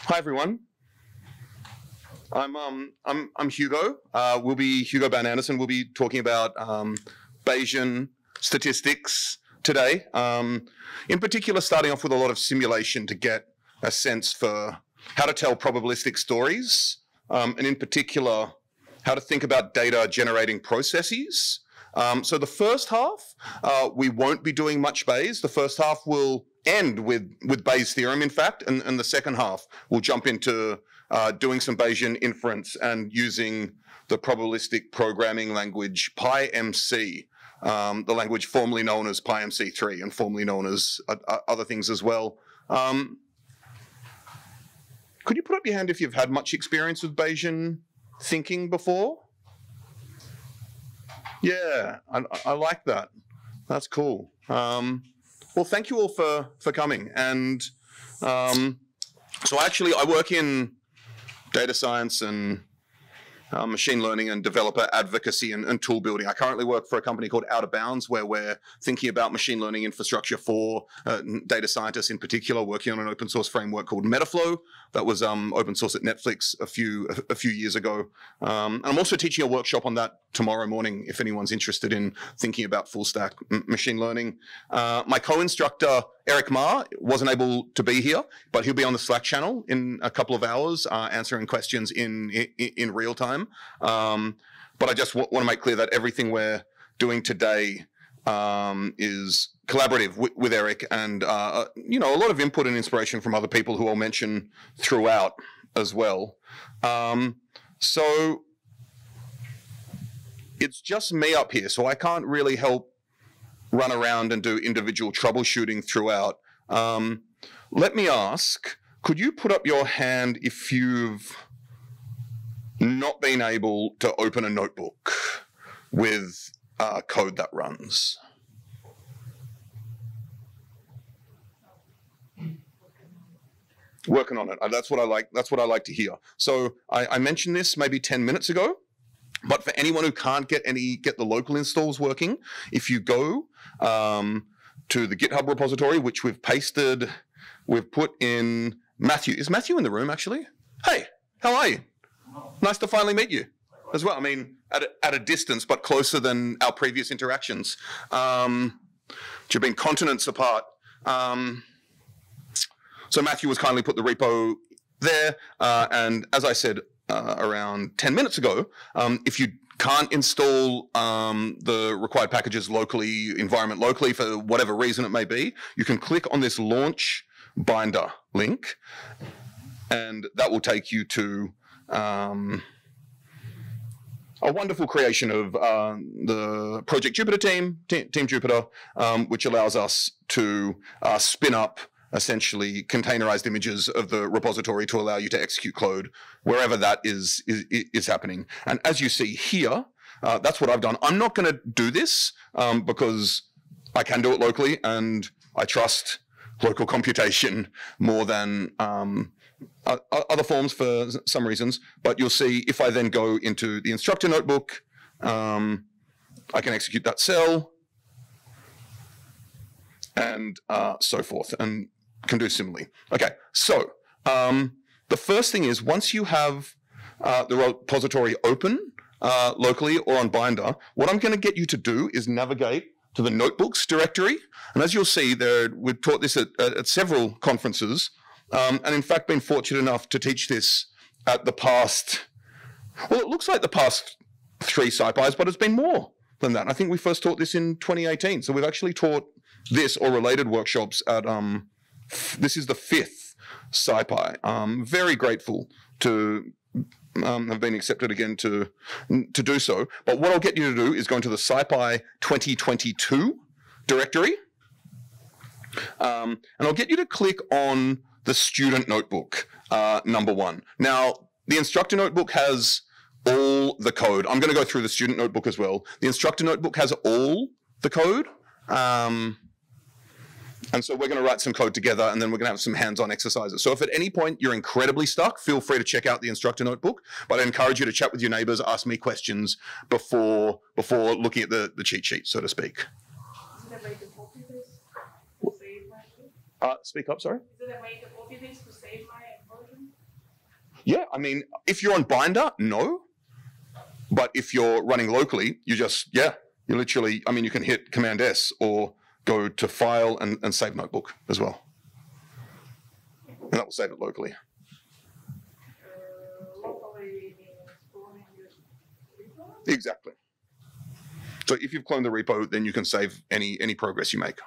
Hi everyone. I'm Hugo. We'll be Hugo Bowne Anderson. We'll be talking about Bayesian statistics today. In particular, starting off with a lot of simulation to get a sense for how to tell probabilistic stories, and in particular, how to think about data generating processes. So the first half, we won't be doing much Bayes. The first half will end with Bayes' theorem, in fact, and the second half we'll jump into doing some Bayesian inference and using the probabilistic programming language PyMC, the language formerly known as PyMC3 and formerly known as other things as well. Could you put up your hand if you've had much experience with Bayesian thinking before? Yeah, I like that. That's cool. Well, thank you all for coming. And so actually, I work in data science and machine learning and developer advocacy and tool building. I currently work for a company called Out of Bounds, where we're thinking about machine learning infrastructure for data scientists in particular, working on an open source framework called Metaflow that was open source at Netflix a few years ago. And I'm also teaching a workshop on that tomorrow morning if anyone's interested in thinking about full stack machine learning. My co-instructor, Eric Ma, wasn't able to be here, but he'll be on the Slack channel in a couple of hours answering questions in real time. But I just want to make clear that everything we're doing today is collaborative with Eric, and you know, a lot of input and inspiration from other people who I'll mention throughout as well. So it's just me up here, so I can't really help run around and do individual troubleshooting throughout. Let me ask, could you put up your hand if you've not been able to open a notebook with code that runs? Working on it. That's what I like. That's what I like to hear. So I mentioned this maybe 10 minutes ago, but for anyone who can't get the local installs working, if you go to the GitHub repository, which we've put in Matthew. Is Matthew in the room actually? Hey, how are you? Nice to finally meet you as well. I mean, at a distance, but closer than our previous interactions. You've been continents apart. So Matthew has kindly put the repo there. And as I said around 10 minutes ago, if you can't install the required packages locally, environment locally, for whatever reason it may be, you can click on this launch binder link, and that will take you to a wonderful creation of the Project Jupyter team, Team Jupyter, which allows us to spin up essentially containerized images of the repository to allow you to execute code wherever that is happening. And as you see here, that's what I've done. I'm not going to do this because I can do it locally, and I trust local computation more than other forms for some reasons. But you'll see if I then go into the instructor notebook, I can execute that cell and so forth, and can do similarly. Okay, so the first thing is, once you have the repository open locally or on Binder, what I'm going to get you to do is navigate to the notebooks directory. And as you'll see, we've taught this at several conferences, and in fact been fortunate enough to teach this at the past, well, it looks like the past 3 SciPys, but it's been more than that. I think we first taught this in 2018. So we've actually taught this or related workshops at, this is the 5th SciPy. Very grateful to have been accepted again to do so. But what I'll get you to do is go into the SciPy 2022 directory. And I'll get you to click on the student notebook, number 1. Now, the instructor notebook has all the code. I'm going to go through the student notebook as well. The instructor notebook has all the code. And so we're going to write some code together, and then we're going to have some hands-on exercises. So if at any point you're incredibly stuck, feel free to check out the instructor notebook. But I encourage you to chat with your neighbors, ask me questions before looking at the cheat sheet, so to speak. Is there a way to copy this to save my code? Speak up, sorry? Is there a way to copy this to save my version? Yeah, I mean, if you're on Binder, no. But if you're running locally, you just, yeah, you literally, I mean, you can hit Command S or go to File and save Notebook as well. And that will save it locally. Locally means cloning your repo? Exactly. So if you've cloned the repo, then you can save any progress you make.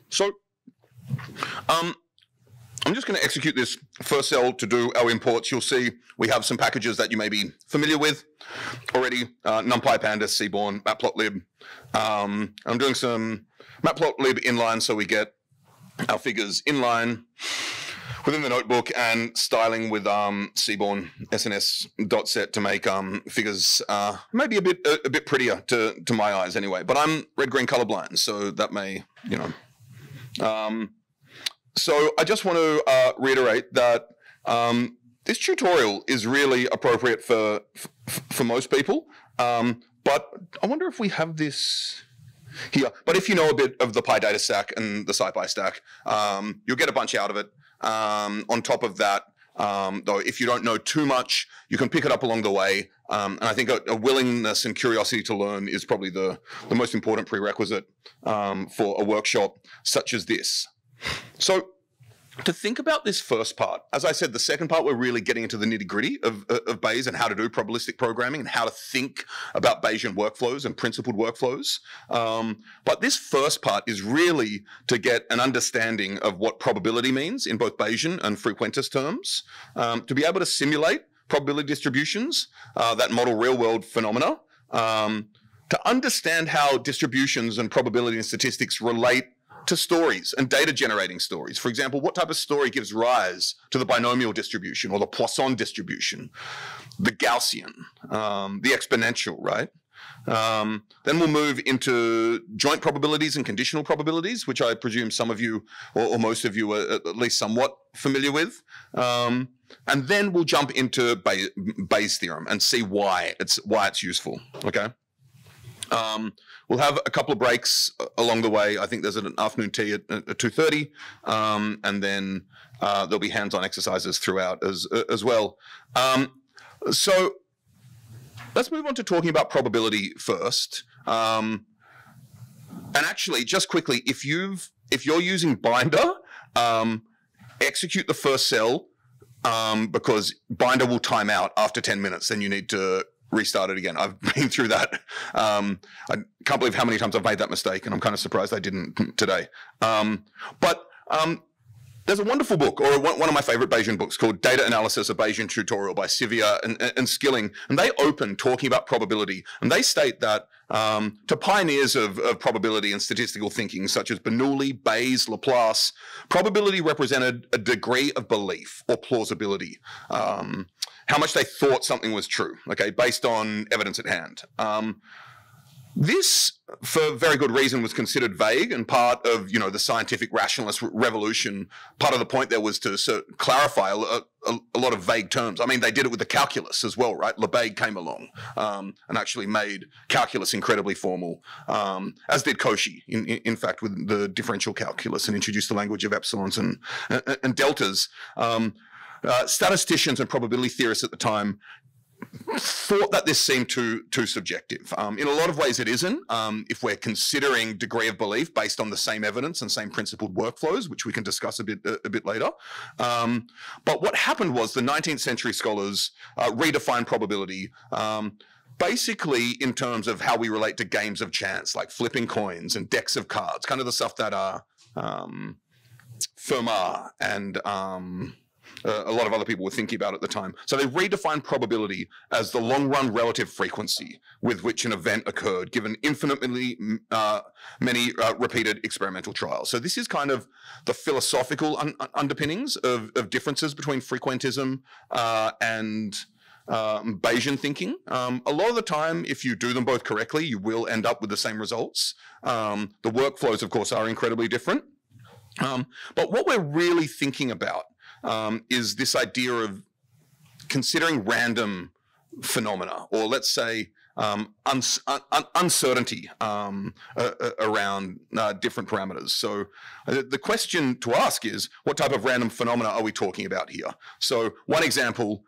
So I'm just going to execute this first cell to do our imports. You'll see we have some packages that you may be familiar with already. NumPy, Pandas, Bowne, Matplotlib. I'm doing some Matplotlib inline so we get our figures inline within the notebook, and styling with Bowne SNS.set to make figures maybe a bit prettier to my eyes anyway. But I'm red-green colorblind, so that may, you know. So I just want to reiterate that this tutorial is really appropriate for most people. But I wonder if we have this here. But if you know a bit of the PyData stack and the SciPy stack, you'll get a bunch out of it. On top of that, though, if you don't know too much, you can pick it up along the way. And I think a willingness and curiosity to learn is probably the most important prerequisite for a workshop such as this. So to think about this first part, as I said, the second part, we're really getting into the nitty-gritty of Bayes and how to do probabilistic programming and how to think about Bayesian workflows and principled workflows. But this first part is really to get an understanding of what probability means in both Bayesian and frequentist terms, to be able to simulate probability distributions that model real-world phenomena, to understand how distributions and probability and statistics relate to stories and data generating stories. For example, what type of story gives rise to the binomial distribution or the Poisson distribution, the Gaussian, the exponential, right? Then we'll move into joint probabilities and conditional probabilities, which I presume some of you or most of you are at least somewhat familiar with. And then we'll jump into Bayes' theorem and see why it's useful, okay? We'll have a couple of breaks along the way. I think there's an afternoon tea at 2:30, and then there'll be hands-on exercises throughout as well. So let's move on to talking about probability first. And actually, just quickly, if you're using Binder, execute the first cell because Binder will time out after 10 minutes. Then you need to restart it again. I've been through that. I can't believe how many times I've made that mistake, and I'm kind of surprised I didn't today. But there's a wonderful book, or one of my favorite Bayesian books, called Data Analysis, a Bayesian Tutorial by Sivia and Skilling. And they open talking about probability. And they state that to pioneers of probability and statistical thinking, such as Bernoulli, Bayes, Laplace, probability represented a degree of belief or plausibility. How much they thought something was true, okay, based on evidence at hand. This, for very good reason, was considered vague, and part of, you know, the scientific rationalist revolution, part of the point there was to clarify a lot of vague terms. I mean, they did it with the calculus as well, right? Lebesgue came along and actually made calculus incredibly formal, as did Cauchy, in fact, with the differential calculus, and introduced the language of epsilons and deltas. Statisticians and probability theorists at the time thought that this seemed too subjective. In a lot of ways it isn't, if we're considering degree of belief based on the same evidence and same principled workflows, which we can discuss a bit later. But what happened was the 19th century scholars redefined probability basically in terms of how we relate to games of chance, like flipping coins and decks of cards, kind of the stuff that Fermat and a lot of other people were thinking about at the time. So they redefined probability as the long-run relative frequency with which an event occurred, given infinitely many repeated experimental trials. So this is kind of the philosophical underpinnings of differences between frequentism and Bayesian thinking. A lot of the time, if you do them both correctly, you will end up with the same results. The workflows, of course, are incredibly different. But what we're really thinking about is this idea of considering random phenomena, or let's say uncertainty around different parameters. So the question to ask is, what type of random phenomena are we talking about here? So one example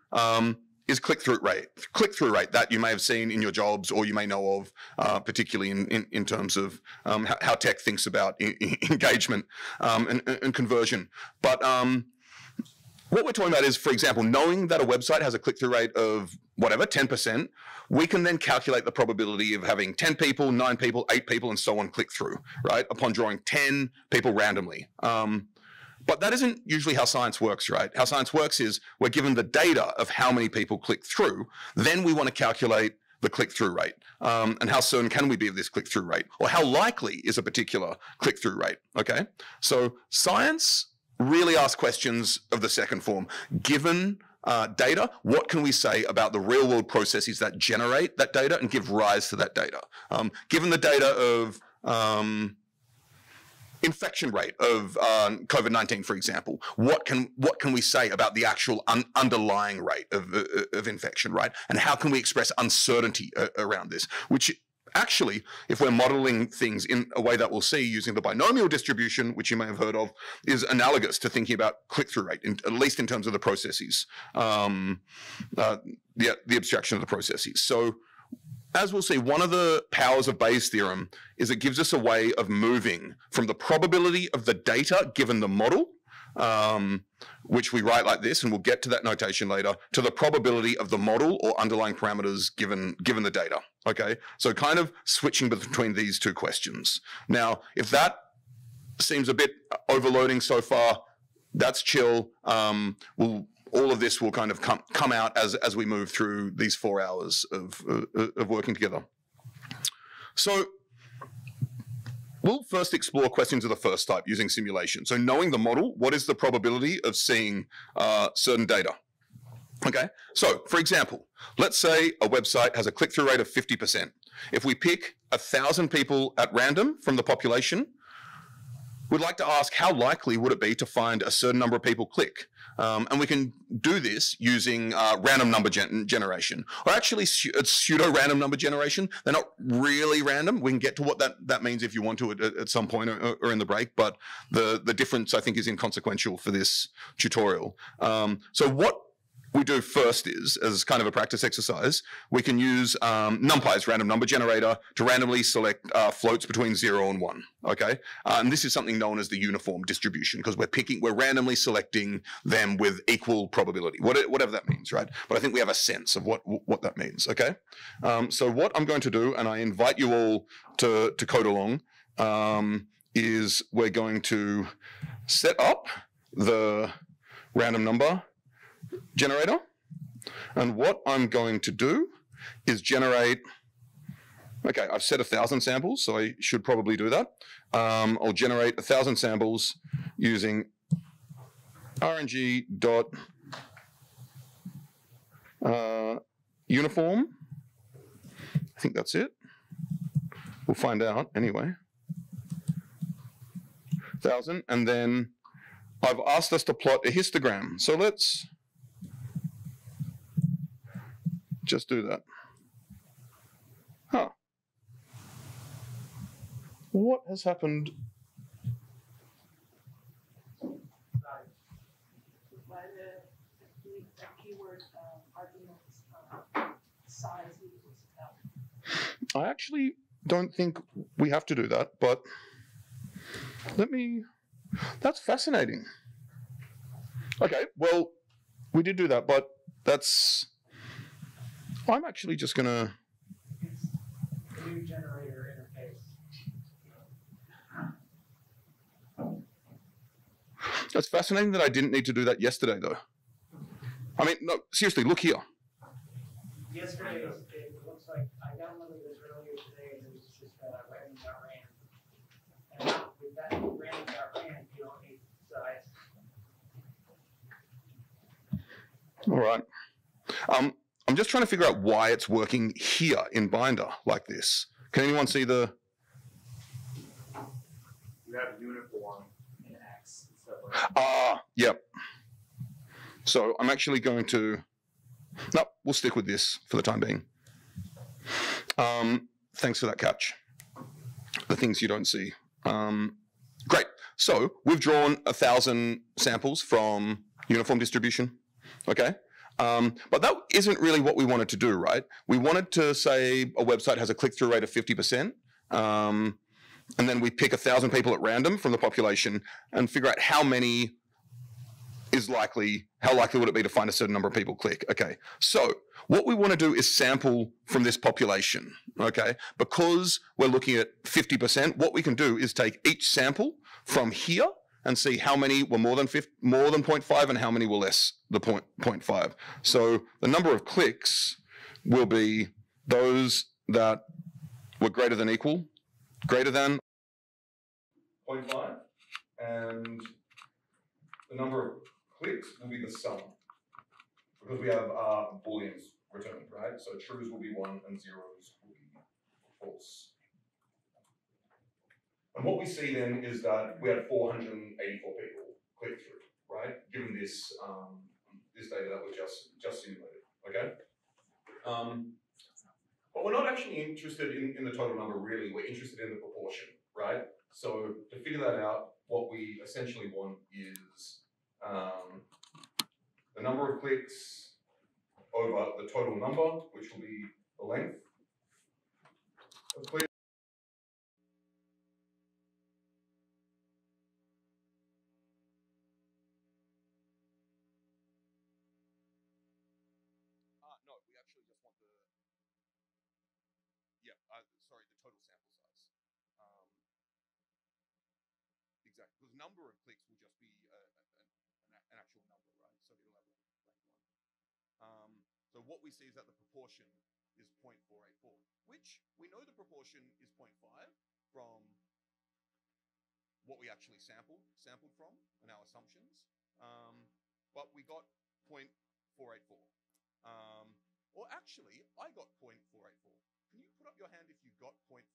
is click-through rate. Click-through rate that you may have seen in your jobs, or you may know of, particularly in terms of how tech thinks about engagement and conversion. But what we're talking about is, for example, knowing that a website has a click-through rate of whatever, 10%, we can then calculate the probability of having 10 people, 9 people, 8 people, and so on click through, right? Upon drawing 10 people randomly. But that isn't usually how science works, right? How science works is we're given the data of how many people click through. Then we want to calculate the click-through rate. And how certain can we be of this click-through rate? Or how likely is a particular click-through rate, okay? So science really asks questions of the second form. Given data, what can we say about the real-world processes that generate that data and give rise to that data? Given the data of infection rate of COVID-19, for example, what can we say about the actual underlying rate of infection, right? And how can we express uncertainty around this? Which actually, if we're modeling things in a way that we'll see using the binomial distribution, which you may have heard of, is analogous to thinking about click-through rate, at least in terms of the processes, the abstraction of the processes. So as we'll see, one of the powers of Bayes' theorem is it gives us a way of moving from the probability of the data given the model, which we write like this, and we'll get to that notation later, to the probability of the model or underlying parameters given the data, okay? So kind of switching between these two questions. Now, if that seems a bit overloading so far, that's chill. All of this will kind of come out as we move through these 4 hours of working together. So we'll first explore questions of the first type using simulation. So knowing the model, what is the probability of seeing certain data? Okay, so for example, let's say a website has a click-through rate of 50%. If we pick 1,000 people at random from the population, we'd like to ask how likely would it be to find a certain number of people click? And we can do this using random number generation. Or actually, it's pseudo-random number generation. They're not really random. We can get to what that means if you want to at some point or in the break. But the difference, I think, is inconsequential for this tutorial. So what we do first is, as kind of a practice exercise, we can use numpy's random number generator to randomly select floats between 0 and 1, okay? And this is something known as the uniform distribution, because we're randomly selecting them with equal probability, whatever that means, right? But I think we have a sense of what that means, okay? So what I'm going to do, and I invite you all to code along, is we're going to set up the random number generator, and what I'm going to do is generate, okay, I've set 1,000 samples, so I should probably do that. I'll generate 1,000 samples using rng dot uniform. I think that's it. We'll find out anyway. 1,000, and then I've asked us to plot a histogram. So let's just do that. Huh. What has happened? By the keyword arguments, size equals L. I actually don't think we have to do that, but that's fascinating. Okay, well, we did do that, but I'm actually just going to... It's a new generator interface. That's fascinating that I didn't need to do that yesterday, though. I mean, no, seriously, look here. Yesterday, it looks like I downloaded this earlier today, and it was just random.random. And with that random.random, you don't need size. All right. I'm just trying to figure out why it's working here in Binder like this. Can anyone see the... You have uniform in X. Yep. So I'm actually going to... No, we'll stick with this for the time being. Thanks for that catch. The things you don't see. Great. So we've drawn 1,000 samples from uniform distribution. Okay. But that isn't really what we wanted to do, right? We wanted to say a website has a click-through rate of 50%. And then we pick 1,000 people at random from the population and figure out how many is likely, how likely would it be to find a certain number of people click. Okay, so what we want to do is sample from this population, okay? Because we're looking at 50%, what we can do is take each sample from here and see how many were more than 0.5 and how many were less than 0.5. So the number of clicks will be those that were greater than equal, greater than 0.5, and the number of clicks will be the sum, because we have booleans returned, right? So trues will be 1 and zeros will be false. And what we see then is that we had 484 people click through, right? Given this this data that was just simulated, okay? But we're not actually interested in the total number, really. We're interested in the proportion, right? So to figure that out, what we essentially want is the number of clicks over the total number, which will be the length of clicks. No, we actually just want the, sorry, the total sample size. Exactly, because number of clicks will just be an actual number, right? So it'll have rank 1. So what we see is that the proportion is 0.484, which we know the proportion is 0.5 from what we actually sampled from in our assumptions, but we got 0.484. Or actually, I got 0.484. Can you put up your hand if you got 0.484?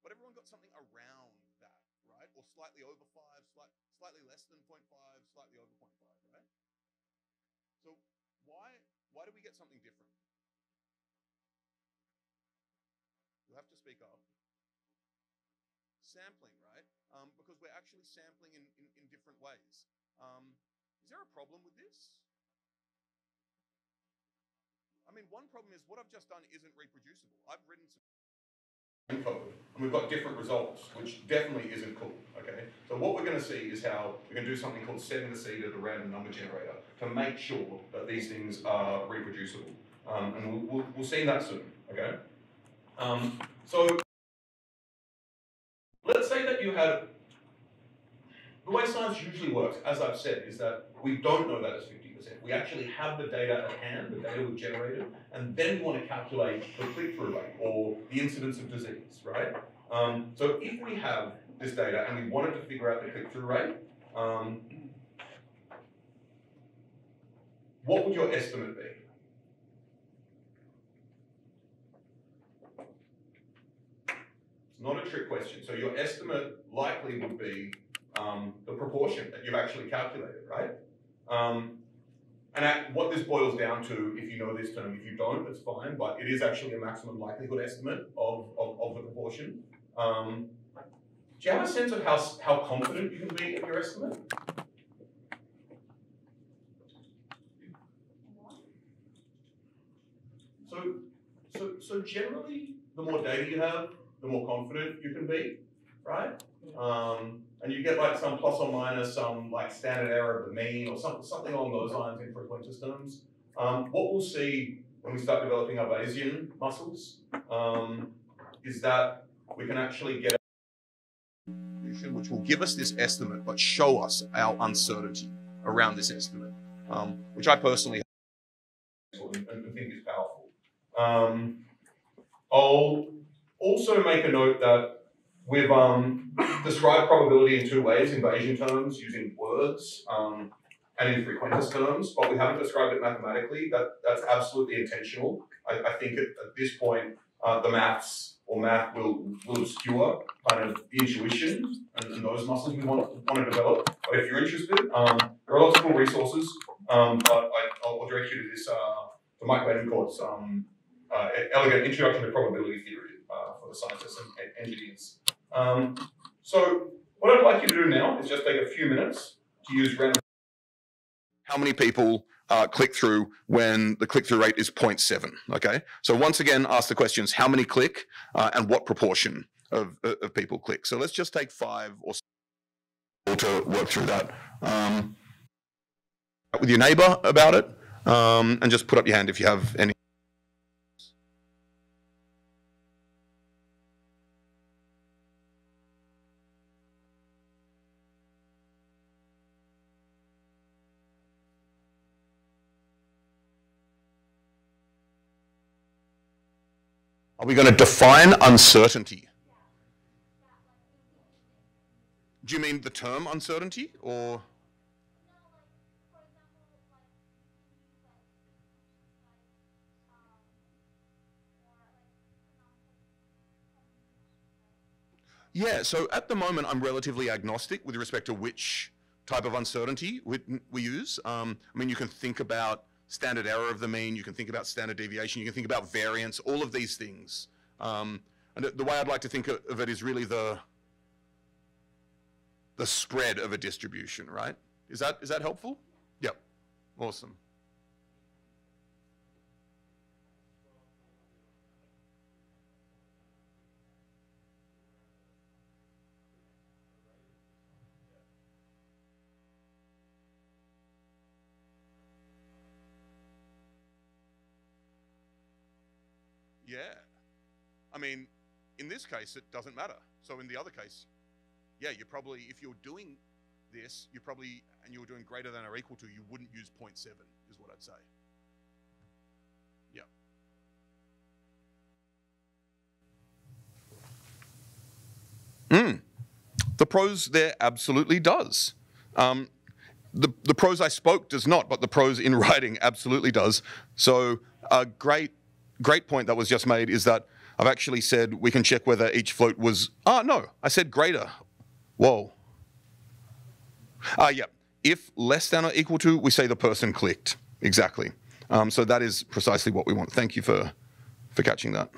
But everyone got something around that, right? Or slightly over 5, slightly less than 0.5, slightly over 0.5, right? So why do we get something different? You'll have to speak up. Sampling, right? Because we're actually sampling in different ways. Is there a problem with this? I mean, one problem is what I've just done isn't reproducible. I've written some code, and we've got different results, which definitely isn't cool, okay? So what we're going to see is how we can do something called setting the seed of the random number generator to make sure that these things are reproducible. And we'll see that soon, okay? So let's say that you had, the way science usually works, as I've said, is that we don't know that it's 50%. We actually have the data at hand, the data we've generated, and then we want to calculate the click-through rate or the incidence of disease, right? So if we have this data and we wanted to figure out the click-through rate, what would your estimate be? It's not a trick question. So your estimate likely would be the proportion that you've actually calculated, right? And what this boils down to, if you know this term, if you don't, it's fine, but it is actually a maximum likelihood estimate of the proportion. Do you have a sense of how confident you can be in your estimate? So generally, the more data you have, the more confident you can be, right? And you get like some plus or minus some like standard error of the mean or something along those lines in Pythonistas terms. What we'll see when we start developing our Bayesian muscles is that we can actually get a solution which will give us this estimate but show us our uncertainty around this estimate, which I personally and think is powerful. I'll also make a note that we've described probability in 2 ways, in Bayesian terms, using words, and in Pythonistas terms, but we haven't described it mathematically. That's absolutely intentional. I think at this point, the math will obscure kind of the intuition and those muscles we want to develop. But if you're interested, there are lots of cool resources but I'll direct you to this, the Mike Bowne course, Elegant Introduction to Probability Theory for the scientists and engineers. So what I'd like you to do now is just take a few minutes to use random. How many people click through when the click-through rate is 0.7, okay? So once again, ask the questions, how many click and what proportion of people click? So let's just take 5 or 6 to work through that. With your neighbor about it, and just put up your hand if you have any. Are we going to define uncertainty? Do you mean the term uncertainty, or? Yeah, so at the moment, I'm relatively agnostic with respect to which type of uncertainty we use. I mean, you can think about standard error of the mean, you can think about standard deviation, you can think about variance, all of these things. And the way I'd like to think of it is really the spread of a distribution, right? Is that helpful? Yep, awesome. Yeah. I mean, in this case, it doesn't matter. So in the other case, yeah, you probably, if you're doing this, you probably, and you're doing greater than or equal to, you wouldn't use 0.7, is what I'd say. Yeah. The prose there absolutely does. The prose I spoke does not, but the prose in writing absolutely does. So a great point that was just made is that I've actually said we can check whether each float was, no, I said greater. Whoa. Yeah, if less than or equal to, we say the person clicked, exactly. So that is precisely what we want. Thank you for catching that.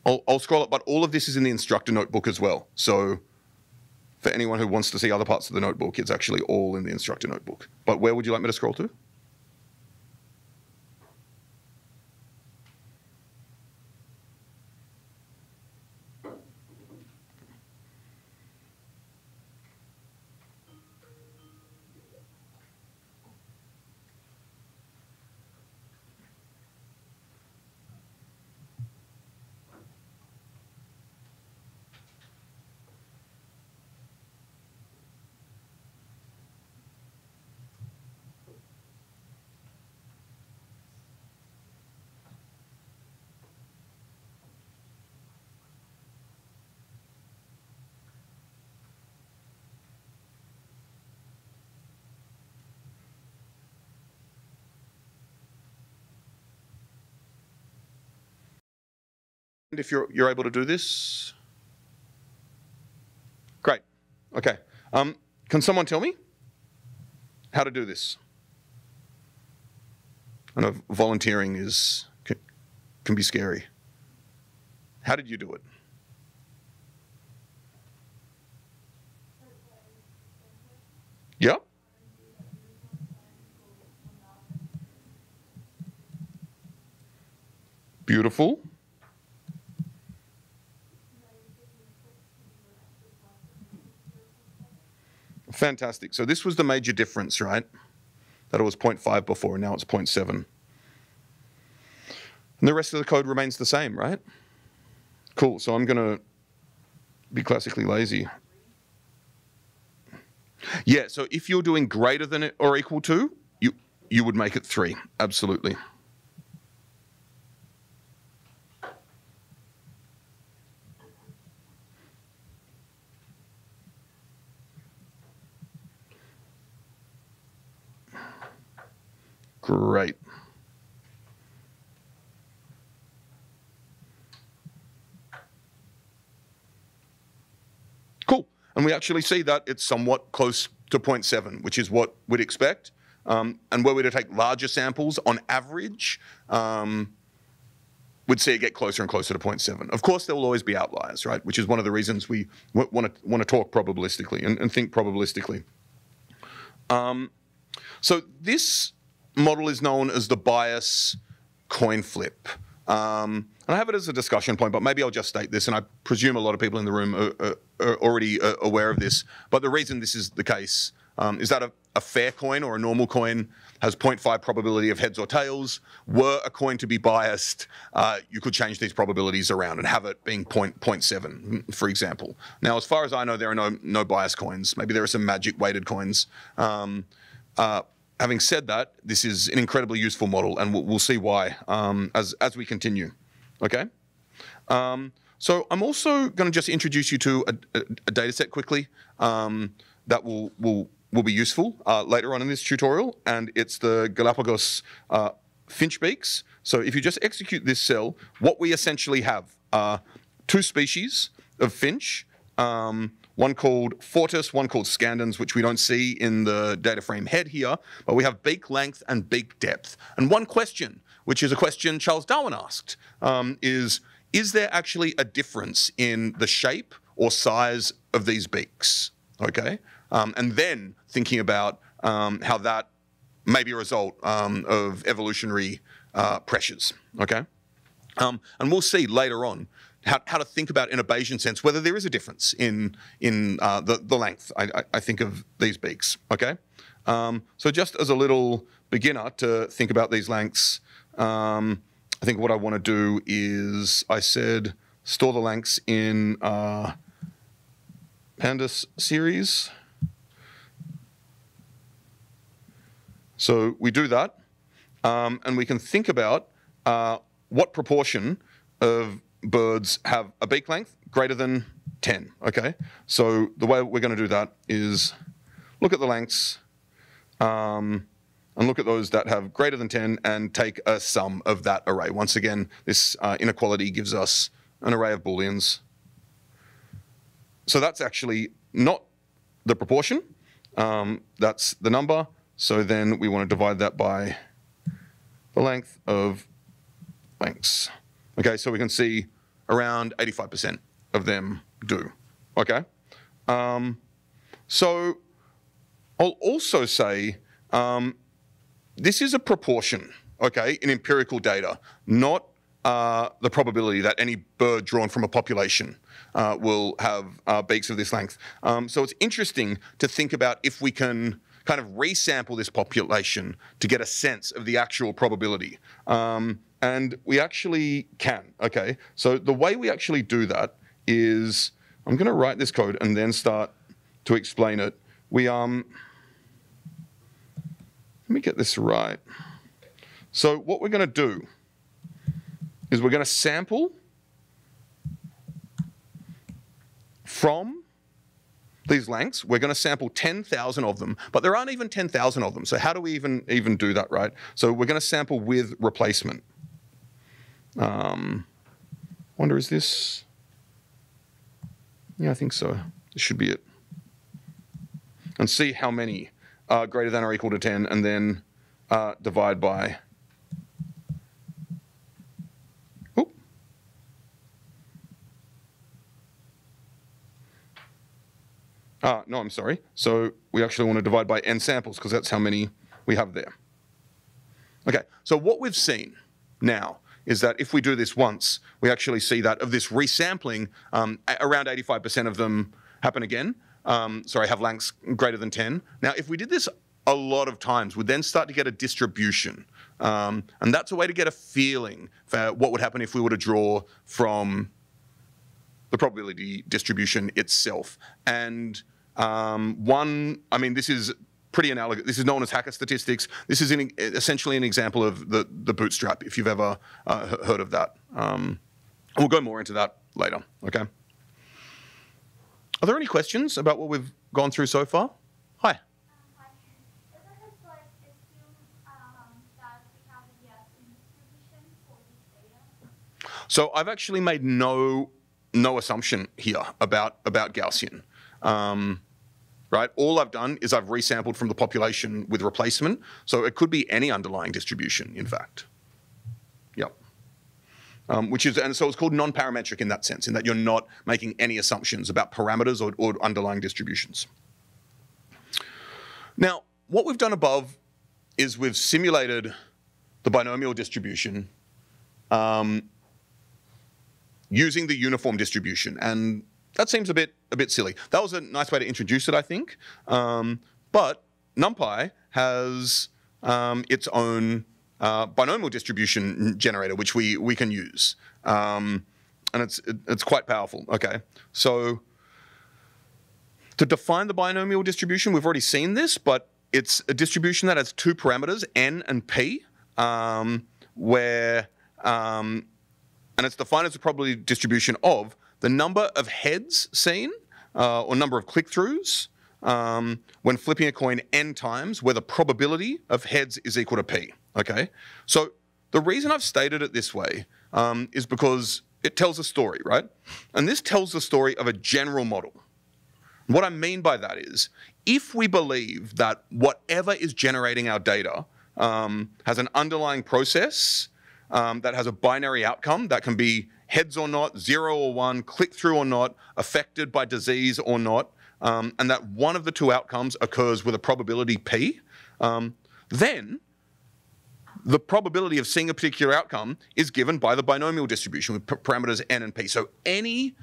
I'll scroll up, but all of this is in the instructor notebook as well. So for anyone who wants to see other parts of the notebook, it's actually all in the instructor notebook. But where would you like me to scroll to? And if you're able to do this, great. Okay. Can someone tell me how to do this? I know volunteering can be scary. How did you do it? Yeah? Beautiful. Fantastic. So this was the major difference, right? That it was 0.5 before, and now it's 0.7. And the rest of the code remains the same, right? Cool. So I'm going to be classically lazy. Yeah, so if you're doing greater than or equal to, you would make it 3. Absolutely. Great. And we actually see that it's somewhat close to 0.7, which is what we'd expect. And were we to take larger samples on average, we'd see it get closer and closer to 0.7. Of course, there will always be outliers, right? Which is one of the reasons we want to talk probabilistically and think probabilistically. So this model is known as the bias coin flip. And I have it as a discussion point, but maybe I'll just state this, and I presume a lot of people in the room are already aware of this. But the reason this is the case is that a fair coin or a normal coin has 0.5 probability of heads or tails. Were a coin to be biased, you could change these probabilities around and have it being 0.7, for example. Now, as far as I know, there are no bias coins. Maybe there are some magic weighted coins. Having said that, this is an incredibly useful model, and we'll see why as we continue. Okay. So I'm also going to just introduce you to a data set quickly that will be useful later on in this tutorial, and it's the Galapagos finch beaks. So if you just execute this cell, what we essentially have are two species of finch, one called Fortis, one called Scandens, which we don't see in the data frame head here, but we have beak length and beak depth. And one question, which is a question Charles Darwin asked, is there actually a difference in the shape or size of these beaks? Okay, and then thinking about how that may be a result of evolutionary pressures. Okay, and we'll see later on how to think about in a Bayesian sense whether there is a difference in the length, I think, of these beaks. Okay, so just as a little beginner to think about these lengths, I think what I want to do is, I said, store the lengths in pandas series. So we do that, and we can think about what proportion of birds have a beak length greater than 10, okay? So the way we're going to do that is look at the lengths and look at those that have greater than 10 and take a sum of that array. Once again, this inequality gives us an array of booleans. So that's actually not the proportion, that's the number. So then we want to divide that by the length of lengths. Okay, so we can see around 85% of them do. Okay, so I'll also say this is a proportion, okay, in empirical data, not the probability that any bird drawn from a population will have beaks of this length. So it's interesting to think about if we can kind of resample this population to get a sense of the actual probability. And we actually can, okay? So the way we actually do that is, I'm gonna write this code and then start to explain it. Let me get this right. So what we're gonna do is we're gonna sample from these lengths. We're gonna sample 10,000 of them, but there aren't even 10,000 of them. So how do we even do that, right? So we're gonna sample with replacement. Wonder, is this? Yeah, I think so. This should be it. And see how many are greater than or equal to 10, and then divide by. Oop. No, I'm sorry. So we actually want to divide by n samples because that's how many we have there. Okay, so what we've seen now is that if we do this once, we actually see that of this resampling, around 85% of them happen again. Have lengths greater than 10. Now, if we did this a lot of times, we'd then start to get a distribution. And that's a way to get a feeling for what would happen if we were to draw from the probability distribution itself. And this is pretty analogous. This is known as hacker statistics. This is essentially an example of the bootstrap, if you've ever heard of that. We'll go more into that later, okay? Are there any questions about what we've gone through so far? Hi. So I've actually made no assumption here about Gaussian. Right? All I've done is I've resampled from the population with replacement. So it could be any underlying distribution, in fact. Yep. And so it's called non-parametric in that sense, in that you're not making any assumptions about parameters or underlying distributions. Now, what we've done above is we've simulated the binomial distribution using the uniform distribution, and that seems a bit silly. That was a nice way to introduce it, I think. But NumPy has its own binomial distribution generator, which we can use, and it's quite powerful. Okay, so to define the binomial distribution, we've already seen this, but it's a distribution that has two parameters, n and p, and it's defined as a probability distribution of the number of heads seen or number of click-throughs when flipping a coin n times, where the probability of heads is equal to p. Okay, so the reason I've stated it this way is because it tells a story, right? And this tells the story of a general model. What I mean by that is, if we believe that whatever is generating our data has an underlying process that has a binary outcome that can be heads or not, 0 or 1, click-through or not, affected by disease or not, and that one of the two outcomes occurs with a probability p, then the probability of seeing a particular outcome is given by the binomial distribution with parameters n and p. So any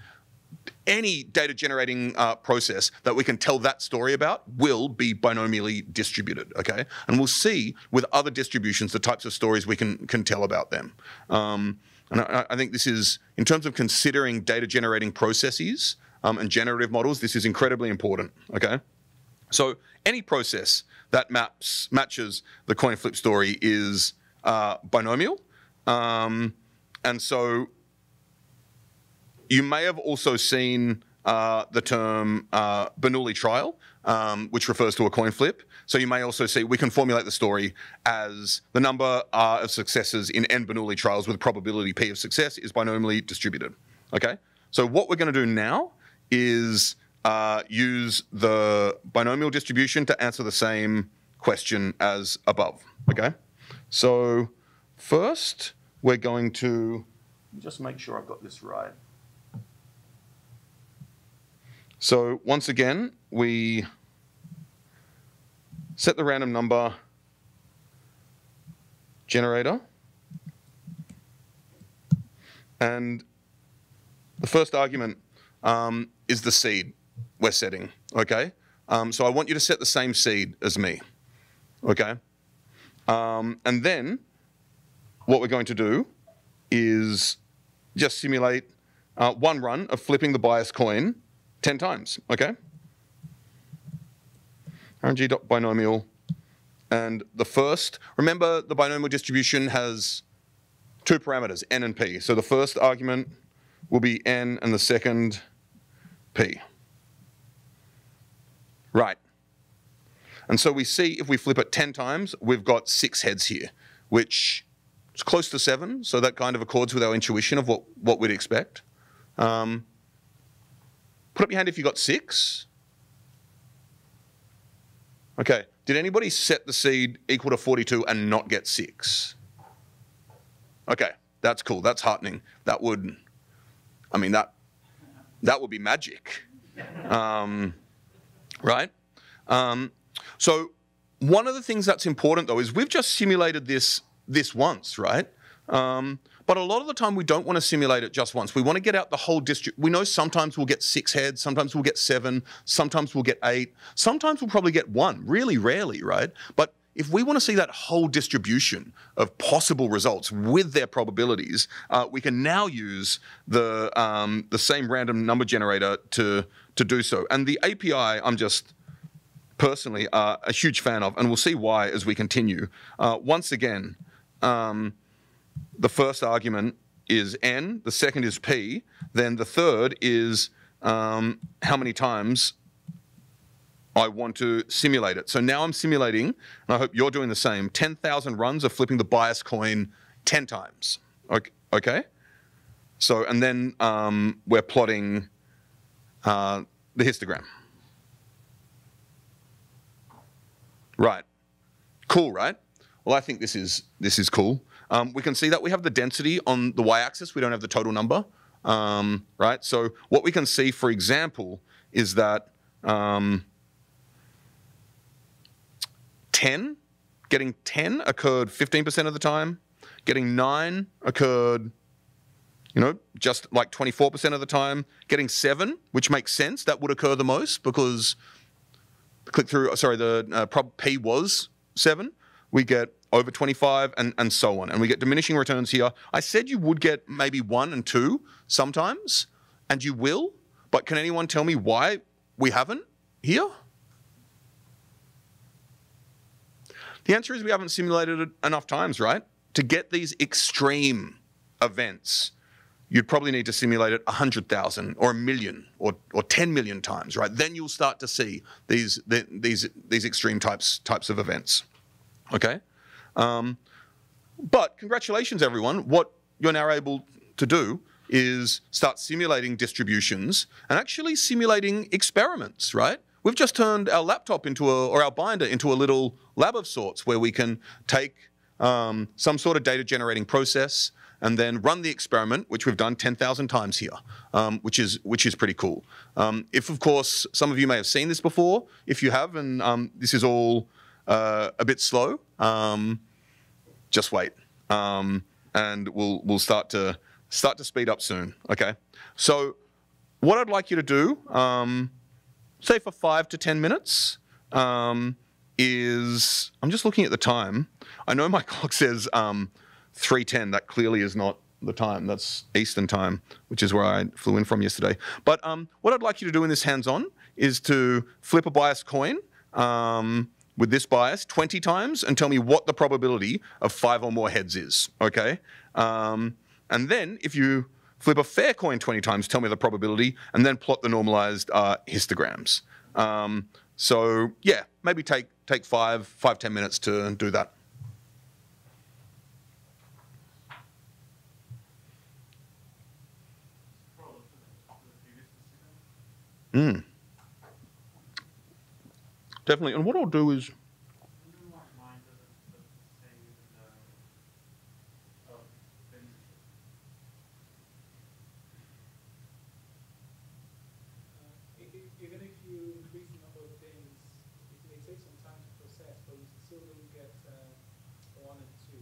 data generating process that we can tell that story about will be binomially distributed, okay? And we'll see with other distributions the types of stories we can tell about them. And I think this is, in terms of considering data generating processes and generative models, this is incredibly important, okay? So any process that matches the coin flip story is binomial. And so you may have also seen the term Bernoulli trial, which refers to a coin flip. So you may also see we can formulate the story as the number of successes in n Bernoulli trials with probability p of success is binomially distributed. Okay. So what we're going to do now is use the binomial distribution to answer the same question as above. Okay. So first we're going to just make sure I've got this right. So once again, we set the random number generator, and the first argument is the seed we're setting, okay? So I want you to set the same seed as me, okay? And then what we're going to do is just simulate one run of flipping the bias coin 10 times, okay? RNG.binomial, and the first, remember the binomial distribution has two parameters, n and p. So the first argument will be n and the second p. Right. And so we see if we flip it 10 times, we've got 6 heads here, which is close to 7, so that kind of accords with our intuition of what we'd expect. Put up your hand if you got 6. Okay, did anybody set the seed equal to 42 and not get 6? Okay, that's cool, that's heartening. That would, I mean, that would be magic, right? So one of the things that's important though is we've just simulated this once, right? But a lot of the time we don't want to simulate it just once. We want to get out the whole distribution. We know sometimes we'll get 6 heads, sometimes we'll get 7, sometimes we'll get 8, sometimes we'll probably get 1, really rarely, right? But if we want to see that whole distribution of possible results with their probabilities, we can now use the same random number generator to do so. And the API, I'm just personally a huge fan of, and we'll see why as we continue. Once again, the first argument is n, the second is p, then the third is how many times I want to simulate it. So now I'm simulating, and I hope you're doing the same, 10,000 runs of flipping the bias coin 10 times. Okay? So, and then we're plotting the histogram. Right. Cool, right? Well, I think this is cool. We can see that we have the density on the y-axis. We don't have the total number, right? So what we can see, for example, is that getting 10 occurred 15% of the time. Getting 9 occurred, just like 24% of the time. Getting 7, which makes sense, that would occur the most because the prob P was 7. We get over 25 and so on. And we get diminishing returns here. I said you would get maybe 1 and 2 sometimes, and you will, but can anyone tell me why we haven't here? The answer is we haven't simulated it enough times, right? To get these extreme events, you'd probably need to simulate it 100,000 or 1 million or 10 million times, right? Then you'll start to see these extreme types of events, okay? But congratulations, everyone. What you're now able to do is start simulating distributions and actually simulating experiments, right? We've just turned our laptop or our binder into a little lab of sorts where we can take some sort of data generating process and then run the experiment, which we've done 10,000 times here, which is pretty cool. If, of course, some of you may have seen this before, if you have, and this is all a bit slow, just wait, and we'll start to speed up soon. Okay, so what I'd like you to do, say for 5 to 10 minutes, is I'm just looking at the time. I know my clock says 3:10. That clearly is not the time. That's Eastern time, which is where I flew in from yesterday. But what I'd like you to do in this hands-on is to flip a biased coin with this bias 20 times and tell me what the probability of 5 or more heads is, okay? And then if you flip a fair coin 20 times, tell me the probability, and then plot the normalized histograms. So yeah, maybe take 5-10 minutes to do that. Definitely, and what I'll do is, even if you increase the number of bins, it may take some time to process, but you still don't get 1 and 2.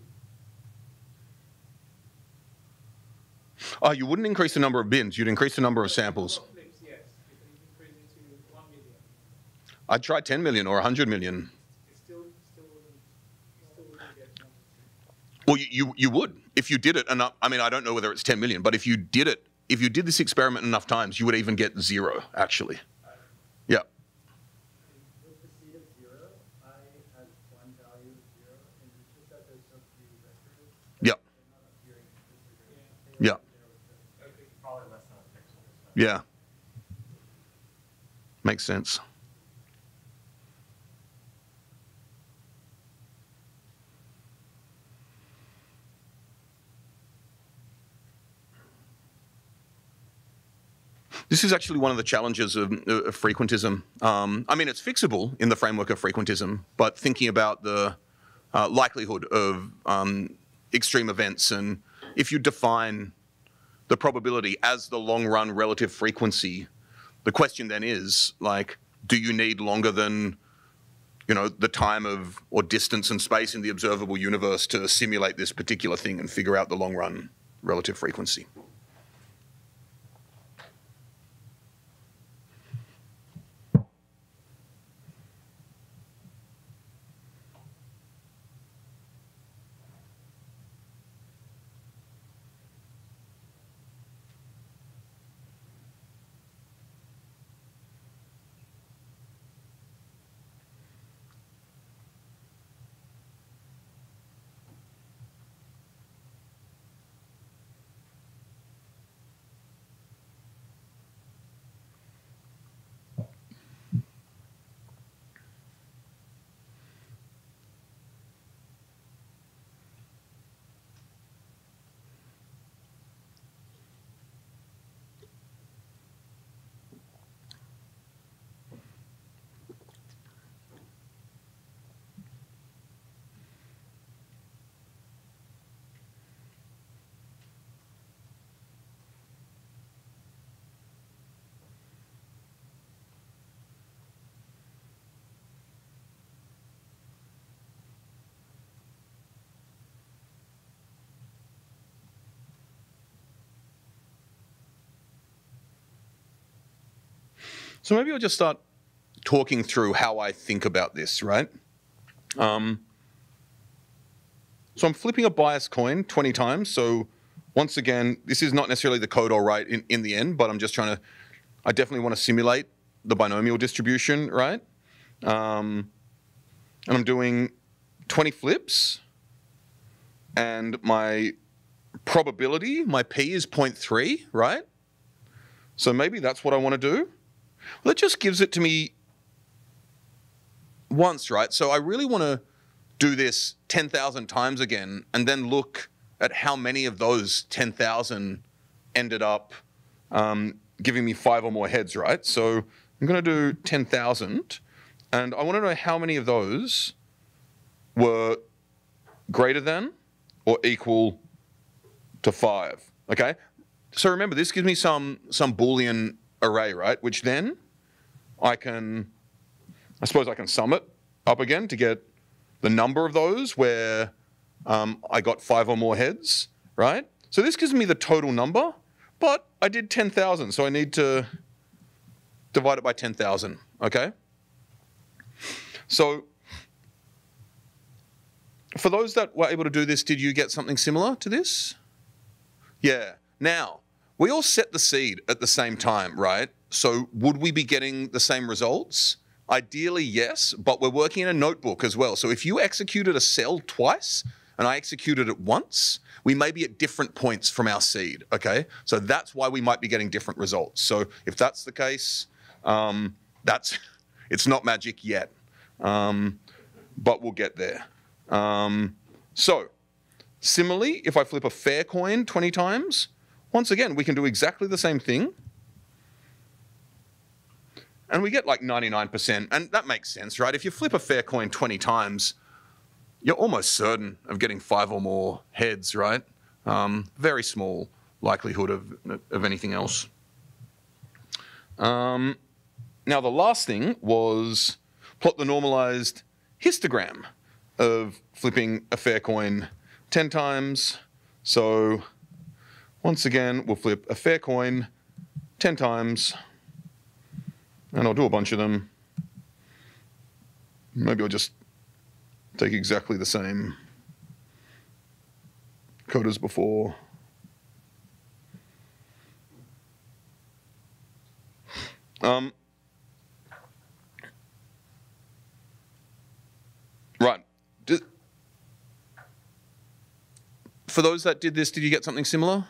oh, you wouldn't increase the number of bins, you'd increase the number of samples. Flips, yes. You can increase it to 1 million. I'd try 10 million or 100 million. It still wouldn't get 1 Well, and 2. you would if you did it enough. I mean, I don't know whether it's 10 million, but if you did this experiment enough times, you would even get 0, actually. Yeah. With the seed of 0, I has one value of 0, and it's just that there's so few vectors. Yeah. They're not appearing in histogram. Yeah. Probably less than a pixel. Yeah. Makes sense. This is actually one of the challenges of frequentism. I mean, it's fixable in the framework of frequentism, but thinking about the likelihood of extreme events, and if you define the probability as the long-run relative frequency, the question then is, like, do you need longer than, the time of or distance and space in the observable universe to simulate this particular thing and figure out the long-run relative frequency? So maybe I'll just start talking through how I think about this, right? So I'm flipping a biased coin 20 times. So once again, this is not necessarily the code I'll write in the end, but I'm just trying to, I definitely want to simulate the binomial distribution, right? And I'm doing 20 flips, and my probability, my P is 0.3, right? So maybe that's what I want to do. Well, it just gives it to me once, right? So I really want to do this 10,000 times again and then look at how many of those 10,000 ended up giving me 5 or more heads, right? So I'm going to do 10,000, and I want to know how many of those were greater than or equal to 5, okay? So remember, this gives me some Boolean array, right? Which then I suppose I can sum it up again to get the number of those where I got 5 or more heads, right? So this gives me the total number, but I did 10,000, so I need to divide it by 10,000, okay? So for those that were able to do this, did you get something similar to this? Yeah. Now, we all set the seed at the same time, right? So would we be getting the same results? Ideally, yes, but we're working in a notebook as well. So if you executed a cell twice and I executed it once, we may be at different points from our seed, okay? So that's why we might be getting different results. So if that's the case, it's not magic yet, but we'll get there. So similarly, if I flip a fair coin 20 times, once again, we can do exactly the same thing. And we get like 99%, and that makes sense, right? If you flip a fair coin 20 times, you're almost certain of getting 5 or more heads, right? Very small likelihood of anything else. Now, the last thing was plot the normalized histogram of flipping a fair coin 10 times. So once again, we'll flip a fair coin 10 times. And I'll do a bunch of them. Maybe I'll just take exactly the same code as before. Right. For those that did this, did you get something similar?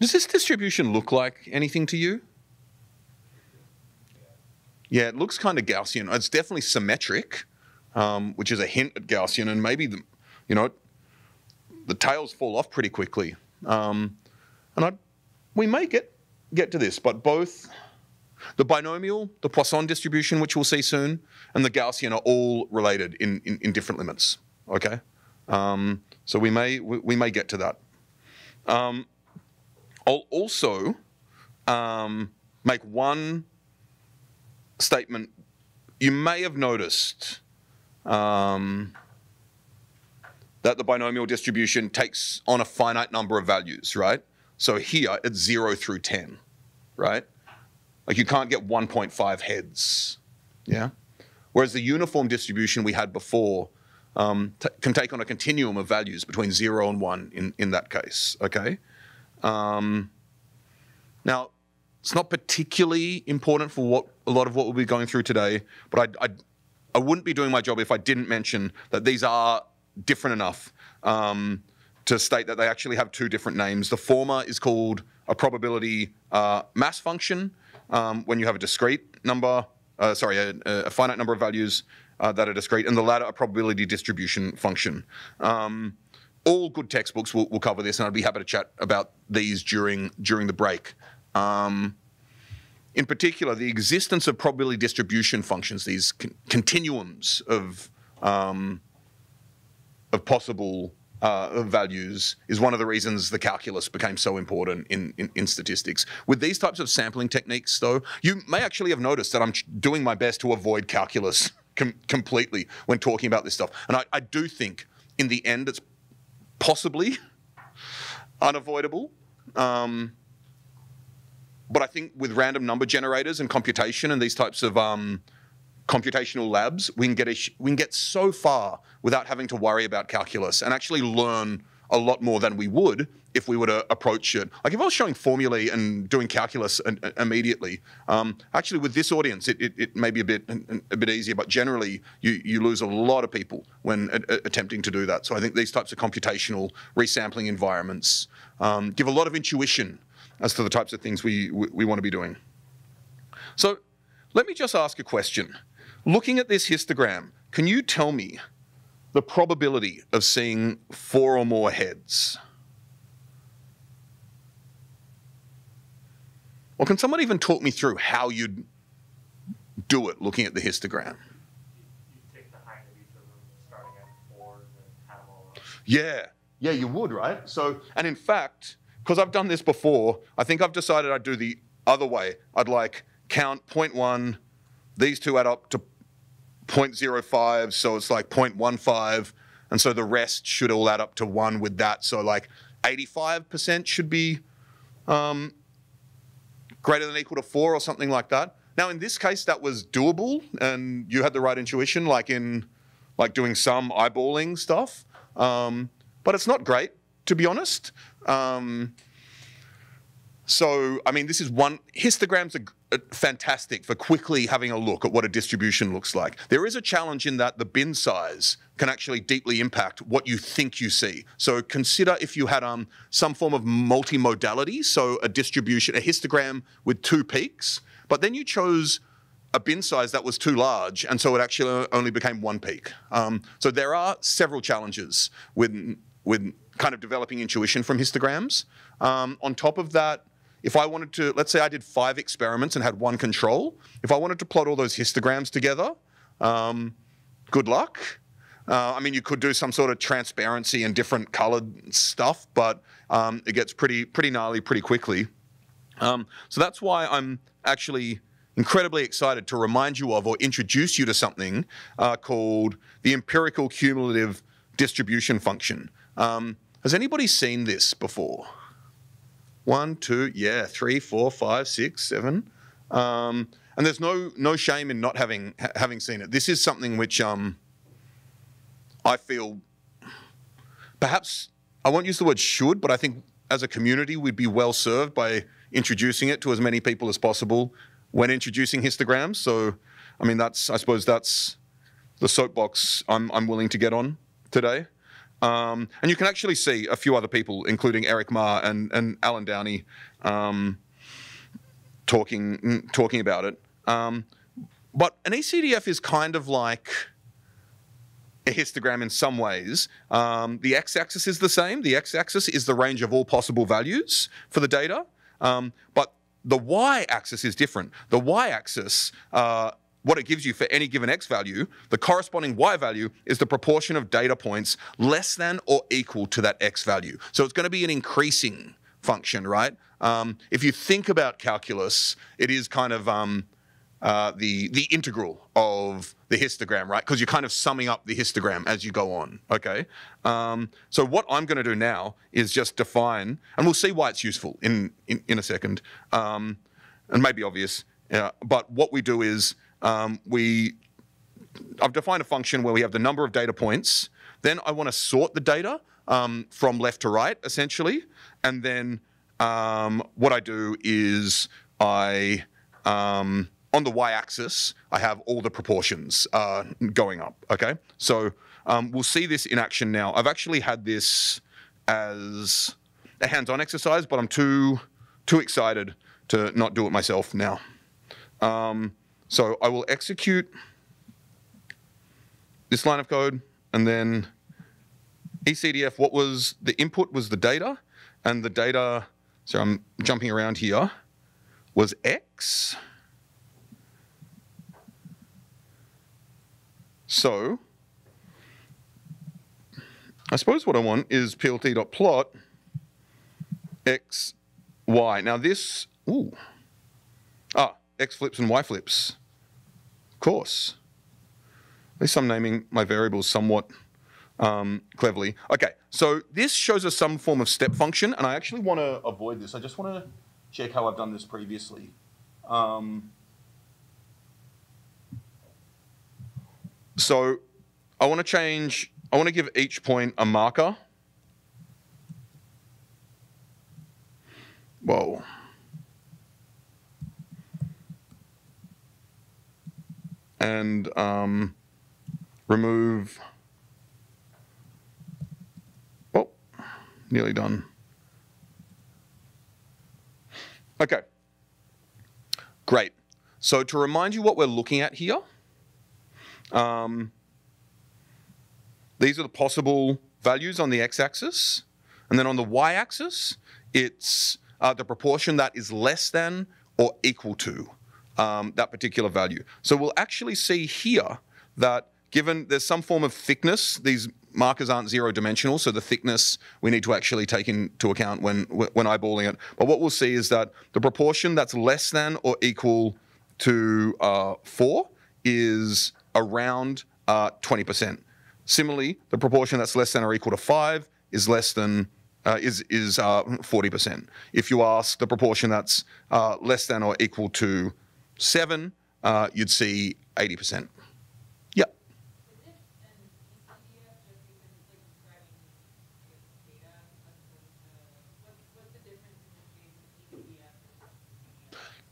Does this distribution look like anything to you? Yeah, it looks kind of Gaussian. It's definitely symmetric, which is a hint at Gaussian, and maybe the tails fall off pretty quickly. We may get to this, but both the binomial, the Poisson distribution, which we'll see soon, and the Gaussian are all related in different limits. Okay, so we may get to that. I'll also make one statement. You may have noticed that the binomial distribution takes on a finite number of values, right? So here it's 0 through 10, right? Like you can't get 1.5 heads, yeah? Whereas the uniform distribution we had before can take on a continuum of values between 0 and 1 in that case, okay? Now, it's not particularly important for a lot of what we'll be going through today, but I wouldn't be doing my job if I didn't mention that these are different enough to state that they actually have 2 different names. The former is called a probability mass function when you have a discrete number, a finite number of values that are discrete, and the latter a probability distribution function. All good textbooks will cover this, and I'd be happy to chat about these during the break. In particular, the existence of probability distribution functions, these continuums of possible values, is one of the reasons the calculus became so important in statistics. With these types of sampling techniques, though, you may actually have noticed that I'm doing my best to avoid calculus completely when talking about this stuff. And I do think, in the end, it's possibly unavoidable. But I think with random number generators and computation and these types of computational labs, we can get so far without having to worry about calculus and actually learn a lot more than we would if we were to approach it. Like if I was showing formulae and doing calculus immediately, actually with this audience, it may be a bit easier, but generally you lose a lot of people when attempting to do that. So I think these types of computational resampling environments give a lot of intuition as to the types of things we want to be doing. So let me just ask a question. Looking at this histogram, can you tell me the probability of seeing 4 or more heads? Or can someone even talk me through how you'd do it looking at the histogram? You take the height of each of them, starting at 4, and add them all up. Yeah, you would, right? So, and in fact, because I've done this before, I think I've decided I'd do the other way. I'd like count 0.1, these two add up to 0.05, so it's like 0.15, and so the rest should all add up to 1 with that. So like 85% should be greater than or equal to 4 or something like that. Now in this case that was doable and you had the right intuition, like in doing some eyeballing stuff, but it's not great, to be honest. So, I mean, this is one, histograms are fantastic for quickly having a look at what a distribution looks like. There is a challenge in that the bin size can actually deeply impact what you think you see. So consider if you had some form of multimodality, so a distribution, a histogram with 2 peaks, but then you chose a bin size that was too large, and so it actually only became 1 peak. So there are several challenges with kind of developing intuition from histograms. On top of that, if I wanted to, let's say I did 5 experiments and had 1 control, if I wanted to plot all those histograms together, good luck. I mean, you could do some sort of transparency and different colored stuff, but it gets pretty gnarly pretty quickly. So that's why I'm actually incredibly excited to remind you of or introduce you to something called the empirical cumulative distribution function. Has anybody seen this before? 1, 2, yeah, 3, 4, 5, 6, 7. And there's no shame in not having seen it. This is something which I feel perhaps, I won't use the word should, but I think as a community we'd be well served by introducing it to as many people as possible when introducing histograms. So, I mean, I suppose that's the soapbox I'm willing to get on today. And you can actually see a few other people, including Eric Ma and Alan Downey, talking about it. But an ECDF is kind of like a histogram in some ways. The x-axis is the same. The x-axis is the range of all possible values for the data. But the y-axis is different. The y-axis, what it gives you for any given x value, the corresponding y value is the proportion of data points less than or equal to that x value. So it's going to be an increasing function, right? If you think about calculus, it is kind of the integral of the histogram, right? Because you're kind of summing up the histogram as you go on, okay? So what I'm going to do now is just define, and we'll see why it's useful in a second, and maybe obvious, but what we do is I've defined a function where we have the number of data points. Then I want to sort the data from left to right, essentially. And then what I do is on the y-axis, I have all the proportions going up, okay? So we'll see this in action now. I've actually had this as a hands-on exercise, but I'm too excited to not do it myself now. So I will execute this line of code, and then ECDF, what was the input was the data, and the data, so I'm jumping around here, was x. So I suppose what I want is plt.plot x, y. Now this, x flips and y flips. Of course. At least I'm naming my variables somewhat cleverly. Okay, so this shows us some form of step function, and I actually want to avoid this. I just want to check how I've done this previously. So I want to give each point a marker. Whoa. And remove, oh, nearly done. Okay, great. So to remind you what we're looking at here, these are the possible values on the x-axis, and then on the y-axis, it's the proportion that is less than or equal to that particular value. So we'll actually see here that given there's some form of thickness, these markers aren't zero dimensional, so the thickness we need to actually take into account when eyeballing it. But what we'll see is that the proportion that's less than or equal to 4 is around 20%. Similarly, the proportion that's less than or equal to 5 is less than is 40%. If you ask the proportion that's less than or equal to 7, you'd see 80%. Yeah. Is it an ECDF just because it's like describing data as opposed to what's the difference in this case of ECDF and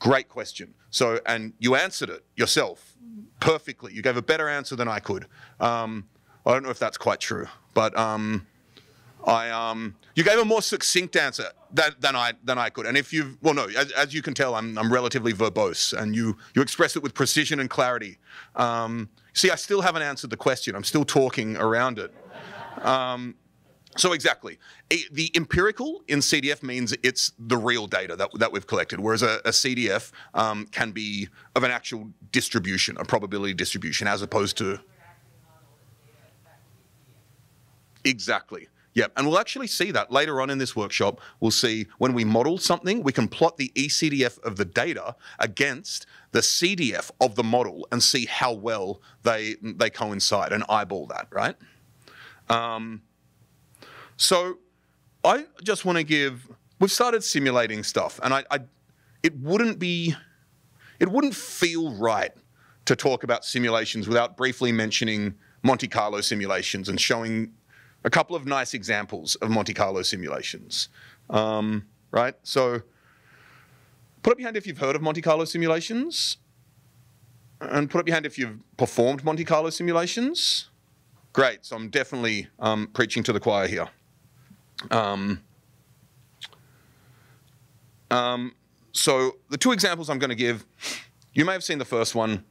Great question. So, and you answered it yourself perfectly. You gave a better answer than I could. I don't know if that's quite true, but you gave a more succinct answer than I could. And if you've, well, no, as you can tell, I'm relatively verbose, and you express it with precision and clarity. See, I still haven't answered the question. I'm still talking around it. So exactly, the empirical in CDF means it's the real data that we've collected, whereas a CDF can be of an actual distribution, a probability distribution, as opposed to. Exactly. Yep, and we'll actually see that later on in this workshop. We'll see when we model something, we can plot the ECDF of the data against the CDF of the model and see how well they coincide and eyeball that, right? So I just want to give, we've started simulating stuff, and it wouldn't feel right to talk about simulations without briefly mentioning Monte Carlo simulations and showing a couple of nice examples of Monte Carlo simulations, right? So put up your hand if you've heard of Monte Carlo simulations, and put up your hand if you've performed Monte Carlo simulations. Great, so I'm definitely preaching to the choir here. So the two examples I'm going to give, you may have seen the first one.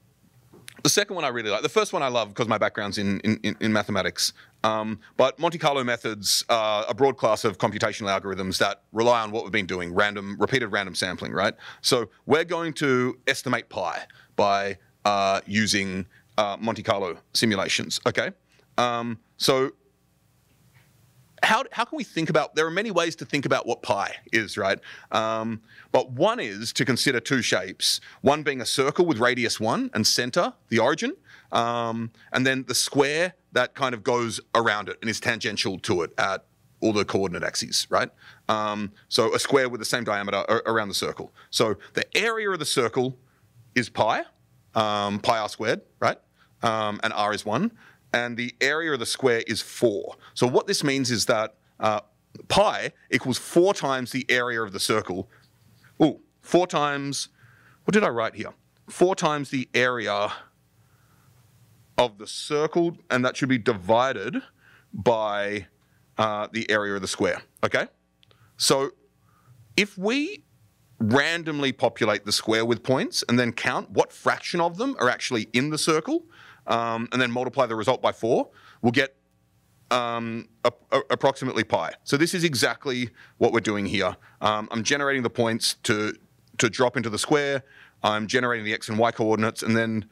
The second one I really like. The first one I love because my background's in mathematics. But Monte Carlo methods are a broad class of computational algorithms that rely on what we've been doing, repeated random sampling, right? So we're going to estimate pi by using Monte Carlo simulations, okay? So how can we think about, there are many ways to think about what pi is, right? But one is to consider two shapes, one being a circle with radius 1 and center, the origin, and then the square that kind of goes around it and is tangential to it at all the coordinate axes, right? So a square with the same diameter around the circle. So the area of the circle is pi, pi r squared, right? And r is 1. And the area of the square is 4. So what this means is that pi equals 4 times the area of the circle. Ooh, 4 times, what did I write here? 4 times the area of the circle, and that should be divided by the area of the square, okay? So if we randomly populate the square with points and then count what fraction of them are actually in the circle, and then multiply the result by 4, we'll get approximately pi. So this is exactly what we're doing here. I'm generating the points to drop into the square. I'm generating the x and y coordinates, and then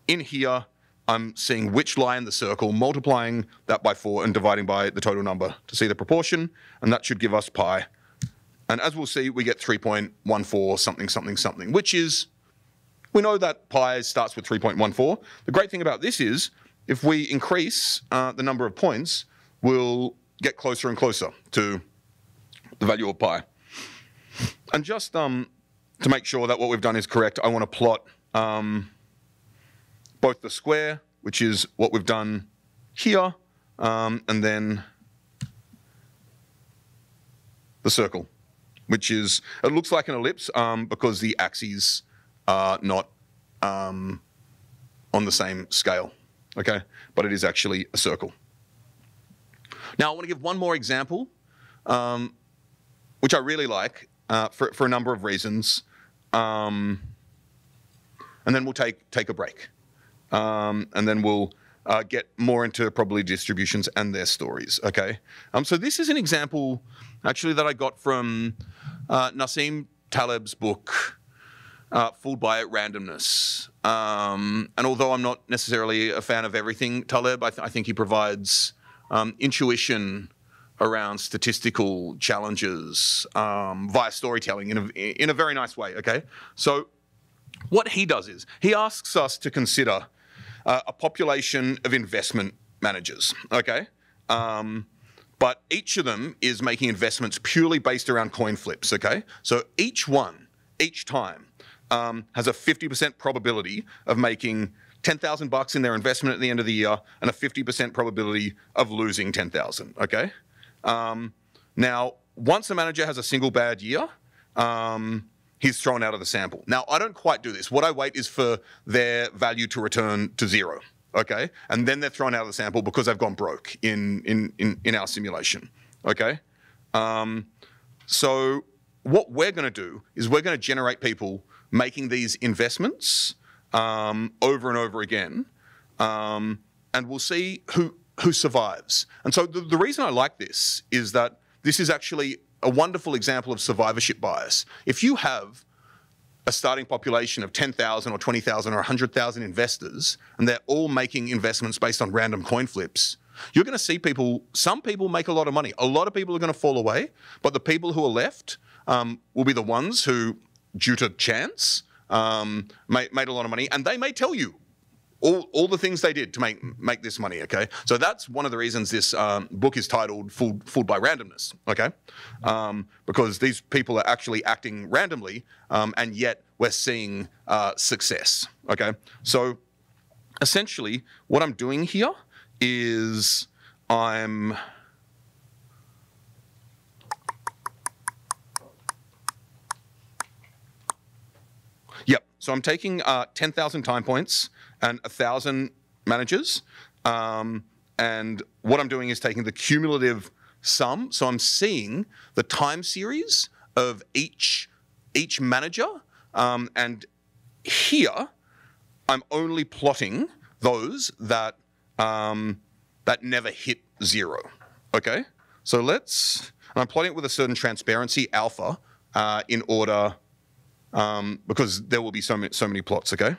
in here, I'm seeing which lie in the circle, multiplying that by 4 and dividing by the total number to see the proportion, and that should give us pi. And as we'll see, we get 3.14 something, something, something, which is, we know that pi starts with 3.14. The great thing about this is if we increase the number of points, we'll get closer and closer to the value of pi. And just to make sure that what we've done is correct, I want to plot both the square, which is what we've done here, and then the circle, which is, it looks like an ellipse because the axes are not on the same scale, okay? But it is actually a circle. Now I want to give one more example, which I really like for a number of reasons, and then we'll take a break, and then we'll get more into probability distributions and their stories, okay? So this is an example actually that I got from Nassim Taleb's book, Fooled by Randomness. And although I'm not necessarily a fan of everything Taleb, I think he provides intuition around statistical challenges via storytelling in a very nice way, okay? So what he does is, he asks us to consider a population of investment managers, okay? But each of them is making investments purely based around coin flips, okay? So each one, each time, has a 50% probability of making $10,000 in their investment at the end of the year and a 50% probability of losing 10,000, okay? Now, once a manager has a single bad year, he's thrown out of the sample. Now, I don't quite do this. What I wait is for their value to return to 0, okay? And then they're thrown out of the sample because they've gone broke in our simulation, okay? So what we're going to do is we're going to generate people making these investments over and over again, and we'll see who survives. And so the reason I like this is that this is actually a wonderful example of survivorship bias. If you have a starting population of 10,000 or 20,000 or 100,000 investors, and they're all making investments based on random coin flips, you're going to see some people make a lot of money. A lot of people are going to fall away, but the people who are left will be the ones who, due to chance, made a lot of money, and they may tell you all the things they did to make this money, okay? So that's one of the reasons this book is titled Fooled by Randomness, okay? Because these people are actually acting randomly, and yet we're seeing success, okay? So essentially what I'm doing here is so I'm taking 10,000 time points and 1,000 managers, and what I'm doing is taking the cumulative sum. So I'm seeing the time series of each manager, and here I'm only plotting those that never hit 0. Okay, so and I'm plotting it with a certain transparency alpha in order, because there will be so many plots. Okay.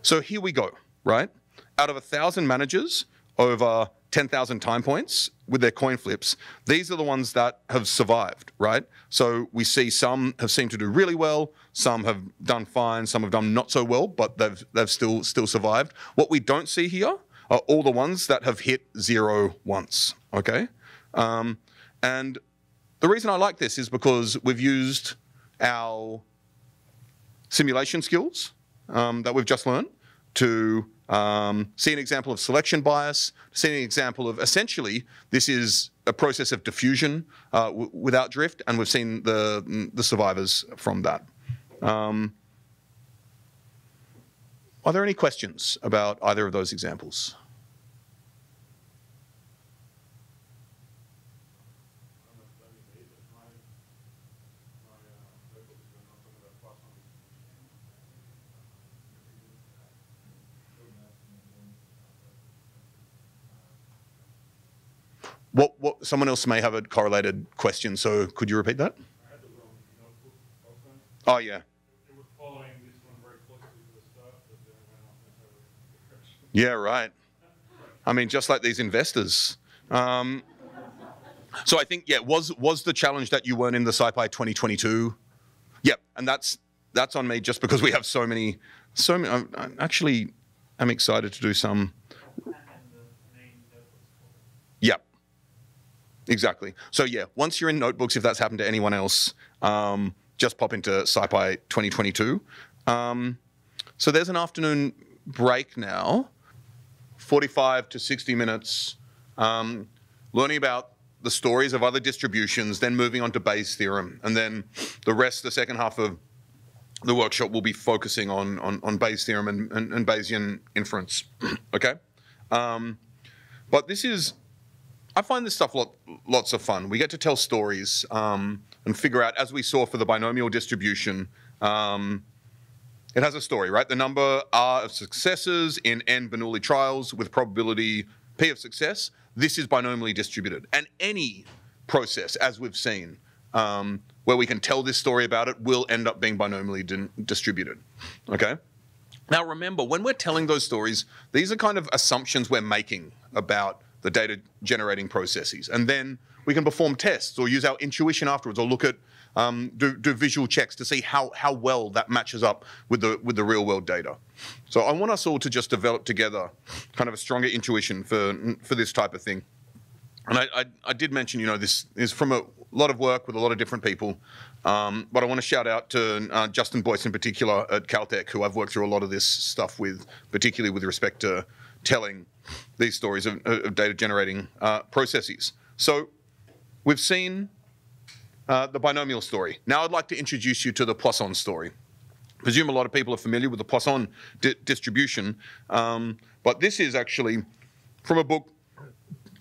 So here we go, right? Out of 1,000 managers over 10,000 time points with their coin flips, these are the ones that have survived, right? So we see some have seemed to do really well, some have done fine, some have done not so well, but they've still survived. What we don't see here are all the ones that have hit 0 once, okay? And the reason I like this is because we've used our simulation skills that we've just learned to see an example of selection bias, see an example of, essentially, this is a process of diffusion without drift, and we've seen the survivors from that. Are there any questions about either of those examples? What someone else may have a correlated question, so could you repeat that? I had the wrong notebook open. Oh, yeah. It was following this one very closely to the start, but then it went off necessarily in the direction. Yeah, right. I mean, just like these investors. So I think, yeah, was the challenge that you weren't in the SciPy 2022? Yep, and that's on me just because we have so many. Actually, am excited to do some. And the main notebooks folder. Yeah, exactly. So yeah, once you're in notebooks, if that's happened to anyone else, just pop into SciPy 2022. So there's an afternoon break now, 45 to 60 minutes, learning about the stories of other distributions, then moving on to Bayes' theorem. And then the rest, the second half of the workshop will be focusing on Bayes' theorem and Bayesian inference, okay? But this is, I find this stuff lots of fun. We get to tell stories and figure out, as we saw for the binomial distribution, it has a story, right? The number R of successes in n Bernoulli trials with probability P of success, this is binomially distributed. And any process, as we've seen, where we can tell this story about it will end up being binomially distributed, okay? Now remember, when we're telling those stories, these are kind of assumptions we're making about the data generating processes. And then we can perform tests or use our intuition afterwards or look at, do visual checks to see how well that matches up with the real world data. So I want us all to just develop together kind of a stronger intuition for this type of thing. And I did mention, you know, this is from a lot of work with a lot of different people. But I want to shout out to Justin Boyce in particular at Caltech, who I've worked through a lot of this stuff with, particularly with respect to telling these stories of data generating processes. So we've seen the binomial story. Now I'd like to introduce you to the Poisson story. I presume a lot of people are familiar with the Poisson distribution, but this is actually from a book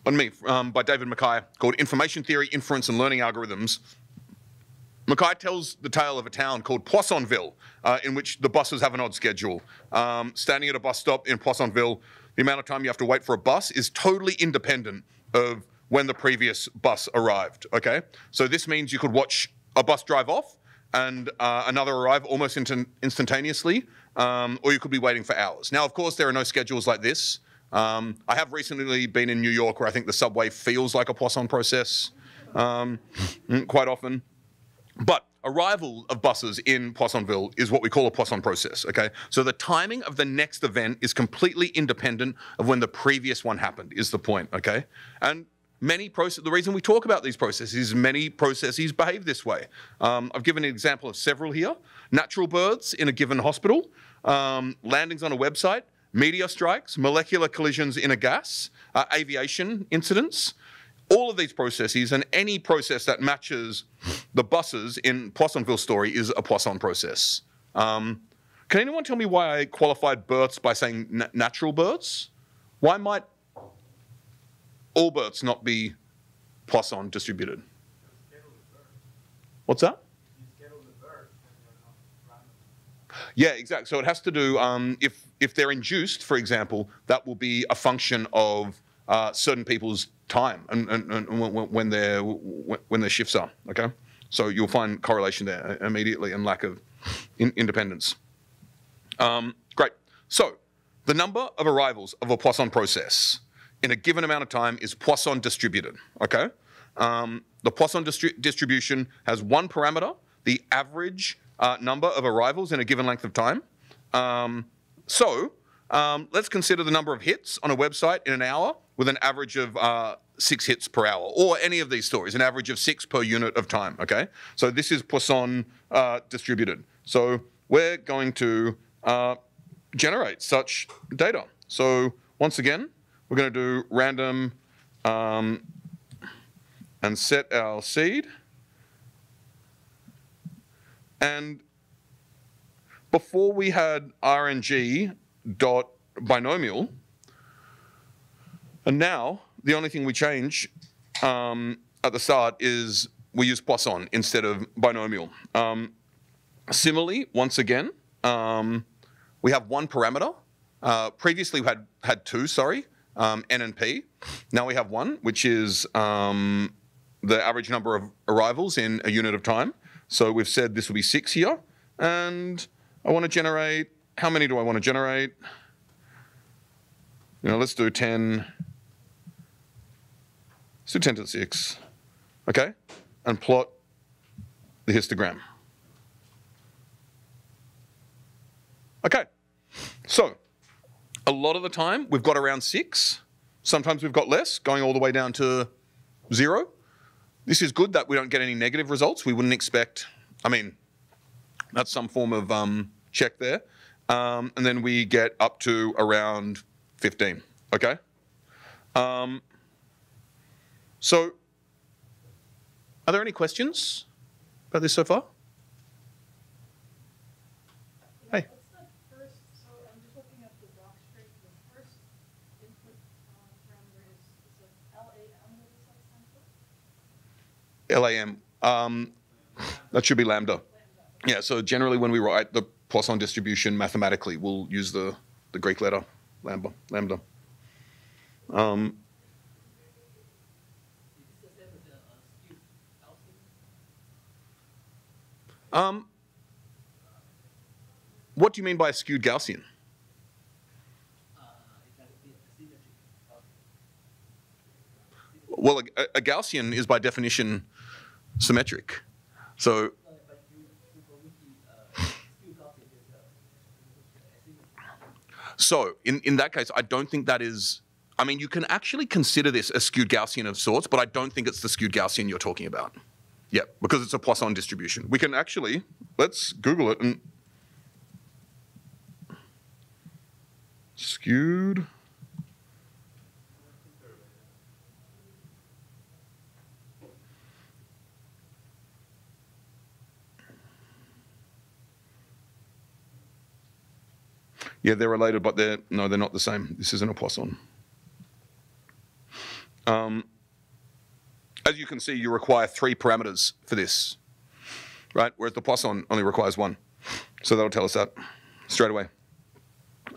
by David Mackay called Information Theory, Inference and Learning Algorithms. Mackay tells the tale of a town called Poissonville, in which the buses have an odd schedule. Standing at a bus stop in Poissonville, the amount of time you have to wait for a bus is totally independent of when the previous bus arrived, okay? So this means you could watch a bus drive off and another arrive almost instantaneously, or you could be waiting for hours. Now, of course, there are no schedules like this. I have recently been in New York where I think the subway feels like a Poisson process quite often. But arrival of buses in Poissonville is what we call a Poisson process, okay? So the timing of the next event is completely independent of when the previous one happened, is the point, okay? And the reason we talk about these processes is many processes behave this way. I've given an example of several here. Natural births in a given hospital, landings on a website, meteor strikes, molecular collisions in a gas, aviation incidents. All of these processes and any process that matches the buses in Poissonville's story is a Poisson process. Can anyone tell me why I qualified births by saying natural births? Why might all births not be Poisson distributed? What's that? Yeah, exactly. So it has to do, if they're induced, for example, that will be a function of certain people's time and when their shifts are, okay? So you'll find correlation there immediately and lack of independence. Great. So the number of arrivals of a Poisson process in a given amount of time is Poisson distributed, okay? The Poisson distribution has one parameter, the average number of arrivals in a given length of time. Let's consider the number of hits on a website in an hour with an average of 6 hits per hour, or any of these stories, an average of 6 per unit of time, okay? So this is Poisson distributed. So we're going to generate such data. So once again, we're going to do random and set our seed. And before we had RNG dot binomial, and now the only thing we change at the start is we use Poisson instead of binomial. Similarly, once again, we have one parameter. Previously we had two, sorry, N and P. Now we have one, which is the average number of arrivals in a unit of time. So we've said this will be 6 here, and I want to generate, how many do I want to generate? You know, let's do 10. Let's do 10 to the 6, okay? And plot the histogram. Okay, so A lot of the time, we've got around 6. Sometimes we've got less, going all the way down to 0. This is good that we don't get any negative results. We wouldn't expect, I mean, that's some form of check there. And then we get up to around 15, okay? So, are there any questions about this so far? Hey. What's the first, so I'm just looking at the doc straight, the first input parameter is LAM, what does that stand for? LAM, that should be lambda. Yeah, so generally when we write the Poisson distribution mathematically, we'll use the Greek letter lambda. What do you mean by a skewed Gaussian? Well, a Gaussian is by definition symmetric. So in that case, I don't think that is, I mean, you can actually consider this a skewed Gaussian of sorts, but I don't think it's the skewed Gaussian you're talking about. Yeah, because it's a Poisson distribution. We can actually, let's Google it and skewed. Yeah, they're related, but they're not the same. This isn't a Poisson. As you can see, you require 3 parameters for this, right? Whereas the Poisson only requires 1. So that'll tell us that straight away.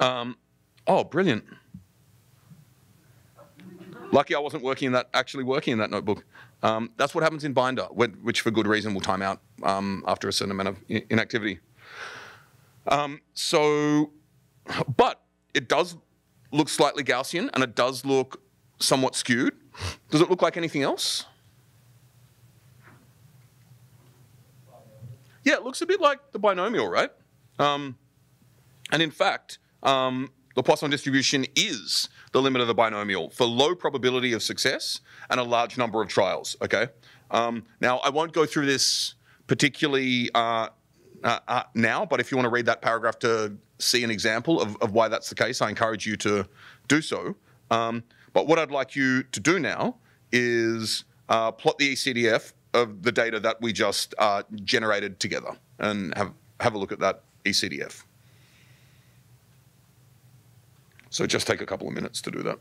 Oh, brilliant. Lucky I wasn't actually working in that notebook. That's what happens in Binder, which for good reason will time out after a certain amount of inactivity. But it does look slightly Gaussian, and it does look somewhat skewed. Does it look like anything else? Yeah, it looks a bit like the binomial, right? And in fact, the Poisson distribution is the limit of the binomial for low probability of success and a large number of trials, okay? Now, I won't go through this particularly now, but if you want to read that paragraph to see an example of why that's the case, I encourage you to do so. But what I'd like you to do now is plot the ECDF of the data that we just generated together and have a look at that ECDF. So just take a couple of minutes to do that.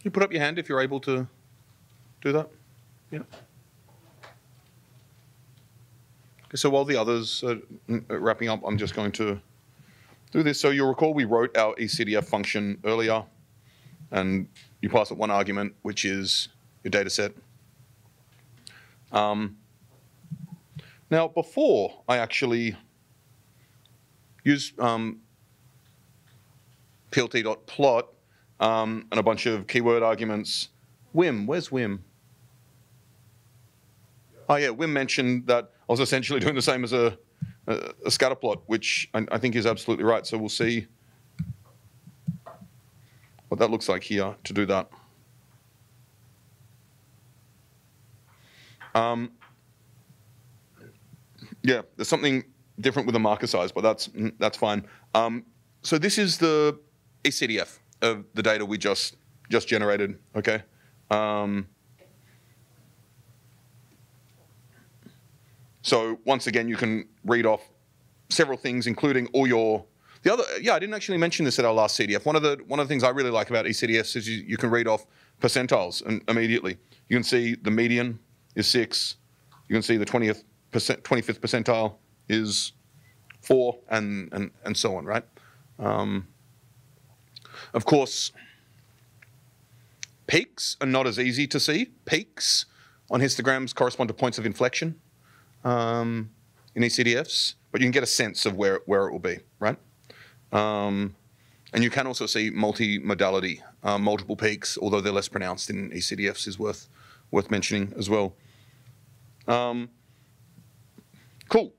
You put up your hand if you're able to do that. Yeah. Okay, so while the others are wrapping up, I'm just going to do this. So you'll recall we wrote our ECDF function earlier, and you pass it one argument, which is your data set. Now, before I actually use plt.plot and a bunch of keyword arguments. Wim, where's Wim? Oh yeah, Wim mentioned that I was essentially doing the same as a scatter plot, which I think is absolutely right. So we'll see what that looks like here to do that. Yeah, there's something different with the marker size, but that's fine. So this is the ECDF of the data we just generated. Okay. So once again, you can read off several things, including all your I didn't actually mention this at our last CDF. One of the things I really like about ECDFs is you can read off percentiles immediately. You can see the median is 6. You can see the 25th percentile is 4, and so on, right? Of course, peaks are not as easy to see. Peaks on histograms correspond to points of inflection in ECDFs, but you can get a sense of where it will be, right? And you can also see multi-modality, multiple peaks, although they're less pronounced in ECDFs, is worth mentioning as well. Cool.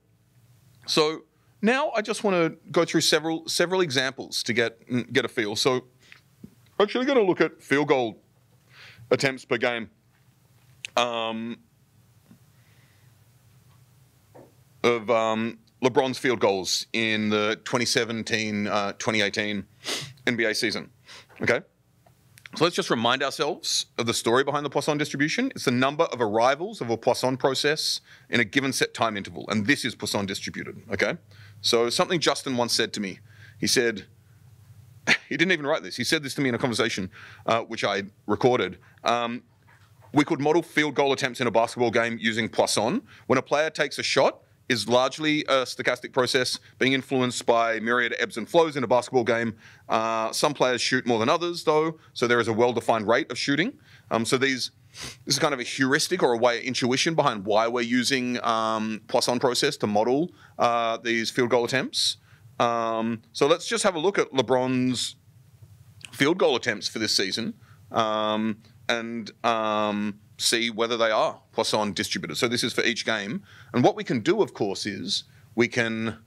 So now I just want to go through several examples to get a feel. So I'm actually going to look at field goal attempts per game of LeBron's field goals in the 2017-2018 NBA season. Okay. So let's just remind ourselves of the story behind the Poisson distribution. It's the number of arrivals of a Poisson process in a given set time interval, and this is Poisson distributed, okay? So something Justin once said to me, he said, he didn't even write this, he said this to me in a conversation which I recorded. We could model field goal attempts in a basketball game using Poisson. When a player takes a shot, is largely a stochastic process being influenced by myriad ebbs and flows in a basketball game. Some players shoot more than others, though, so there is a well-defined rate of shooting. So this is kind of a heuristic or a way of intuition behind why we're using Poisson process to model these field goal attempts. So let's just have a look at LeBron's field goal attempts for this season and see whether they are Poisson distributed. So this is for each game. And what we can do, of course, is we can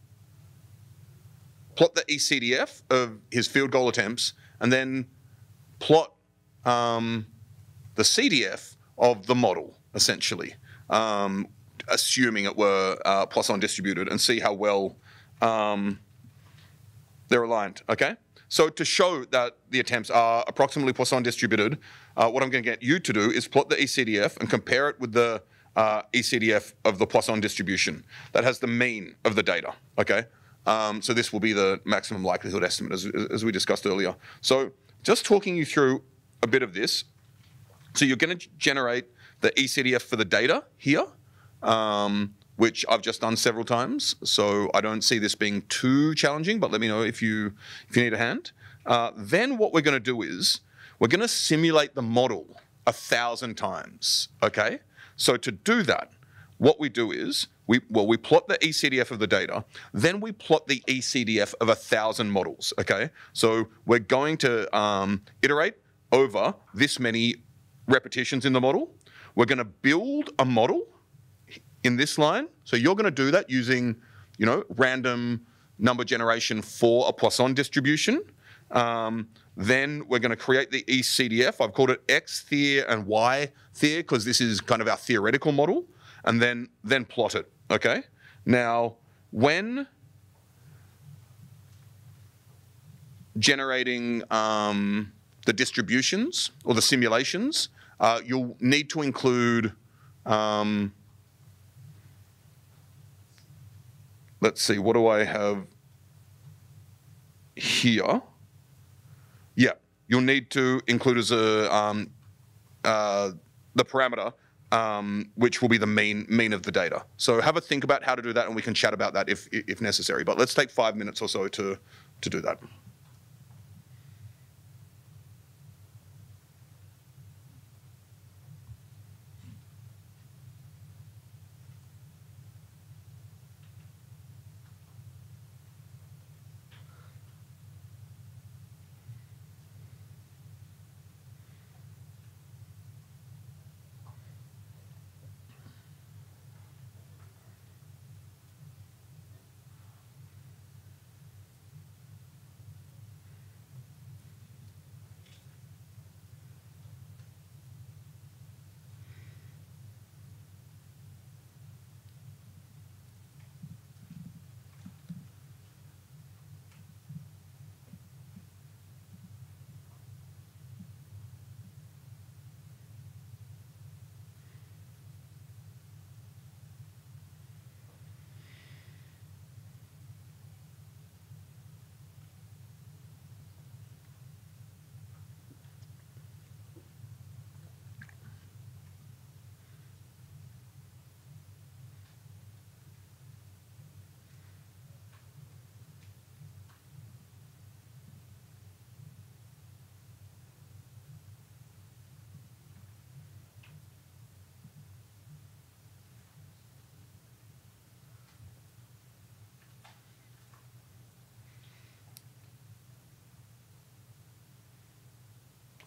plot the ECDF of his field goal attempts and then plot the CDF of the model, essentially, assuming it were Poisson distributed, and see how well they're aligned, okay? So to show that the attempts are approximately Poisson distributed, what I'm going to get you to do is plot the ECDF and compare it with the ECDF of the Poisson distribution that has the mean of the data, okay? So this will be the maximum likelihood estimate as we discussed earlier. So just talking you through a bit of this. So you're going to generate the ECDF for the data here, which I've just done several times. So I don't see this being too challenging, but let me know if you need a hand. Then what we're going to do is we're going to simulate the model 1,000 times, okay? So to do that, what we do is we plot the ECDF of the data, then we plot the ECDF of 1,000 models, okay? So we're going to iterate over this many repetitions in the model. We're going to build a model in this line. So you're going to do that using, random number generation for a Poisson distribution. Then we're going to create the ECDF. I've called it X theor and Y theor because this is kind of our theoretical model, and then plot it, okay? Now, when generating the distributions or the simulations, you'll need to include, let's see, what do I have here? Yeah, you'll need to include as a the parameter, which will be the mean of the data. So have a think about how to do that, and we can chat about that if necessary. But let's take 5 minutes or so to do that.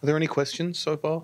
Are there any questions so far?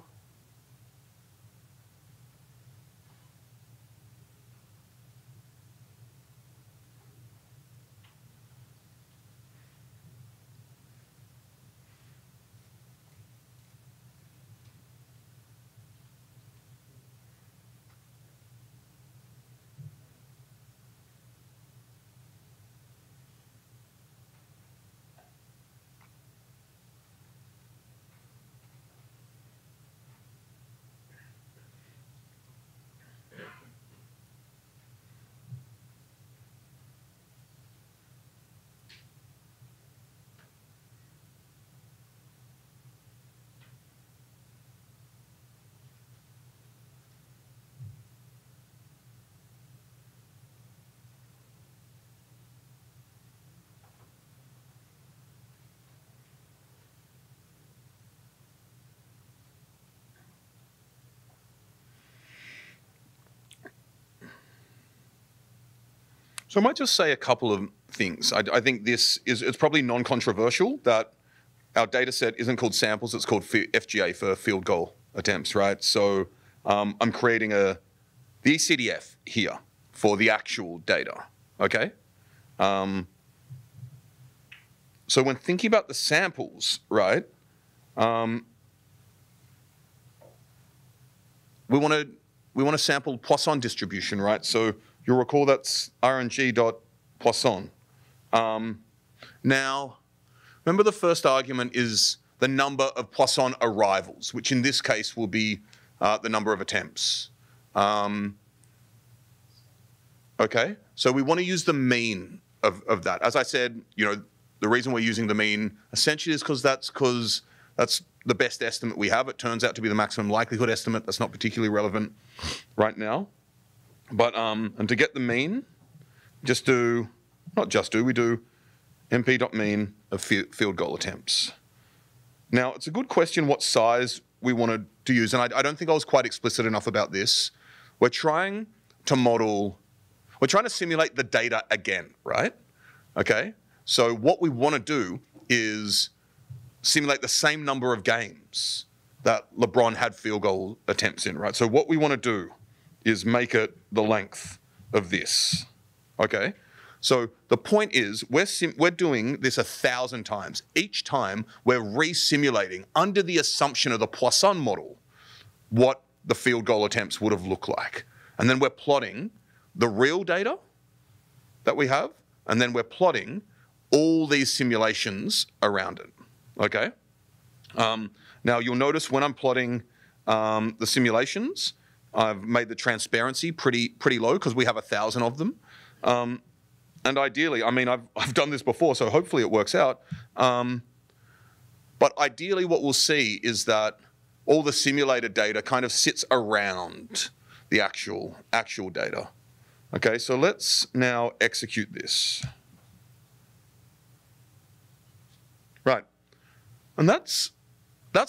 So I might just say a couple of things. I think it's probably non-controversial that our data set isn't called samples, it's called FGA for field goal attempts, right? So I'm creating the ECDF here for the actual data, okay? So when thinking about the samples, right, we want to sample Poisson distribution, right? So you'll recall that's RNG.Poisson. Now, remember the first argument is the number of Poisson arrivals, which in this case will be the number of attempts. Okay, so we want to use the mean of that. As I said, you know, the reason we're using the mean essentially is because that's the best estimate we have. It turns out to be the maximum likelihood estimate. That's not particularly relevant right now. But and to get the mean, we do np.mean of field goal attempts. Now, it's a good question what size we wanted to use, and I don't think I was quite explicit enough about this. We're trying to simulate the data again, right? Okay, so what we want to do is simulate the same number of games that LeBron had field goal attempts in, right? So what we want to do is make it the length of this, okay? So the point is we're doing this 1,000 times. Each time we're re-simulating under the assumption of the Poisson model what the field goal attempts would have looked like. And then we're plotting the real data that we have, and then we're plotting all these simulations around it, okay? Now you'll notice when I'm plotting the simulations, I've made the transparency pretty low because we have 1,000 of them. And ideally, I mean, I've done this before, so hopefully it works out. But ideally what we'll see is that all the simulated data kind of sits around the actual data. Okay, so let's now execute this. Right, and that's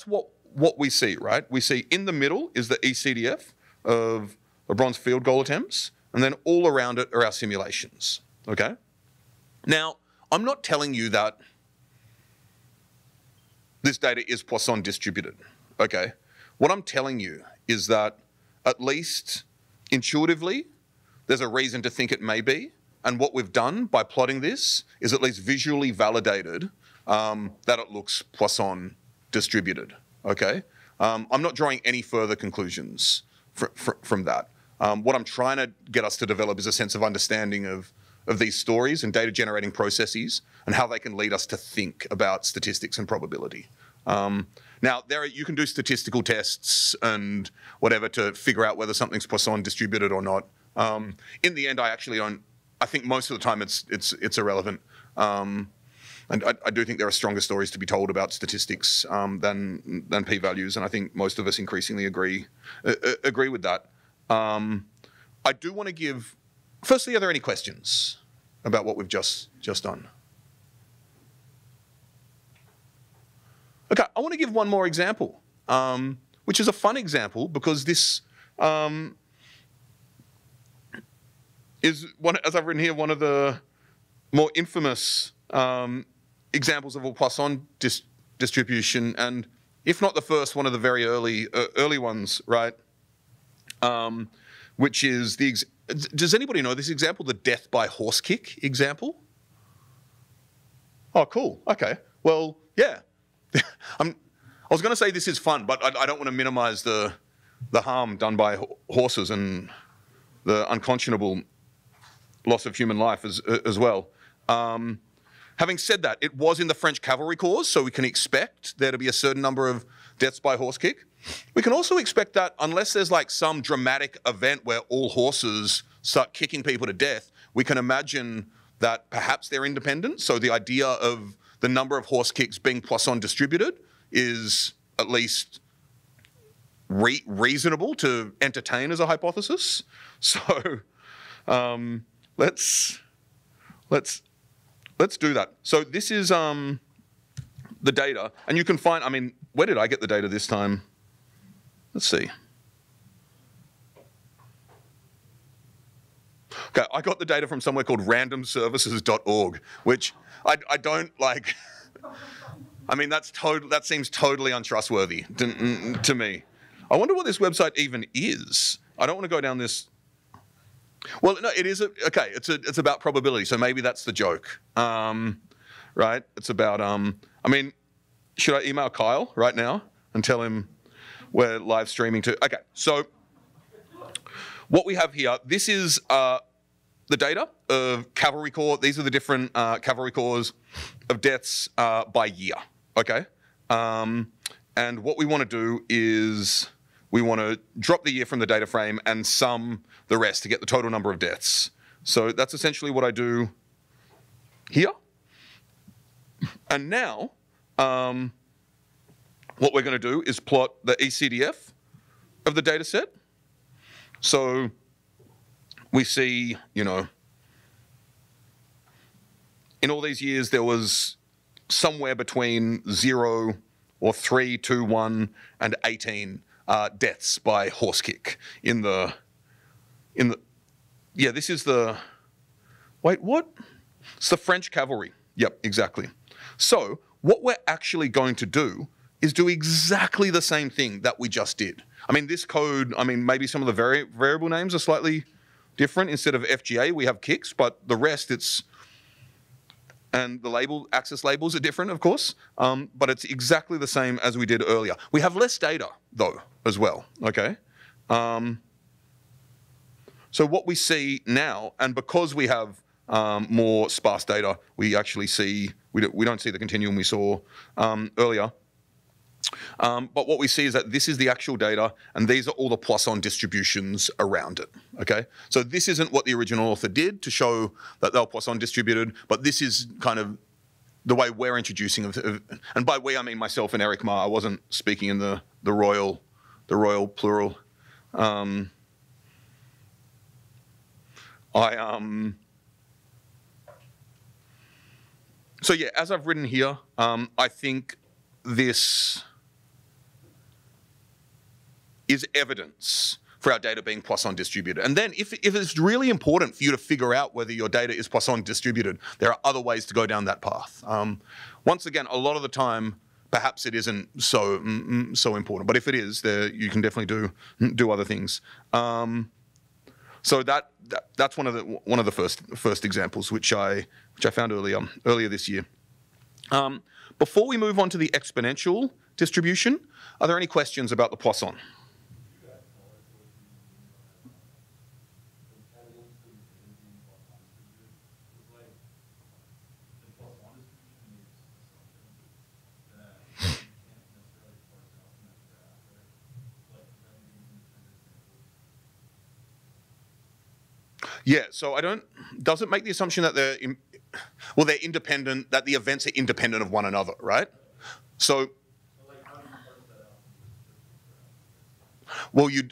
what we see, right? We see in the middle is the ECDF of LeBron's field goal attempts, and then all around it are our simulations, okay? Now, I'm not telling you that this data is Poisson distributed, okay? What I'm telling you is that at least intuitively, there's a reason to think it may be, and what we've done by plotting this is at least visually validated that it looks Poisson distributed, okay? I'm not drawing any further conclusions from that. What I'm trying to get us to develop is a sense of understanding of these stories and data generating processes and how they can lead us to think about statistics and probability. Now, you can do statistical tests and whatever to figure out whether something's Poisson distributed or not. In the end, I think most of the time it's irrelevant. And I do think there are stronger stories to be told about statistics than p-values, and I think most of us increasingly agree with that. I do want to give. Firstly, are there any questions about what we've just done? Okay, I want to give one more example, which is a fun example because this is as I've written here, one of the more infamous examples of a Poisson distribution, and if not the first, one of the very early ones, right? Which is does anybody know this example, the death by horse kick example? Oh, cool. Okay. Well, yeah. I was going to say this is fun, but I don't want to minimize the harm done by horses and the unconscionable loss of human life as well. Having said that, it was in the French Cavalry Corps, so we can expect there to be a certain number of deaths by horse kick. We can also expect that unless there's like some dramatic event where all horses start kicking people to death, we can imagine that perhaps they're independent. So the idea of the number of horse kicks being Poisson distributed is at least reasonable to entertain as a hypothesis. So let's do that. So this is the data, and you can find, I mean, where did I get the data this time? Let's see. Okay, I got the data from somewhere called randomservices.org, which I don't like. I mean, that seems totally untrustworthy to me. I wonder what this website even is. I don't want to go down this. Well, no, it is okay. It's about probability, so maybe that's the joke, right? It's about I mean, should I email Kyle right now and tell him we're live streaming to? Okay, so what we have here, this is the data of Cavalry Corps. These are the different Cavalry Corps of deaths by year. Okay, and what we want to do is we want to drop the year from the data frame and sum the rest to get the total number of deaths. So that's essentially what I do here. And now, what we're going to do is plot the ECDF of the data set. So we see, you know, in all these years there was somewhere between 0 or 3, 2, 1, and 18 deaths by horse kick in the yeah, this is the, wait, what? It's the French cavalry. Yep, exactly. So what we're actually going to do is do exactly the same thing that we just did. I mean, this code, I mean, maybe some of the variable names are slightly different. Instead of FGA, we have kicks, but the rest it's, and the axis labels are different, of course, but it's exactly the same as we did earlier. We have less data, though, as well, okay? So what we see now, and because we have more sparse data, we actually see, we don't see the continuum we saw earlier. But what we see is that this is the actual data, and these are all the Poisson distributions around it, okay? So this isn't what the original author did to show that they were Poisson distributed, but this is kind of the way we're introducing it. And by we, I mean myself and Eric Ma. I wasn't speaking in the royal plural. So yeah, as I've written here, I think this is evidence for our data being Poisson distributed. And then if it's really important for you to figure out whether your data is Poisson distributed, there are other ways to go down that path. Once again, a lot of the time, perhaps it isn't so important, but if it is, you can definitely do other things. So that's one of the first examples which I found earlier this year. Before we move on to the exponential distribution, are there any questions about the Poisson? Yeah, so does it make the assumption that they're independent, that the events are independent of one another, right? So, well, you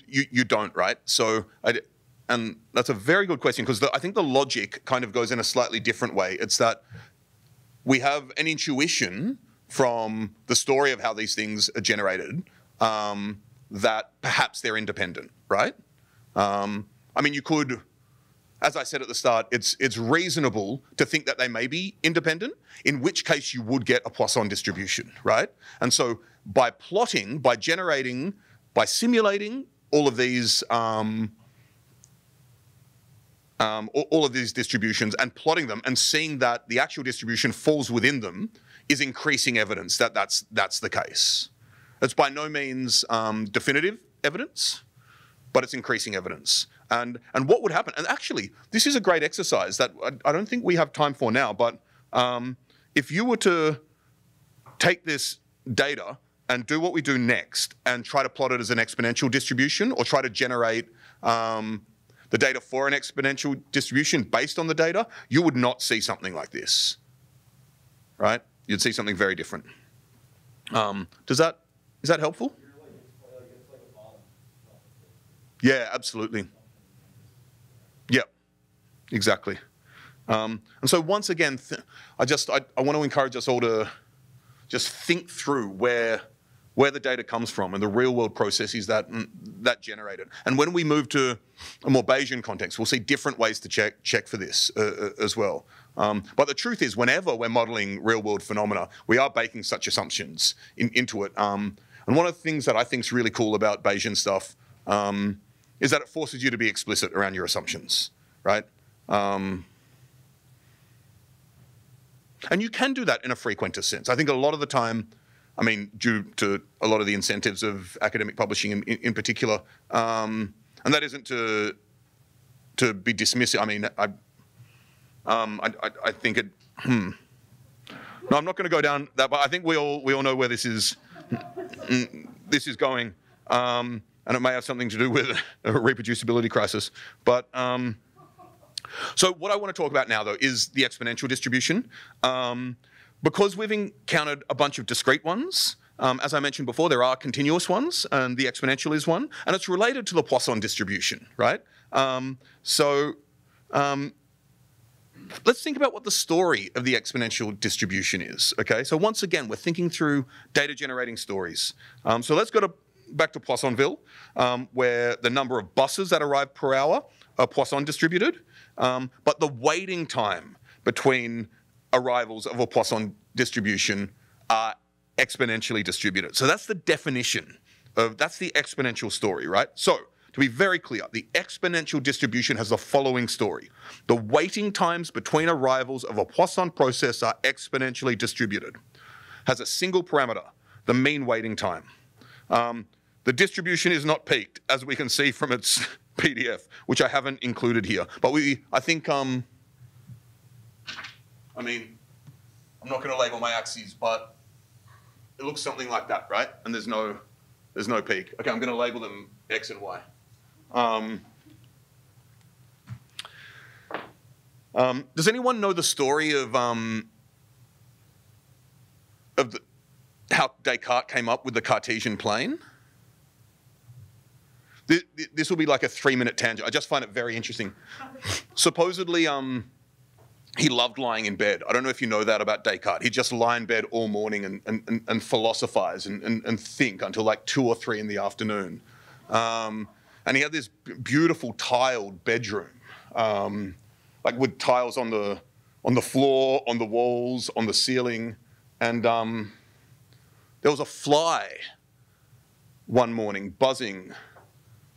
don't, right? So, and that's a very good question, because I think the logic kind of goes in a slightly different way. It's that we have an intuition from the story of how these things are generated that perhaps they're independent, right? I mean, you could, as I said at the start, it's reasonable to think that they may be independent, in which case you would get a Poisson distribution, right? And so by plotting, by generating, by simulating all of these distributions and plotting them and seeing that the actual distribution falls within them is increasing evidence that that's the case. It's by no means definitive evidence, but it's increasing evidence. And what would happen? And actually, this is a great exercise that I don't think we have time for now, but if you were to take this data and do what we do next and try to plot it as an exponential distribution or try to generate the data for an exponential distribution based on the data, you would not see something like this, right? You'd see something very different. Is that helpful? Yeah, absolutely. Yep, exactly. And so once again, I want to encourage us all to just think through where the data comes from and the real world processes that generate it. And when we move to a more Bayesian context, we'll see different ways to check for this as well. But the truth is, whenever we're modeling real world phenomena, we are baking such assumptions into it. And one of the things that I think is really cool about Bayesian stuff is that it forces you to be explicit around your assumptions, right? And you can do that in a frequentist sense. I think a lot of the time, I mean, due to a lot of the incentives of academic publishing in particular, and that isn't to be dismissive. I mean, I think it. No, I'm not going to go down that, but I think we all know where this is going, and it may have something to do with a reproducibility crisis. But so what I want to talk about now, though, is the exponential distribution. Because we've encountered a bunch of discrete ones, as I mentioned before, there are continuous ones, and the exponential is one, and it's related to the Poisson distribution, right? Let's think about what the story of the exponential distribution is, okay? So once again, we're thinking through data generating stories. So let's go back to Poissonville, where the number of buses that arrive per hour are Poisson distributed, but the waiting time between arrivals of a Poisson distribution are exponentially distributed. So that's the definition that's the exponential story, right? So to be very clear, the exponential distribution has the following story. The waiting times between arrivals of a Poisson process are exponentially distributed. Has a single parameter, the mean waiting time. The distribution is not peaked, as we can see from its PDF, which I haven't included here. But I think, I mean, I'm not going to label my axes, but it looks something like that, right? And there's no peak. Okay, I'm going to label them X and Y. Does anyone know the story of how Descartes came up with the Cartesian plane? This will be like a 3-minute tangent. I just find it very interesting. Supposedly, he loved lying in bed. I don't know if you know that about Descartes. He'd just lie in bed all morning and philosophize and think until like 2 or 3 in the afternoon. And he had this beautiful tiled bedroom, like with tiles on the floor, on the walls, on the ceiling. And there was a fly one morning buzzing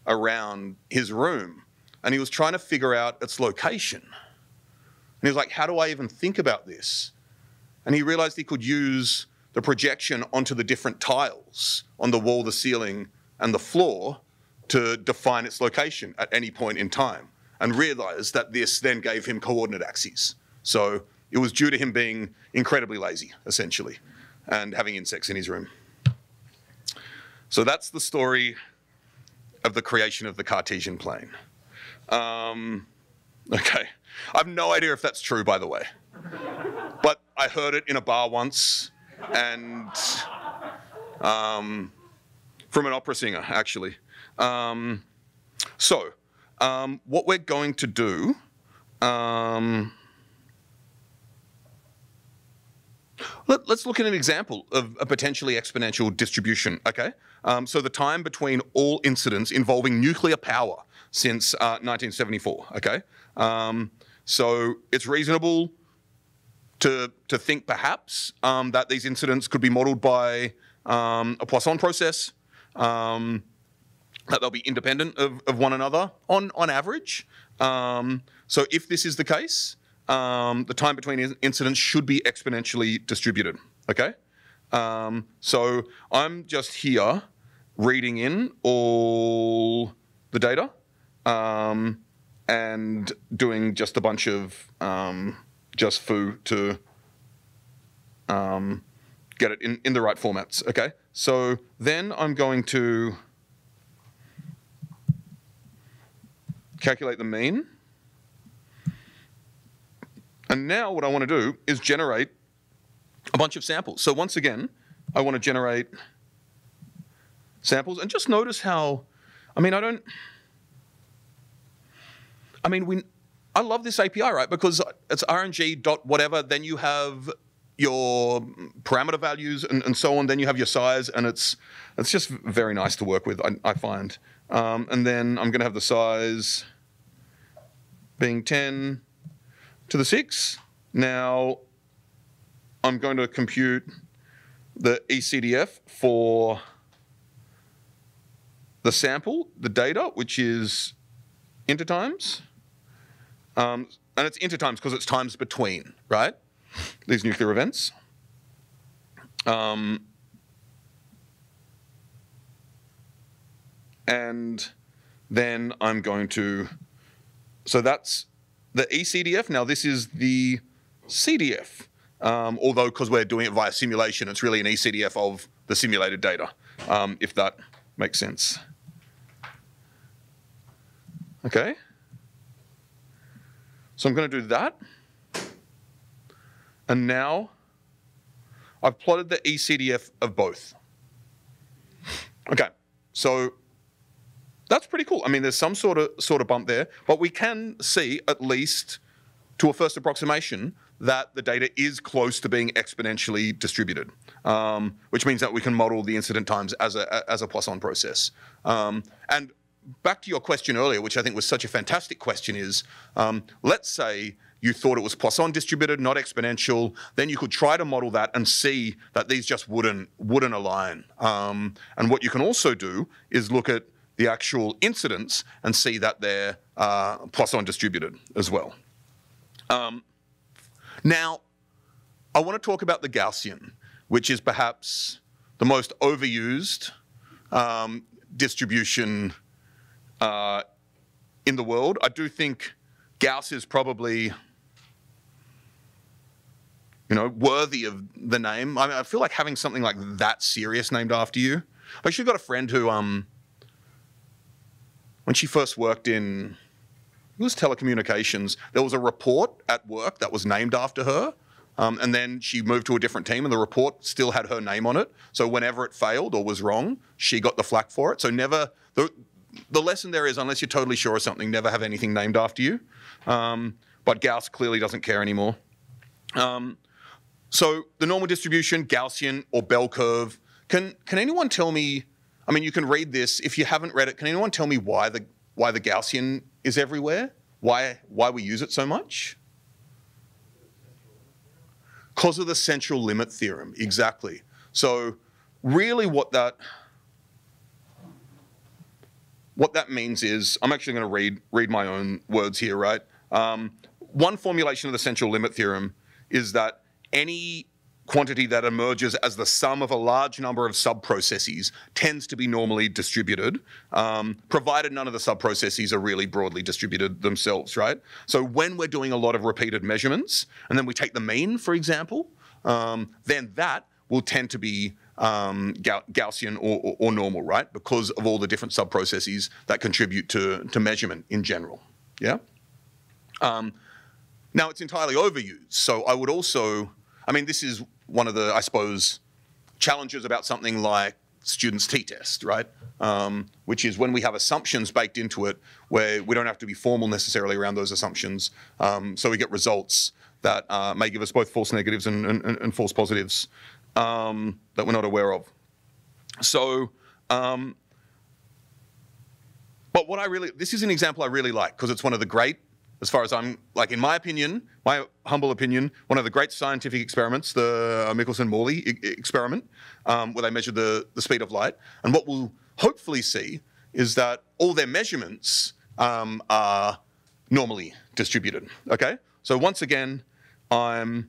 around his room. And he was trying to figure out its location. And he was like, how do I even think about this? And he realized he could use the projection onto the different tiles on the wall, the ceiling, and the floor to define its location at any point in time, and realized that this then gave him coordinate axes. So it was due to him being incredibly lazy, essentially, and having insects in his room. So that's the story of the creation of the Cartesian plane. Okay. I have no idea if that's true, by the way. But I heard it in a bar once, and from an opera singer, actually. So what we're going to do, let's look at an example of a potentially exponential distribution, okay? So the time between all incidents involving nuclear power since 1974, okay? So it's reasonable to think perhaps that these incidents could be modeled by a Poisson process, that they'll be independent of one another on average. So if this is the case, the time between incidents should be exponentially distributed, okay? So I'm just here reading in all the data and doing just a bunch of just foo to get it in the right formats, okay? So then I'm going to calculate the mean. And now what I want to do is generate a bunch of samples. So once again, I want to generate samples. And just notice how, I love this API, right? Because it's RNG dot whatever, then you have your parameter values and so on, then you have your size, and it's just very nice to work with, I find. And then I'm going to have the size being 10 to the 6. Now I'm going to compute the ECDF for the sample, the data, which is intertimes. And it's intertimes because it's times between, right? These nuclear events. And then I'm going to, so that's the ECDF. Now this is the CDF. Although because we're doing it via simulation, it's really an ECDF of the simulated data, if that makes sense. Okay. So I'm going to do that. And now I've plotted the ECDF of both. Okay, so that's pretty cool. I mean, there's some sort of bump there, but we can see at least to a first approximation that the data is close to being exponentially distributed, which means that we can model the incident times as a Poisson process. And back to your question earlier, which I think was such a fantastic question, is let's say you thought it was Poisson distributed, not exponential, then you could try to model that and see that these just wouldn't align. And what you can also do is look at the actual incidents and see that they're Poisson distributed as well. Now, I want to talk about the Gaussian, which is perhaps the most overused distribution in the world. I do think Gauss is probably, worthy of the name. I mean, I feel like having something like that serious named after you. I actually got a friend who, when she first worked in, it was telecommunications, there was a report at work that was named after her. And then she moved to a different team and the report still had her name on it. So whenever it failed or was wrong, she got the flak for it. So never, the lesson there is, unless you're totally sure of something, never have anything named after you. But Gauss clearly doesn't care anymore. So the normal distribution, Gaussian or bell curve, can anyone tell me, I mean, you can read this. If you haven't read it, can anyone tell me why the Gaussian is everywhere? Why we use it so much? Because of the central limit theorem, exactly. So really what that means is, I'm actually going to read my own words here, right? One formulation of the central limit theorem is that any quantity that emerges as the sum of a large number of sub-processes tends to be normally distributed, provided none of the sub-processes are really broadly distributed themselves, right? So when we're doing a lot of repeated measurements, and then we take the mean, for example, then that will tend to be Gaussian or normal, right? Because of all the different sub-processes that contribute to measurement in general, yeah? Now, it's entirely overused, so I would also, I mean, this is one of the, I suppose, challenges about something like students' t-test, right? Which is when we have assumptions baked into it where we don't have to be formal necessarily around those assumptions, so we get results that may give us both false negatives and false positives that we're not aware of. So, but what I really, this is an example I really like because it's one of the great as far as I'm, like in my opinion, my humble opinion, one of the great scientific experiments, the Michelson-Morley experiment, where they measured the speed of light. And what we'll hopefully see is that all their measurements are normally distributed, okay? So once again, I'm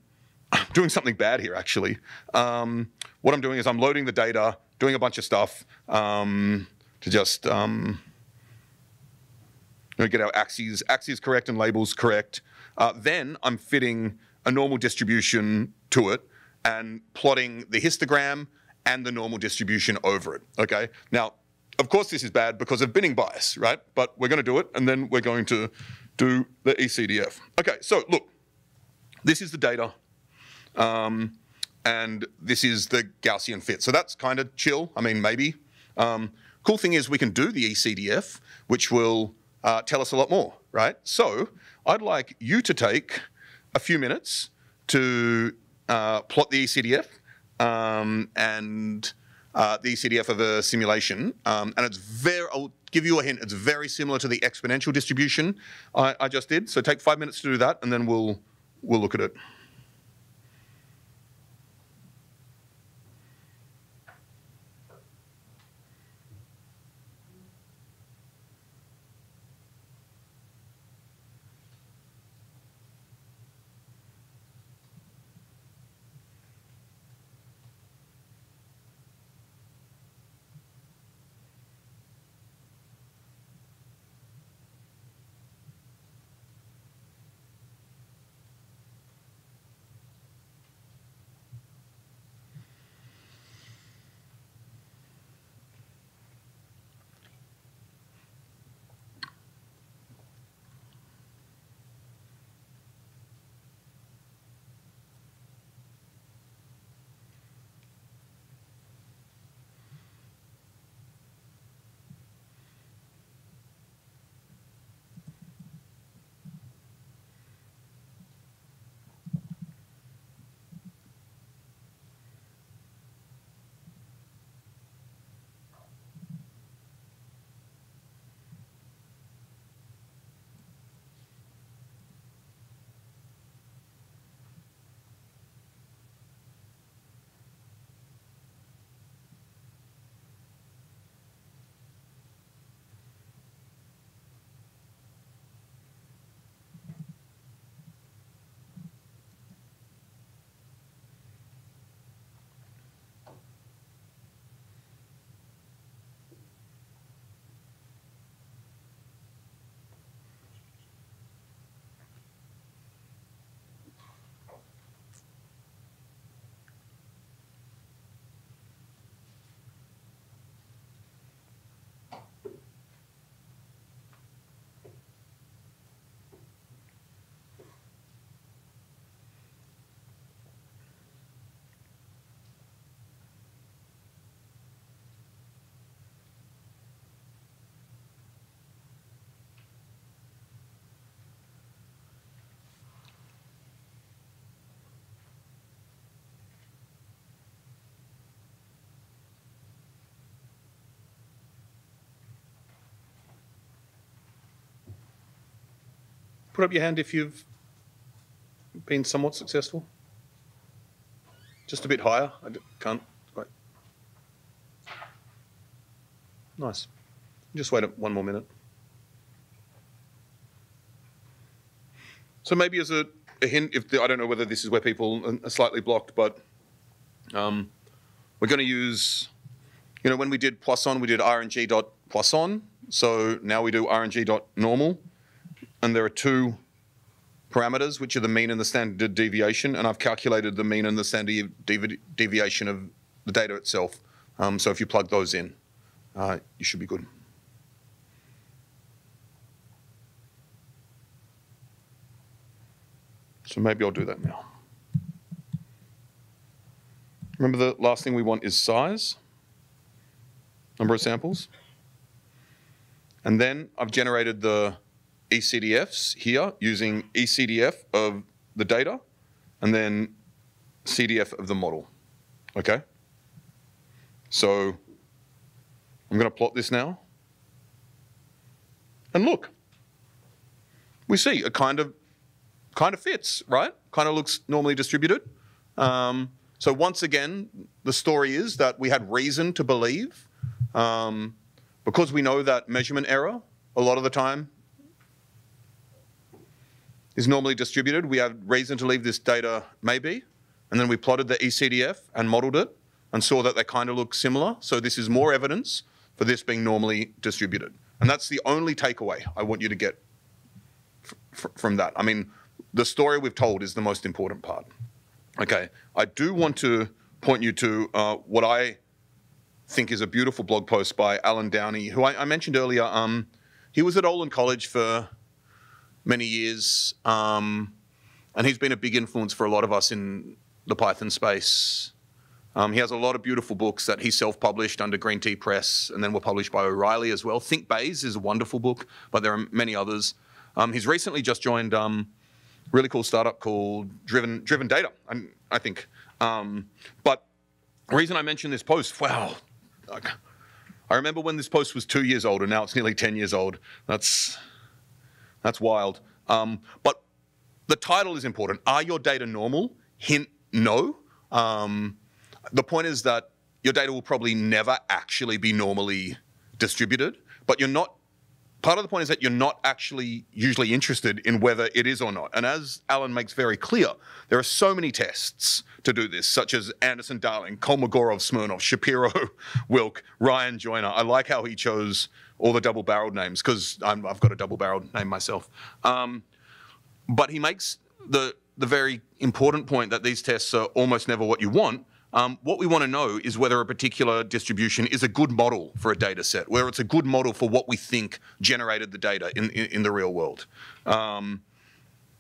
doing something bad here, actually. What I'm doing is I'm loading the data, doing a bunch of stuff to just get our axes correct and labels correct. Then I'm fitting a normal distribution to it and plotting the histogram and the normal distribution over it, okay? Now, of course this is bad because of binning bias, right? But we're gonna do it, and then we're going to do the ECDF. Okay, so look, this is the data, and this is the Gaussian fit. So that's kind of chill, I mean, maybe. Cool thing is we can do the ECDF, which will tell us a lot more, right? So I'd like you to take a few minutes to plot the ECDF and the ECDF of a simulation. And it's I'll give you a hint, it's very similar to the exponential distribution I just did. So take 5 minutes to do that, and then we'll look at it. Put up your hand if you've been somewhat successful. Just a bit higher. I can't quite. Nice. Just wait one more minute. So maybe as a hint, I don't know whether this is where people are slightly blocked, but we're going to use, when we did Poisson, we did RNG.Poisson. So now we do RNG.Normal. And there are two parameters, which are the mean and the standard deviation. And I've calculated the mean and the standard deviation of the data itself. So if you plug those in, you should be good. So maybe I'll do that now. Remember, the last thing we want is size, number of samples. And then I've generated the ECDFs here using ECDF of the data and then CDF of the model, okay? So I'm going to plot this now. And look, we see it kind of fits, right? Kind of looks normally distributed. So once again, the story is that we had reason to believe, because we know that measurement error a lot of the time is normally distributed, we have reason to believe this data may be, and then we plotted the ECDF and modeled it and saw that they kind of look similar. So this is more evidence for this being normally distributed. And that's the only takeaway I want you to get from that. I mean, the story we've told is the most important part. Okay, I do want to point you to what I think is a beautiful blog post by Alan Downey, who I mentioned earlier. He was at Olin College for many years, and he's been a big influence for a lot of us in the Python space. He has a lot of beautiful books that he self-published under Green Tea Press and then were published by O'Reilly as well. Think Bayes is a wonderful book, but there are many others. He's recently just joined really cool startup called Driven Data, I think. But the reason I mentioned this post, wow, I remember when this post was 2 years old and now it's nearly 10 years old. That's wild. But the title is important. Are your data normal? Hint, no. The point is that your data will probably never actually be normally distributed, but you're not. Part of the point is that you're not actually usually interested in whether it is or not. And as Alan makes very clear, there are so many tests to do this, such as Anderson Darling, Kolmogorov Smirnov, Shapiro Wilk, Ryan Joyner. I like how he chose all the double-barreled names because I've got a double-barreled name myself. But he makes the very important point that these tests are almost never what you want. What we want to know is whether a particular distribution is a good model for a data set, whether it's a good model for what we think generated the data in the real world. And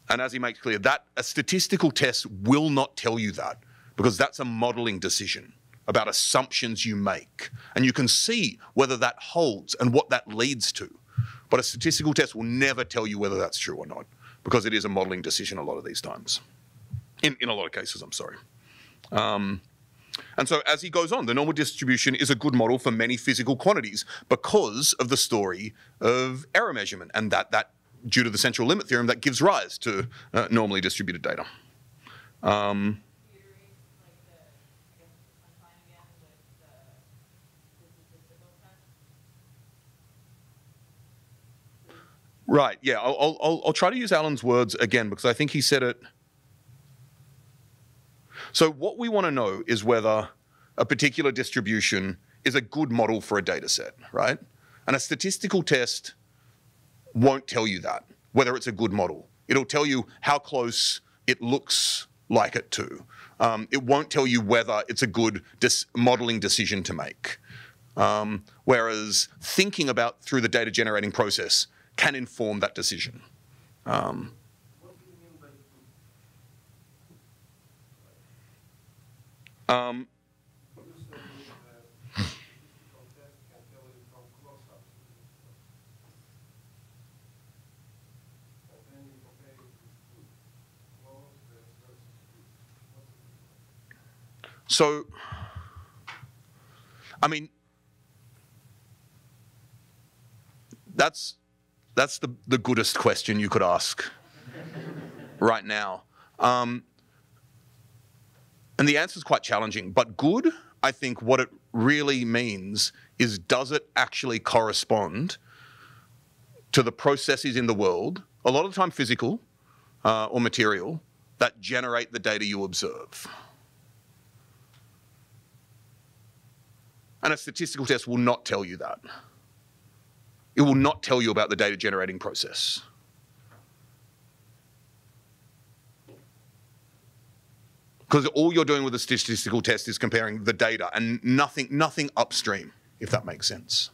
as he makes clear, that a statistical test will not tell you that, because that's a modeling decision about assumptions you make. And you can see whether that holds and what that leads to. But a statistical test will never tell you whether that's true or not, because it is a modeling decision a lot of these times. In a lot of cases, I'm sorry. And so as he goes on, the normal distribution is a good model for many physical quantities because of the story of error measurement, and that due to the central limit theorem, that gives rise to normally distributed data. Right, yeah, I'll try to use Alan's words again because I think he said it. So what we want to know is whether a particular distribution is a good model for a data set, right? And a statistical test won't tell you that, whether it's a good model. It'll tell you how close it looks like it to. It won't tell you whether it's a good modeling decision to make. Whereas thinking about through the data generating process can inform that decision. So, I mean, that's the goodest question you could ask right now. And the answer is quite challenging, but good, I think what it really means is, does it actually correspond to the processes in the world, a lot of the time physical or material, that generate the data you observe? And a statistical test will not tell you that. It will not tell you about the data generating process. Because all you're doing with a statistical test is comparing the data and nothing upstream, if that makes sense.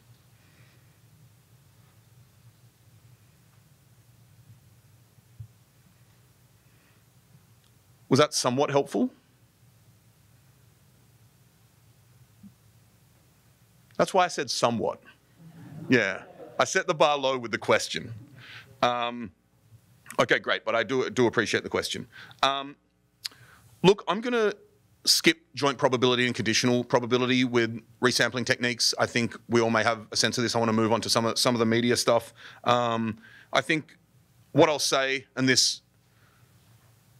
Was that somewhat helpful? That's why I said somewhat. Yeah, I set the bar low with the question. Okay, great, but I do appreciate the question. Look, I'm going to skip joint probability and conditional probability with resampling techniques. I think we all may have a sense of this. I want to move on to some of the media stuff. I think what I'll say, and this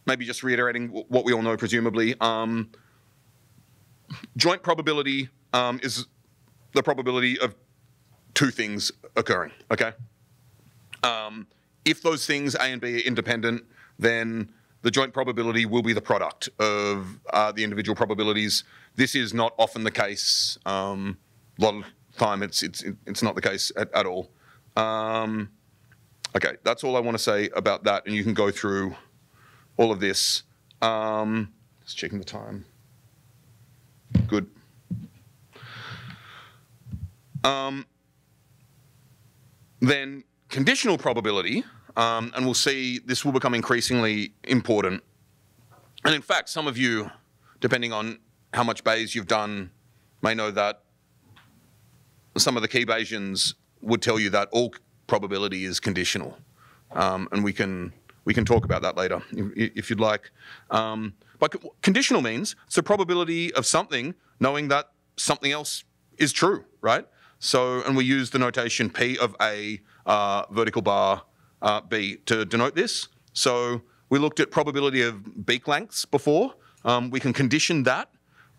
maybe just reiterating what we all know presumably, joint probability is the probability of two things occurring, okay? If those things, A and B, are independent, then the joint probability will be the product of the individual probabilities. This is not often the case. A lot of time it's not the case at all. Okay, that's all I want to say about that, and you can go through all of this. Just checking the time. Good. Then conditional probability, and we'll see this will become increasingly important. And in fact, some of you, depending on how much Bayes you've done, may know that some of the key Bayesians would tell you that all probability is conditional. And we can talk about that later if you'd like. But conditional means it's a probability of something knowing that something else is true, right? So, and we use the notation P of A, vertical bar B to denote this. So we looked at probability of beak lengths before. We can condition that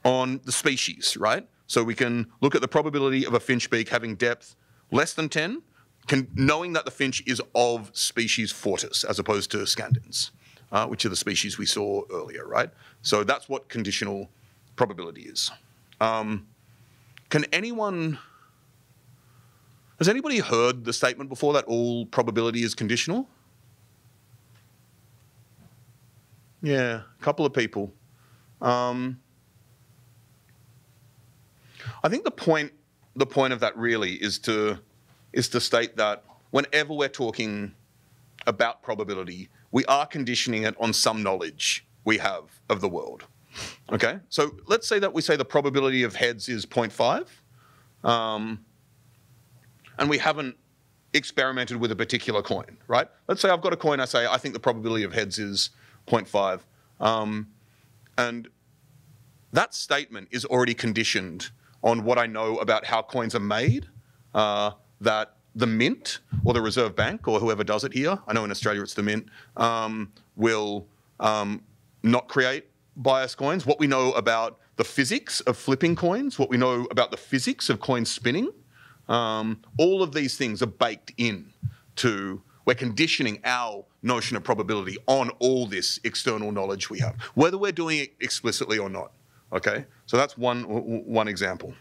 on the species, right? So we can look at the probability of a finch beak having depth less than 10, knowing that the finch is of species Fortis as opposed to scandens, which are the species we saw earlier, right? So that's what conditional probability is. Has anybody heard the statement before that all probability is conditional? Yeah, a couple of people. I think the point of that really is to state that whenever we're talking about probability, we are conditioning it on some knowledge we have of the world. Okay, so let's say that we say the probability of heads is 0.5, and we haven't experimented with a particular coin, right? Let's say I've got a coin, I say I think the probability of heads is 0.5, and that statement is already conditioned on what I know about how coins are made, that the mint or the Reserve Bank or whoever does it here, I know in Australia it's the mint, will not create biased coins. What we know about the physics of flipping coins, what we know about the physics of coin spinning, all of these things are baked in to, we're conditioning our notion of probability on all this external knowledge we have, whether we're doing it explicitly or not. Okay, so that's one example.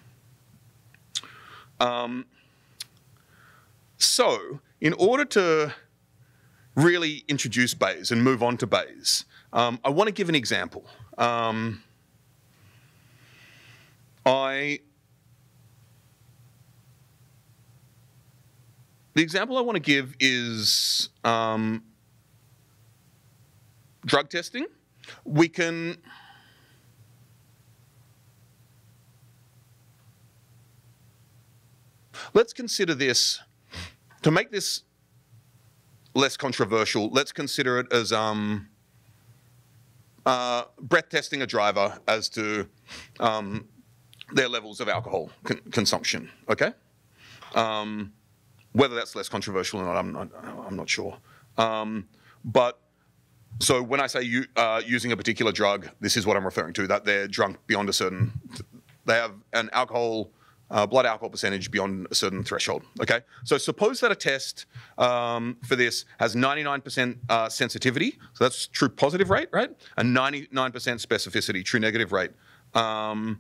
So in order to really introduce Bayes and move on to Bayes, I want to give an example. The example I want to give is drug testing. Let's consider this, to make this less controversial, let's consider it as breath testing a driver as to their levels of alcohol consumption, okay? Whether that's less controversial or not, I'm not sure. But so when I say using a particular drug, this is what I'm referring to, that they're drunk beyond a certain, they have an blood alcohol percentage beyond a certain threshold, okay? So suppose that a test for this has 99% sensitivity, so that's true positive rate, right? And 99% specificity, true negative rate. So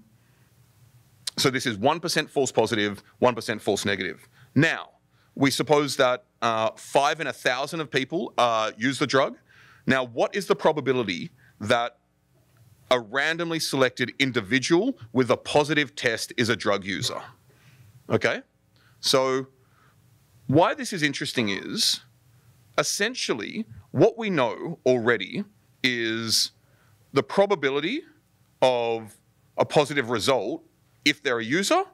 this is 1% false positive, 1% false negative. Now, we suppose that 5 in 1,000 of people use the drug. Now, what is the probability that a randomly selected individual with a positive test is a drug user? Okay? So why this is interesting is, essentially, what we know already is the probability of a positive result if they're a user,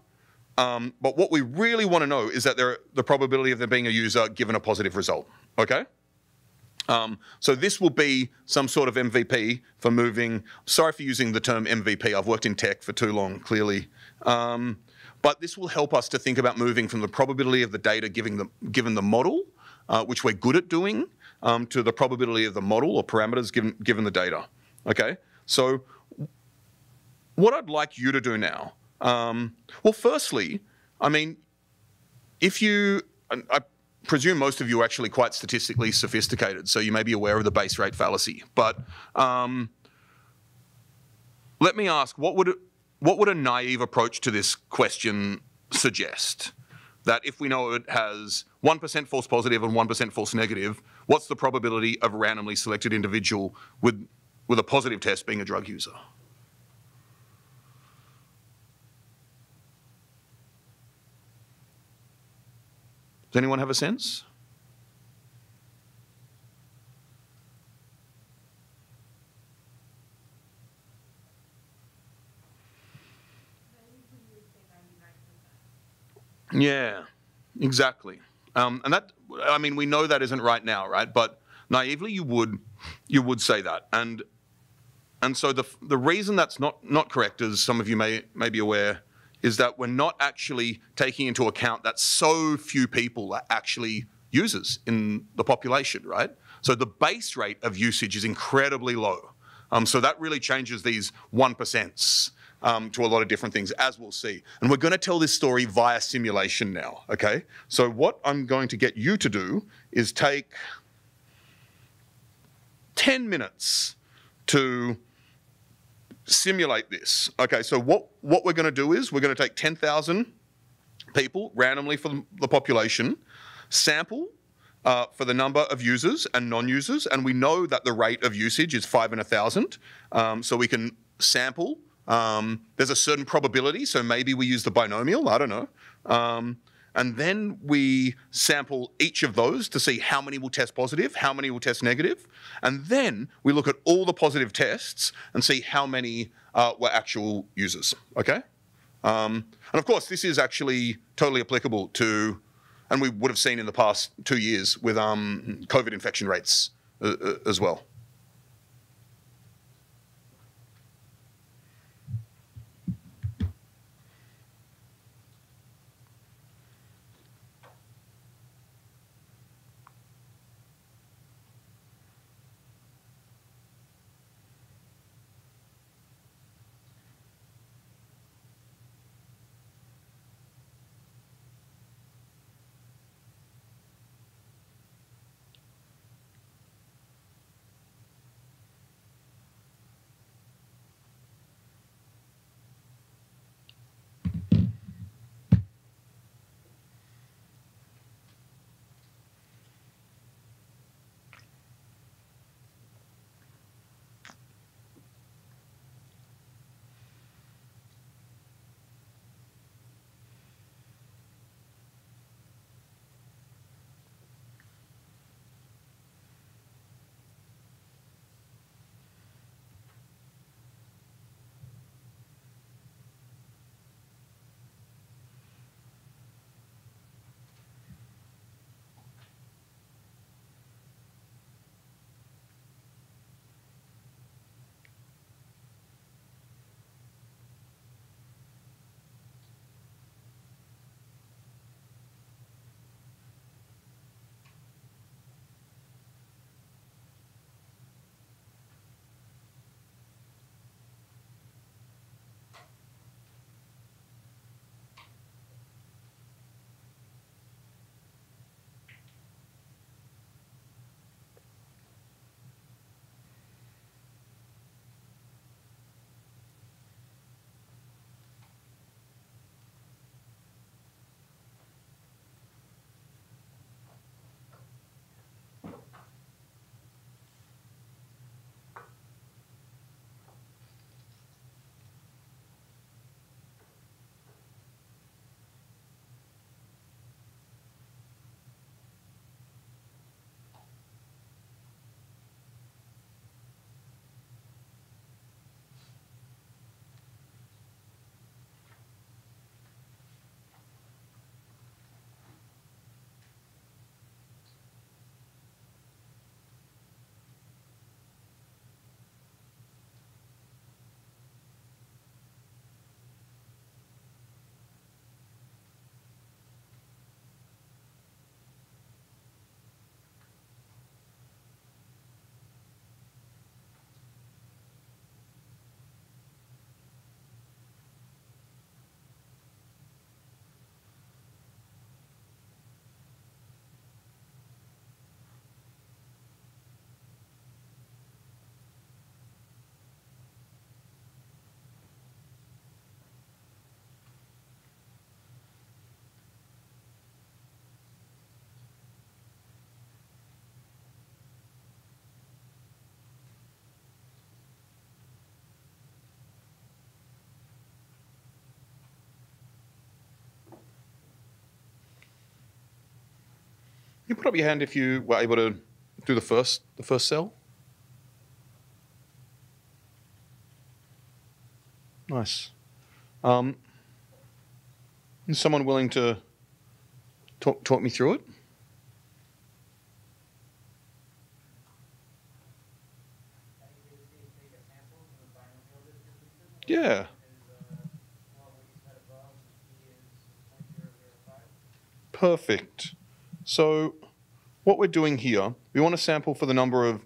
but what we really want to know is that the probability of them being a user given a positive result, okay? So this will be some sort of MVP for moving, sorry for using the term MVP, I've worked in tech for too long, clearly. But this will help us to think about moving from the probability of the data given the model, which we're good at doing, to the probability of the model or parameters given the data. Okay, so what I'd like you to do now, well, firstly, I mean, if you, I presume most of you are actually quite statistically sophisticated, so you may be aware of the base rate fallacy. But let me ask, what would a naive approach to this question suggest? That if we know it has 1% false positive and 1% false negative, what's the probability of a randomly selected individual with a positive test being a drug user? Does anyone have a sense? Yeah, exactly. And that, I mean, we know that isn't right now, right? But naively, you would say that. And so the reason that's not correct, as some of you may be aware, is that we're not actually taking into account that so few people are actually users in the population, right? So the base rate of usage is incredibly low. So that really changes these 1%. To a lot of different things, as we'll see. And we're going to tell this story via simulation now, okay? So what I'm going to get you to do is take 10 minutes to simulate this. Okay, so what we're going to do is we're going to take 10,000 people randomly from the population, sample for the number of users and non-users, and we know that the rate of usage is 5 in 1,000, so we can sample. There's a certain probability, so maybe we use the binomial, I don't know. And then we sample each of those to see how many will test positive, how many will test negative. And then we look at all the positive tests and see how many were actual users, okay? And of course, this is actually totally applicable to, and we would have seen in the past 2 years with COVID infection rates as well. You put up your hand if you were able to do the first cell. Nice. Is someone willing to talk me through it? Yeah. Perfect. So what we're doing here, we want to sample for the number of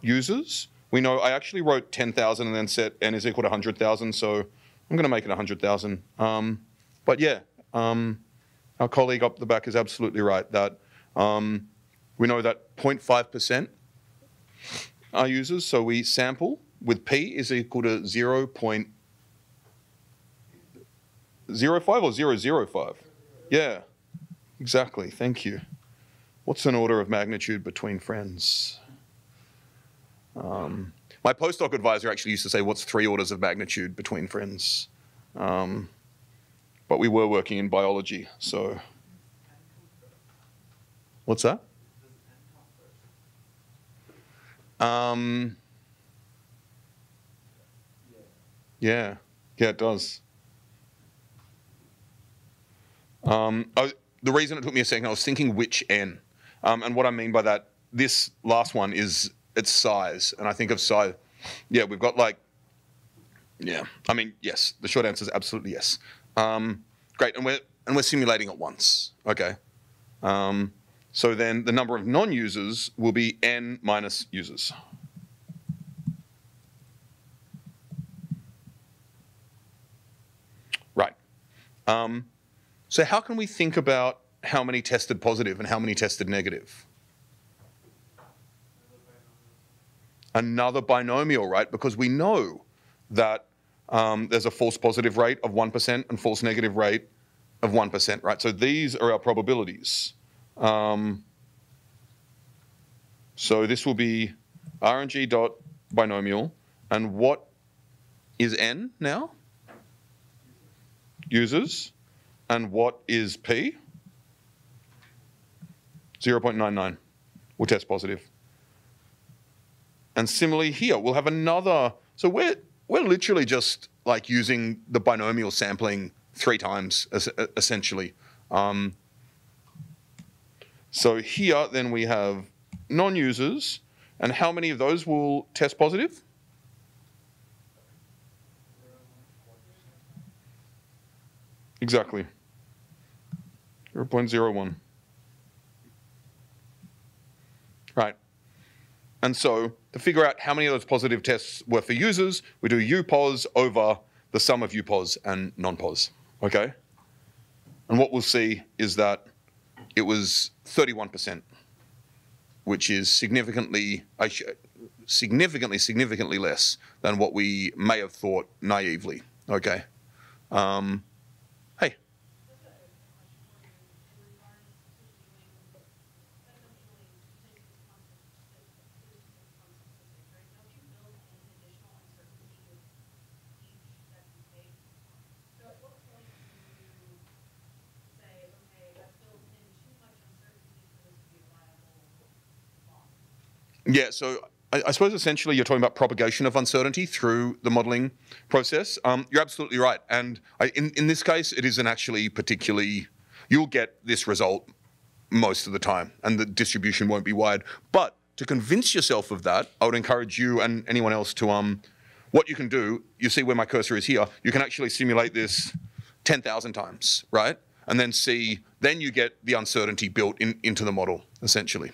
users. We know I actually wrote 10,000 and then set n is equal to 100,000, so I'm going to make it 100,000. But yeah, our colleague up the back is absolutely right that we know that 0.5% are users, so we sample with p is equal to 0.05 or 005. Yeah, exactly. Thank you. What's an order of magnitude between friends? My postdoc advisor actually used to say, what's 3 orders of magnitude between friends? But we were working in biology, so. What's that? Yeah, it does. The reason it took me a second, I was thinking which n. And what I mean by that, this last one is its size. And I think of size, yeah, we've got like, yeah, I mean, yes, the short answer is absolutely yes. Great, and we're simulating it once, okay. So then the number of non-users will be n minus users. Right. So how can we think about how many tested positive and how many tested negative? Another binomial, right? Because we know that there's a false positive rate of 1% and false negative rate of 1%, right? So these are our probabilities. So this will be RNG dot binomial. And what is n now? Users. And what is p? 0.99. We'll test positive. And similarly here, we'll have another. So we're literally just like using the binomial sampling 3 times, essentially. So here, then we have non-users. And how many of those will test positive? Exactly. 0.01. Right. And so to figure out how many of those positive tests were for users, we do upos over the sum of upos and non-pos, okay? And what we'll see is that it was 31%, which is significantly less than what we may have thought naively, okay? Hey. Yeah, so I suppose essentially you're talking about propagation of uncertainty through the modeling process. You're absolutely right. And in this case, it isn't actually particularly, you'll get this result most of the time and the distribution won't be wide. But to convince yourself of that, I would encourage you and anyone else to, what you can do, you see where my cursor is here, you can actually simulate this 10,000 times, right? And then see, then you get the uncertainty built into the model, essentially.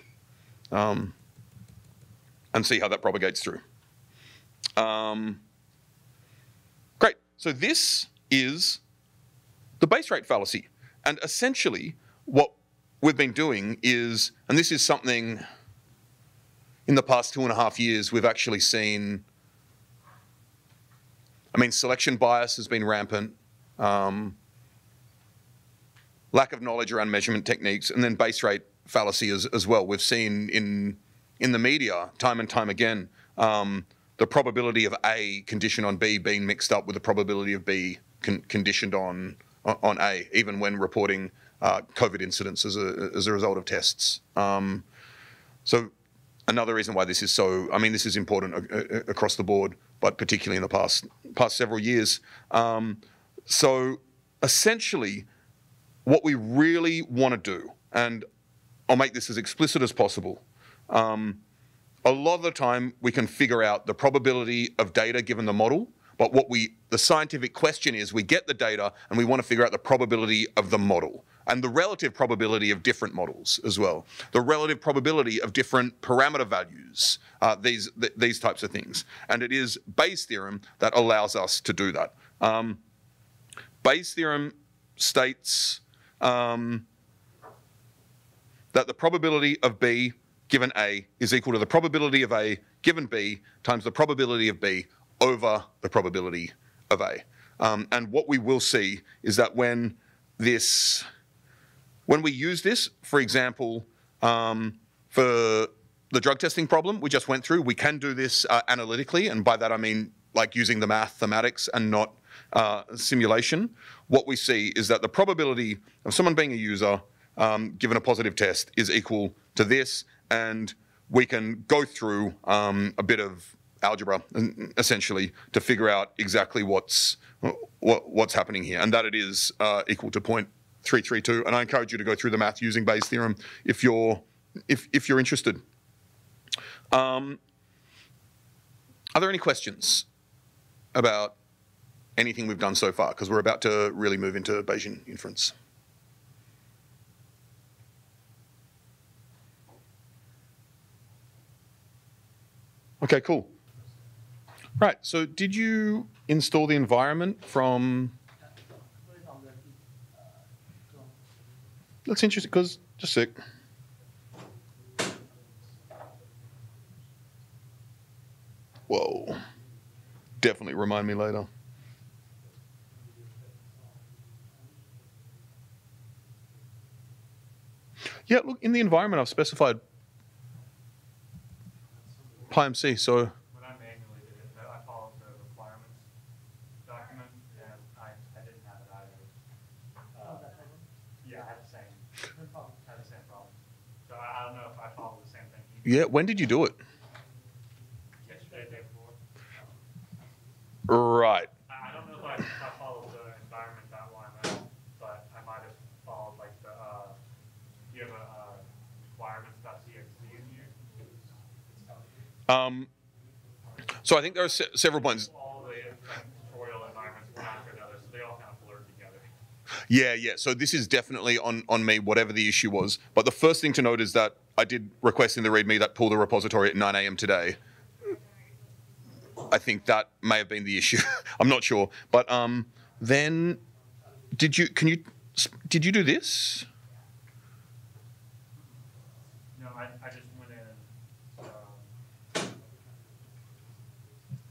And see how that propagates through. Great, so this is the base rate fallacy. And essentially what we've been doing is, and this is something in the past 2.5 years we've actually seen, I mean, selection bias has been rampant, lack of knowledge around measurement techniques, and then base rate fallacy as well. We've seen in the media, time and time again, the probability of A conditioned on B being mixed up with the probability of B conditioned on on A, even when reporting COVID incidents as a result of tests. So another reason why this is so, I mean, this is important across the board, but particularly in the past several years. So essentially, what we really want to do, and I'll make this as explicit as possible, a lot of the time we can figure out the probability of data given the model, but the scientific question is, we get the data and we want to figure out the probability of the model and the relative probability of different models as well, the relative probability of different parameter values, these types of things. And it is Bayes' theorem that allows us to do that. Bayes' theorem states that the probability of B given A is equal to the probability of A given B times the probability of B over the probability of A. And what we will see is that when we use this, for example, for the drug testing problem we just went through, we can do this analytically, and by that I mean like using the mathematics and not simulation. What we see is that the probability of someone being a user given a positive test is equal to this, and we can go through a bit of algebra essentially to figure out exactly what's happening here, and that it is equal to 0.332. And I encourage you to go through the math using Bayes' theorem if you're interested. Are there any questions about anything we've done so far? Because we're about to really move into Bayesian inference. Okay, cool. Right, so did you install the environment from... That's interesting, because, just a sec. Whoa. Definitely remind me later. Yeah, look, in the environment I've specified PyMC, so... When I manually did it, I followed the requirements document, and I didn't have it either. Yeah, I had the same problem. So I don't know if I followed the same thing. Yeah, when did you do it? Yesterday, day before. Right. I don't know if I followed the environment.yml, but I might have followed like the, you have a requirements.txt in here? So I think there are several points. All the tutorial environments one after another, so they all kind of blurred together. Yeah. So this is definitely on me, whatever the issue was. But the first thing to note is that I did request in the README that pull the repository at 9 a.m. today. I think that may have been the issue. I'm not sure. But then, did you do this? No, I just went in.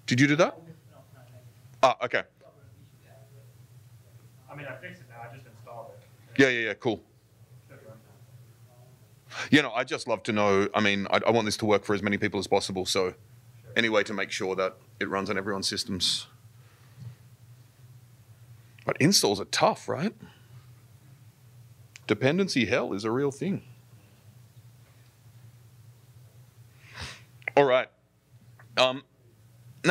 Did you do that? Ah, okay. I mean, I fixed it now. I just installed it. Yeah, cool. You know, I just love to know, I mean, I want this to work for as many people as possible, so any way to make sure that it runs on everyone's systems. But installs are tough, right? Dependency hell is a real thing. All right. Now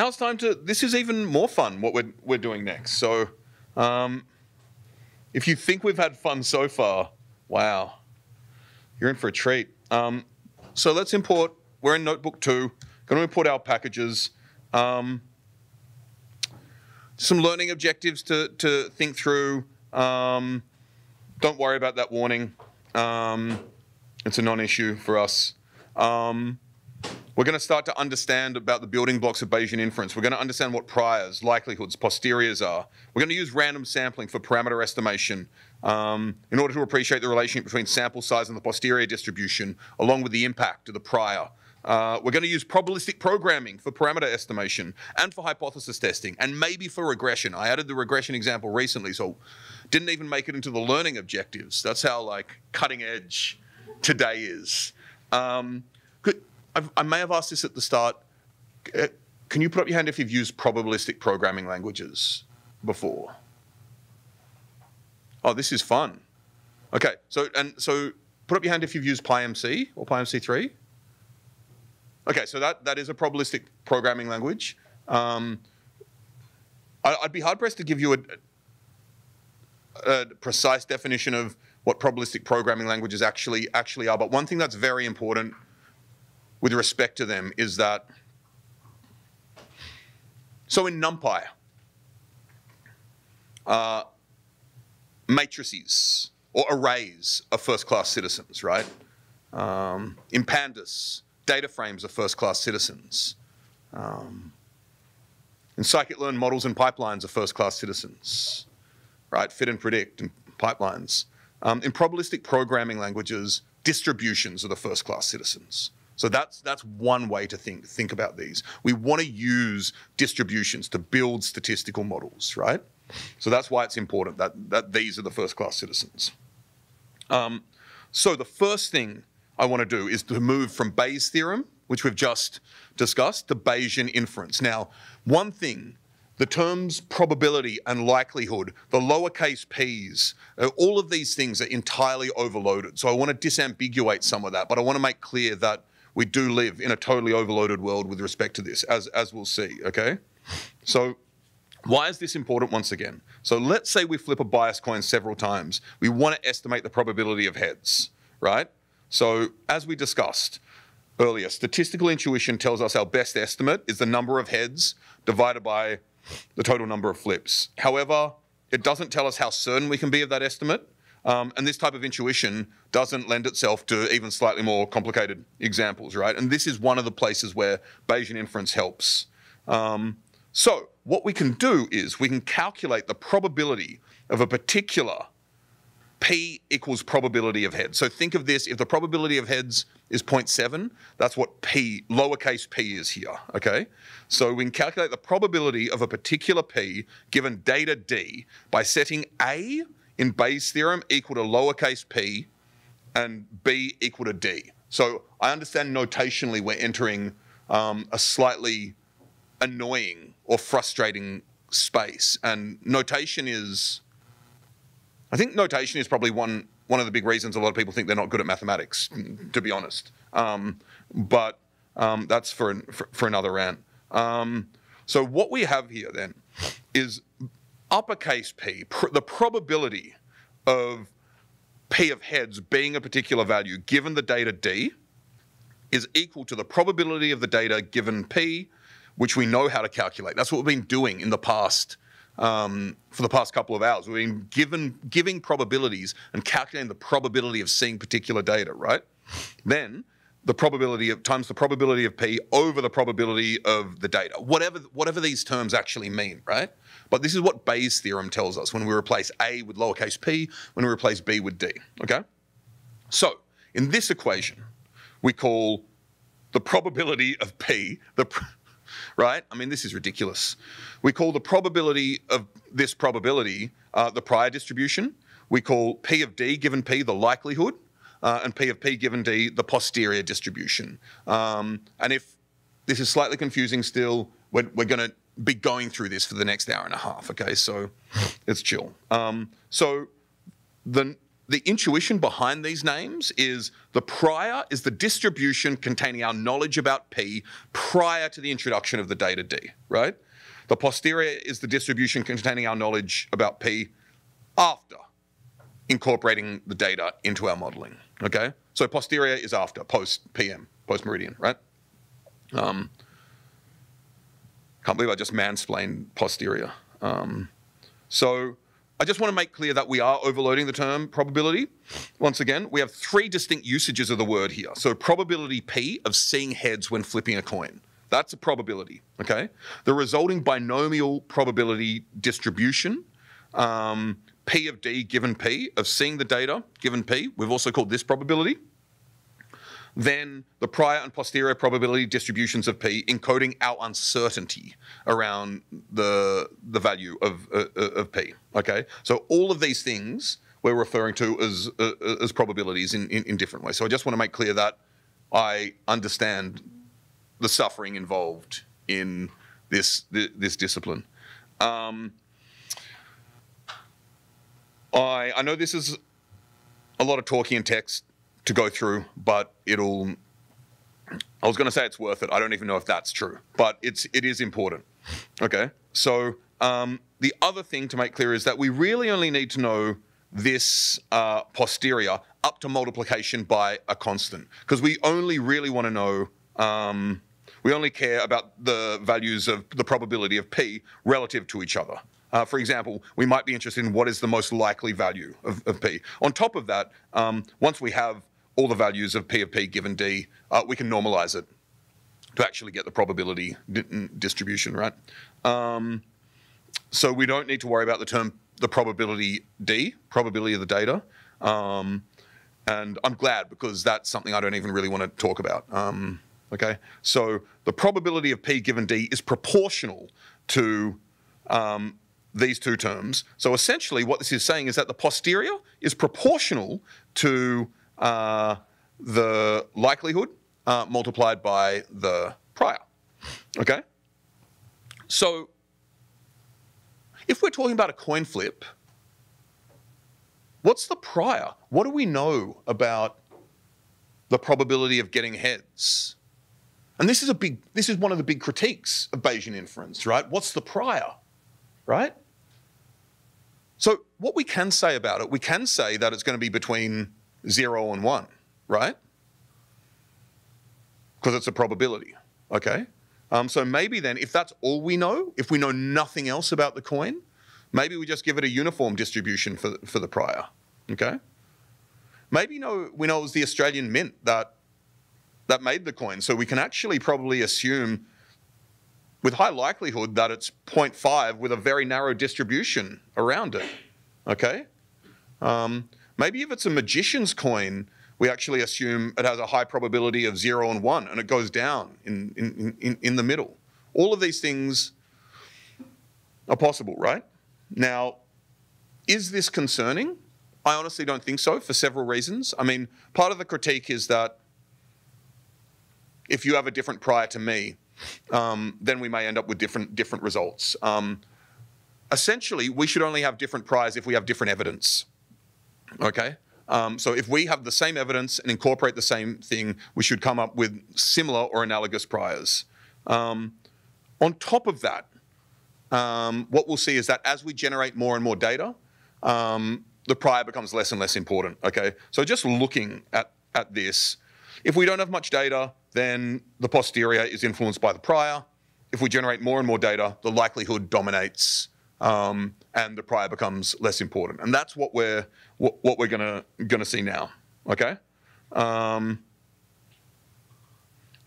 it's time to, this is even more fun, what we're doing next. So if you think we've had fun so far, wow, you're in for a treat. So let's import, we're in Notebook 2, going to import our packages. Some learning objectives to think through. Don't worry about that warning. It's a non-issue for us. We're going to start to understand about the building blocks of Bayesian inference. We're going to understand what priors, likelihoods, posteriors are. We're going to use random sampling for parameter estimation in order to appreciate the relationship between sample size and the posterior distribution, along with the impact of the prior. We're going to use probabilistic programming for parameter estimation and for hypothesis testing, and maybe for regression. I added the regression example recently, so didn't even make it into the learning objectives. That's how like cutting edge today is. I may have asked this at the start. Can you put up your hand if you've used probabilistic programming languages before? Oh, this is fun. Okay, so put up your hand if you've used PyMC or PyMC3. Okay, so that is a probabilistic programming language. I'd be hard-pressed to give you a precise definition of what probabilistic programming languages actually are, but one thing that's very important with respect to them is that, so in NumPy, matrices or arrays are first-class citizens, right? In Pandas, data frames are first-class citizens. In scikit-learn, models and pipelines are first-class citizens, right? Fit and predict and pipelines. In probabilistic programming languages, distributions are the first-class citizens. So that's one way to think about these. We want to use distributions to build statistical models, right? So that's why it's important that these are the first-class citizens. So the first thing I want to do is to move from Bayes' theorem, which we've just discussed, to Bayesian inference. Now, one thing, the terms probability and likelihood, the lowercase p's, all of these things are entirely overloaded. So I want to disambiguate some of that, but I want to make clear that we do live in a totally overloaded world with respect to this, as we'll see, okay? So why is this important once again? So let's say we flip a bias coin several times. We want to estimate the probability of heads, right? So as we discussed earlier, statistical intuition tells us our best estimate is the number of heads divided by the total number of flips. However, it doesn't tell us how certain we can be of that estimate. And this type of intuition doesn't lend itself to even slightly more complicated examples, right? And this is one of the places where Bayesian inference helps. So what we can do is we can calculate the probability of a particular P equals probability of heads. So think of this, if the probability of heads is 0.7, that's what P, lowercase p is here, okay? So we can calculate the probability of a particular P given data D by setting A in Bayes' theorem equal to lowercase p and B equal to D. So I understand notationally we're entering a slightly annoying or frustrating space, and notation is, I think notation is probably one of the big reasons a lot of people think they're not good at mathematics, to be honest. But that's for another rant. So what we have here then is uppercase P, the probability of P of heads being a particular value given the data D is equal to the probability of the data given P, which we know how to calculate. That's what we've been doing in the past. For the past couple of hours, we've been giving probabilities and calculating the probability of seeing particular data, right? Then the probability of times the probability of P over the probability of the data, whatever these terms actually mean, right? But this is what Bayes' theorem tells us when we replace A with lowercase p, when we replace B with D, okay? So in this equation, we call the probability of P, right? I mean, this is ridiculous. We call the probability of this probability the prior distribution. We call P of D given P the likelihood, and P of P given D the posterior distribution. And if this is slightly confusing still, we're going to be going through this for the next hour and a half, okay? So it's chill. So the intuition behind these names is the prior is the distribution containing our knowledge about P prior to the introduction of the data D, right? The posterior is the distribution containing our knowledge about P after incorporating the data into our modeling, okay? So posterior is after, post PM, post meridian, right? Can't believe I just mansplained posterior. So I just want to make clear that we are overloading the term probability. Once again, we have three distinct usages of the word here. So probability P of seeing heads when flipping a coin. That's a probability, okay? The resulting binomial probability distribution, P of D given P, of seeing the data given P, we've also called this probability. Then the prior and posterior probability distributions of P encoding our uncertainty around the value of P, okay? So all of these things we're referring to as probabilities in different ways. So I just want to make clear that I understand the suffering involved in this discipline. I know this is a lot of talking and text to go through, but I was going to say it's worth it. I don't even know if that's true, but it is important. Okay, so the other thing to make clear is that we really only need to know this posterior up to multiplication by a constant, because we only really want to know, we only care about the values of the probability of P relative to each other. For example, we might be interested in what is the most likely value of P. On top of that, once we have all the values of P given D, we can normalize it to actually get the probability distribution, right? So we don't need to worry about the probability D, probability of the data. And I'm glad, because that's something I don't even really want to talk about. Okay, so the probability of P given D is proportional to these two terms. So essentially what this is saying is that the posterior is proportional to the likelihood multiplied by the prior. Okay, so if we're talking about a coin flip, what's the prior? What do we know about the probability of getting heads? And this is one of the big critiques of Bayesian inference, right? What's the prior, right? So what we can say about it, we can say that it's going to be between 0 and 1, right? Because it's a probability, okay? So maybe then, if that's all we know, if we know nothing else about the coin, maybe we just give it a uniform distribution for the prior, okay? Maybe we know it was the Australian Mint that made the coin, so we can actually probably assume with high likelihood that it's 0.5 with a very narrow distribution around it, okay? Maybe if it's a magician's coin, we actually assume it has a high probability of 0 and 1, and it goes down in the middle. All of these things are possible, right? Now, is this concerning? I honestly don't think so, for several reasons. I mean, part of the critique is that if you have a different prior to me, then we may end up with different results. Essentially, we should only have different priors if we have different evidence, okay? So if we have the same evidence and incorporate the same thing, we should come up with similar or analogous priors. On top of that, what we'll see is that as we generate more and more data, the prior becomes less and less important, okay? So just looking at this, if we don't have much data, then the posterior is influenced by the prior. If we generate more and more data, the likelihood dominates, and the prior becomes less important. And that's what we're gonna see now, okay?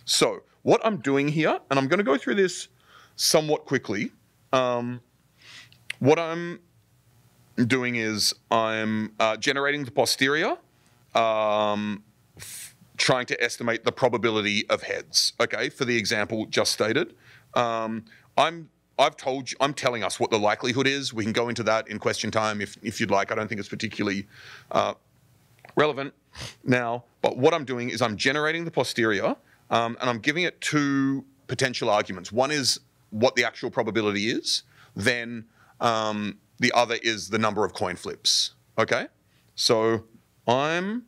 So what I'm doing here, and I'm gonna go through this somewhat quickly. What I'm doing is I'm generating the posterior, trying to estimate the probability of heads, okay, for the example just stated. I'm telling us what the likelihood is. We can go into that in question time if you'd like. I don't think it's particularly relevant now, but what I'm doing is I'm generating the posterior, and I'm giving it two potential arguments. One is what the actual probability is, then the other is the number of coin flips, okay? So I'm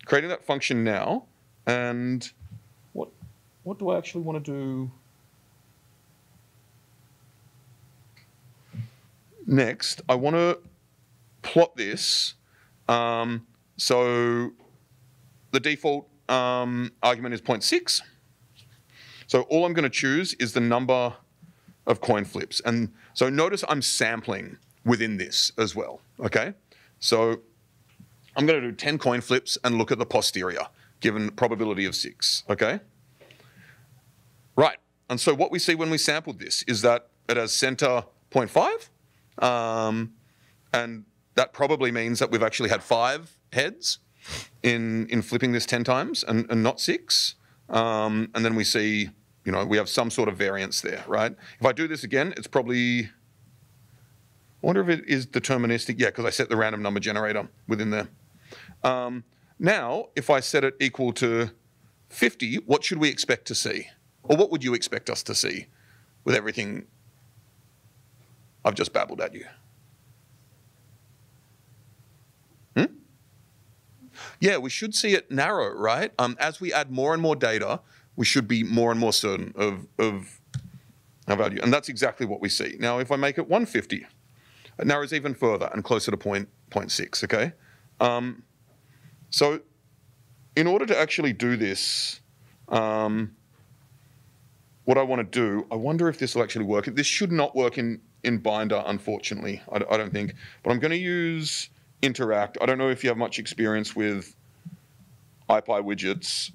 creating that function now, and what do I actually want to do next? I want to plot this. So the default argument is 0.6. So all I'm going to choose is the number of coin flips. And so notice I'm sampling within this as well, okay? So I'm going to do 10 coin flips and look at the posterior, given probability of 6, okay? Right, and so what we see when we sampled this is that it has center 0.5, and that probably means that we've actually had 5 heads in flipping this 10 times and not 6. And then we see, we have some sort of variance there, right? If I do this again, it's probably, I wonder if it is deterministic. Yeah, because I set the random number generator within there. Now, if I set it equal to 50, what should we expect to see? Or what would you expect us to see with everything I've just babbled at you? yeah, we should see it narrow, right? As we add more and more data, we should be more and more certain of our value. And that's exactly what we see. Now, if I make it 150, it narrows even further and closer to 0.6, okay? So in order to actually do this, what I want to do, I wonder if this will actually work. This should not work in Binder, unfortunately, I don't think. But I'm going to use interact. I don't know if you have much experience with SciPy widgets.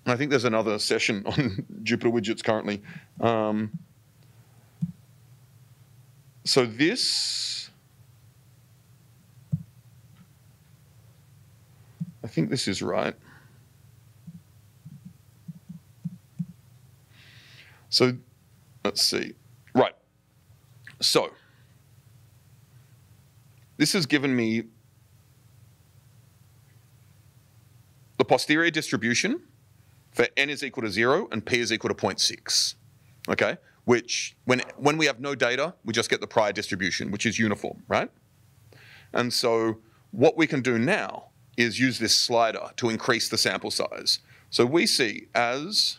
I think there's another session on Jupyter widgets currently. So this, I think this is right. So let's see. Right. So this has given me the posterior distribution for n is equal to 0 and p is equal to 0.6. Okay? Which, when we have no data, we just get the prior distribution, which is uniform, right? And so what we can do now is use this slider to increase the sample size. So we see as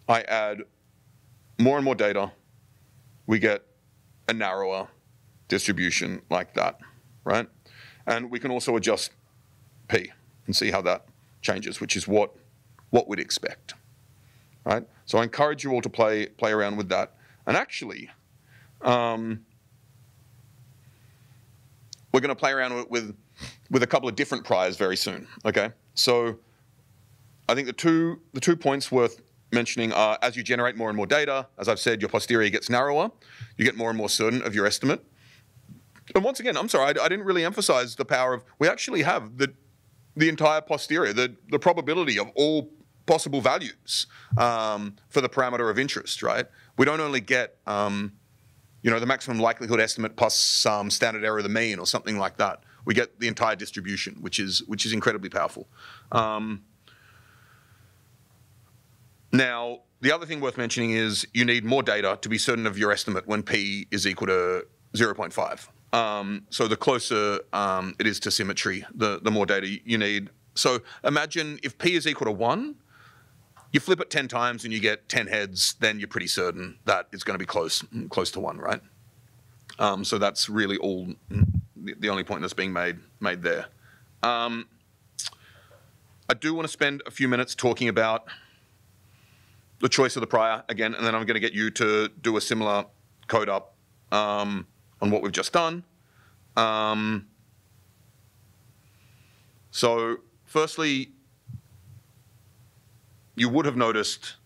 I add more and more data, we get a narrower distribution like that, right? And we can also adjust p and see how that changes, which is what we'd expect, right? So I encourage you all to play around with that. And actually, we're going to play around with a couple of different priors very soon, okay? So I think the two points worth mentioning are, as you generate more and more data, as I've said, your posterior gets narrower, you get more and more certain of your estimate. And once again, I'm sorry, I didn't really emphasize the power of, we actually have the entire posterior, the probability of all possible values for the parameter of interest, right? We don't only get, the maximum likelihood estimate plus some standard error of the mean or something like that. We get the entire distribution, which is incredibly powerful. Now, the other thing worth mentioning is you need more data to be certain of your estimate when p is equal to 0.5. So the closer it is to symmetry, the more data you need. So imagine if p is equal to 1, you flip it 10 times and you get 10 heads, then you're pretty certain that it's going to be close to 1, right? So that's really all the only point that's being made there. I do want to spend a few minutes talking about the choice of the prior again, and then I'm going to get you to do a similar code up on what we've just done. So firstly, you would have noticed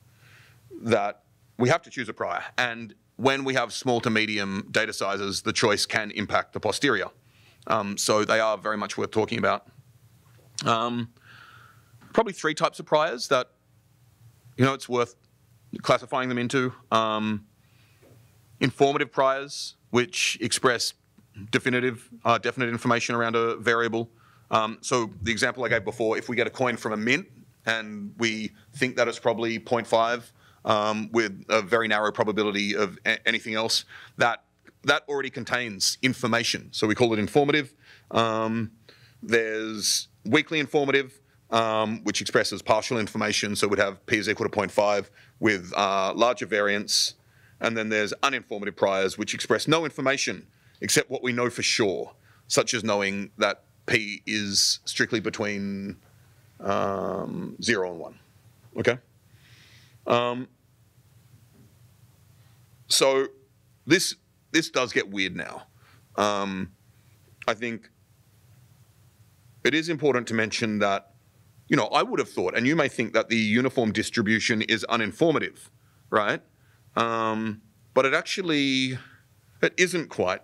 that we have to choose a prior, and when we have small to medium data sizes, the choice can impact the posterior. So they are very much worth talking about. Probably 3 types of priors that it's worth classifying them into. Informative priors, which express definite information around a variable. So the example I gave before, if we get a coin from a mint and we think that it's probably 0.5 with a very narrow probability of anything else, that already contains information. So we call it informative. There's weakly informative, which expresses partial information, so we'd have p is equal to 0.5 with larger variance. And then there's uninformative priors, which express no information except what we know for sure, such as knowing that p is strictly between 0 and 1, okay? So this does get weird now. I think it is important to mention that I would have thought, and you may think that the uniform distribution is uninformative, right? But it isn't quite.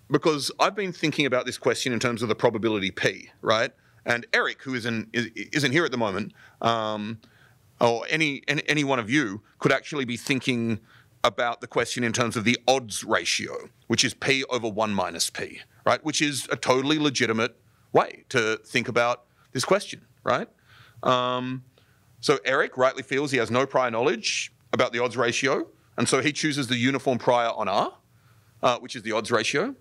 Because I've been thinking about this question in terms of the probability p, right? And Eric, who isn't here at the moment, or any one of you could actually be thinking about the question in terms of the odds ratio, which is p over 1 minus p, right? Which is a totally legitimate way to think about this question, right? So Eric rightly feels he has no prior knowledge about the odds ratio, and so he chooses the uniform prior on R, which is the odds ratio.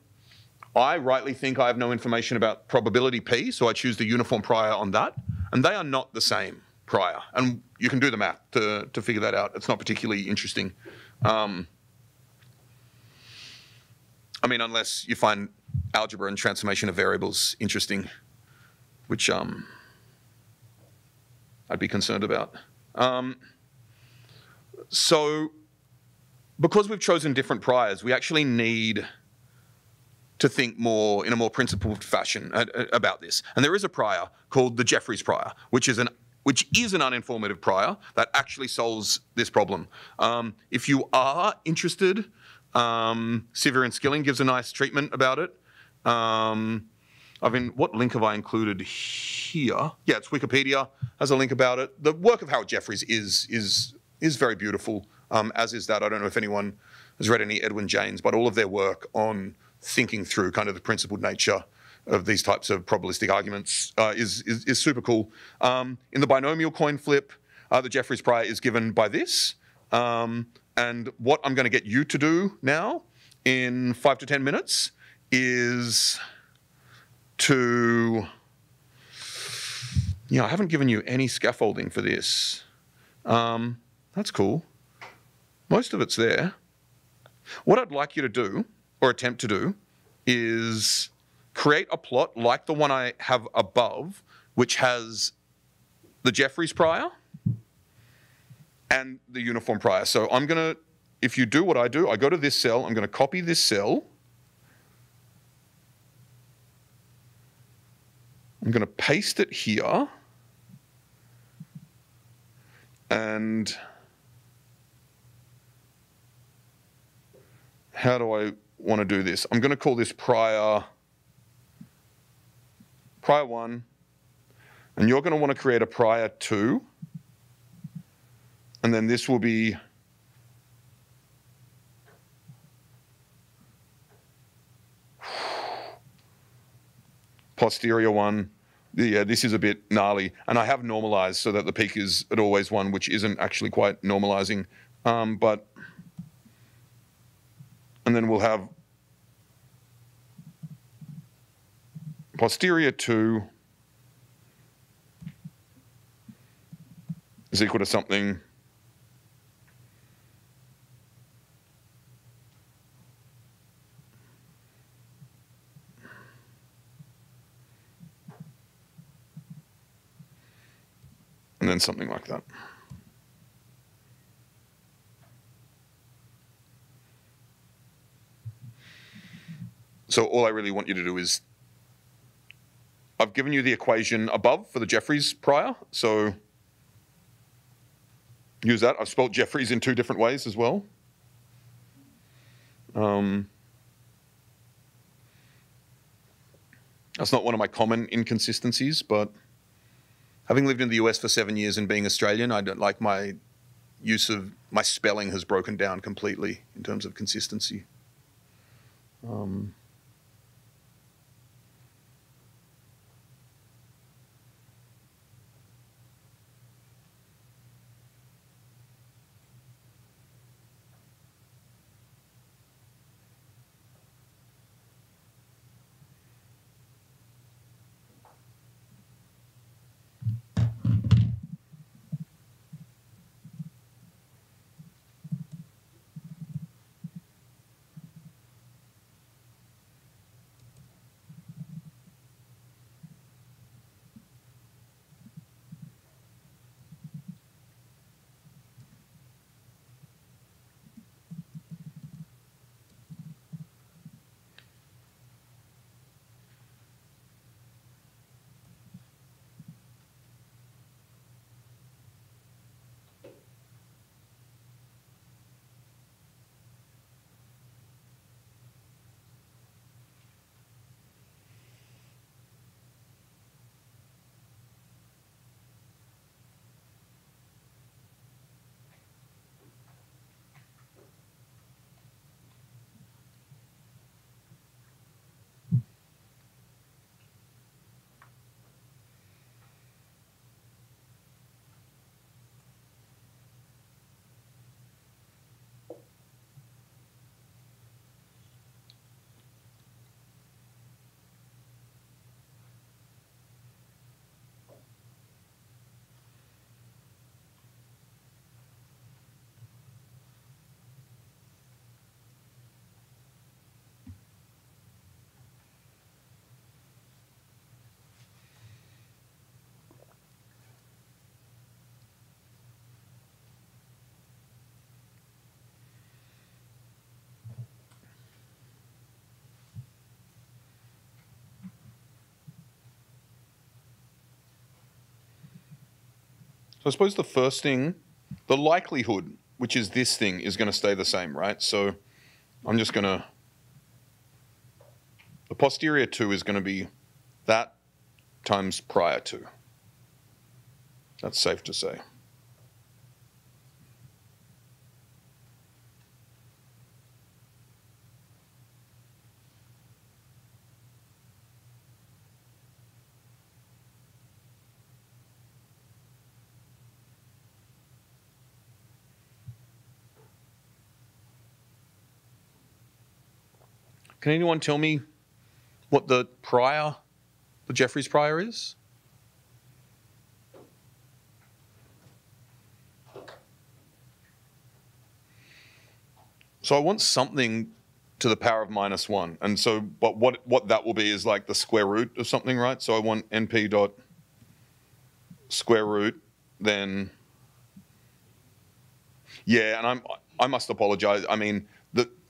I rightly think I have no information about probability P, so I choose the uniform prior on that. And they are not the same prior. And you can do the math to figure that out. It's not particularly interesting. I mean, unless you find algebra and transformation of variables interesting, which I'd be concerned about. So because we've chosen different priors, we actually need to think more in a more principled fashion about this. And there is a prior called the Jeffreys prior, which is an uninformative prior that actually solves this problem. If you are interested, Sivir and Skilling gives a nice treatment about it. What link have I included here? Yeah, it's Wikipedia has a link about it. The work of Howard Jeffreys is very beautiful, as is that. I don't know if anyone has read any Edwin James, but all of their work on thinking through kind of the principled nature of these types of probabilistic arguments is super cool. In the binomial coin flip, the Jeffreys prior is given by this. And what I'm going to get you to do now in 5 to 10 minutes is to, I haven't given you any scaffolding for this. That's cool. Most of it's there. What I'd like you to do, or attempt to do, is create a plot like the one I have above, which has the Jeffreys prior and the uniform prior. So I'm going to, if you do what I do, I go to this cell, I'm going to copy this cell. I'm going to paste it here. And how do I want to do this? I'm going to call this prior 1, and you're going to want to create a prior 2, and then this will be posterior 1. Yeah, this is a bit gnarly, and I have normalized so that the peak is at always 1, which isn't actually quite normalizing, and then we'll have posterior 2 is equal to something and then something like that. So all I really want you to do is, I've given you the equation above for the Jeffreys prior, so use that. I've spelled Jeffreys in 2 different ways as well. That's not one of my common inconsistencies, but having lived in the US for 7 years and being Australian, I don't like my spelling has broken down completely in terms of consistency. I suppose the first thing, the likelihood, which is this thing, is going to stay the same, right? So I'm just going to, the posterior 2 is going to be that times prior to. That's safe to say. Can anyone tell me what the Jeffreys prior is? So I want something to the power of -1. And so, but what that will be is like the square root of something, right? So I want np dot square root, then, yeah, and I must apologize. I mean,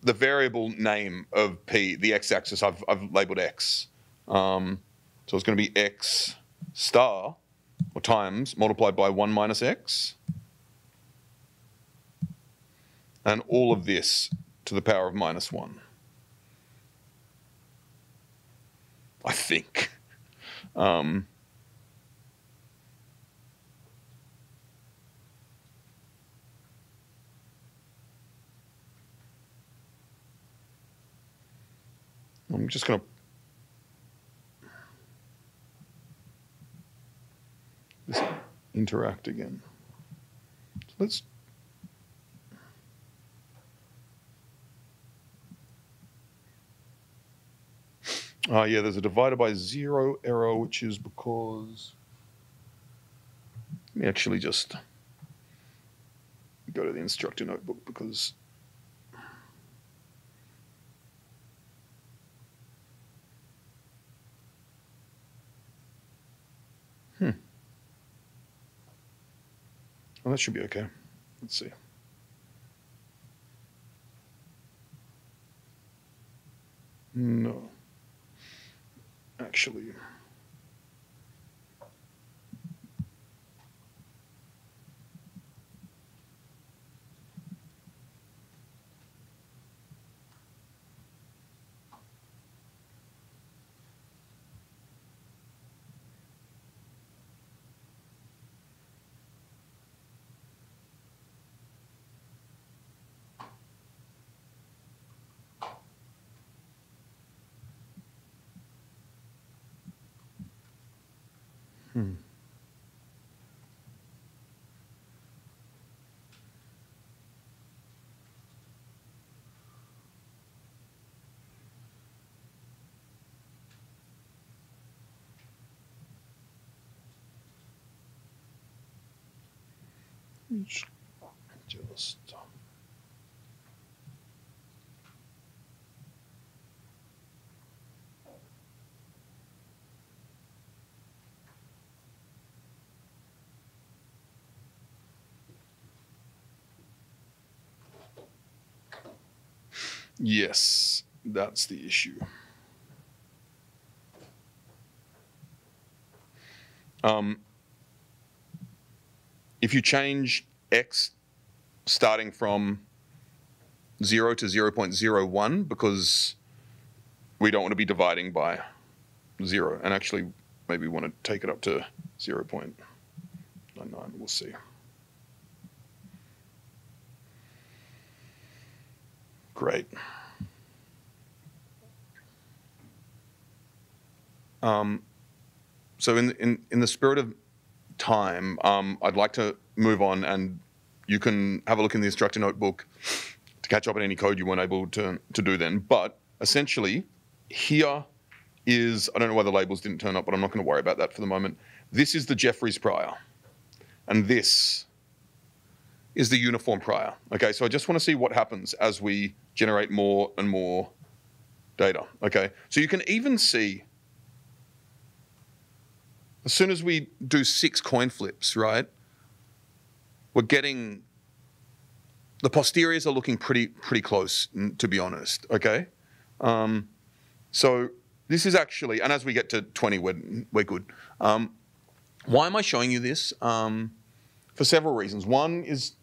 the variable name of p, the x-axis, I've labeled x. So it's going to be x star, or times, multiplied by 1 minus x. And all of this to the power of -1. I think. I'm just going to interact again. So let's yeah, there's a divided by 0 error, which is because, let me actually just go to the instructor notebook because well, that should be okay. Let's see. No. Actually. Just yes, that's the issue. If you change x starting from 0 to 0.01, because we don't want to be dividing by 0, and actually maybe we want to take it up to 0.99, we'll see. Great. So in the spirit of time, I'd like to move on, and you can have a look in the instructor notebook to catch up on any code you weren't able to do then. But essentially, here is, I don't know why the labels didn't turn up, but I'm not going to worry about that for the moment. This is the Jeffreys prior, and this is the uniform prior. Okay, so I just want to see what happens as we generate more and more data. Okay, so you can even see, as soon as we do 6 coin flips, right, we're getting, the posteriors are looking pretty close, to be honest, okay? So this is actually, and as we get to 20, we're good. Why am I showing you this? for several reasons. One is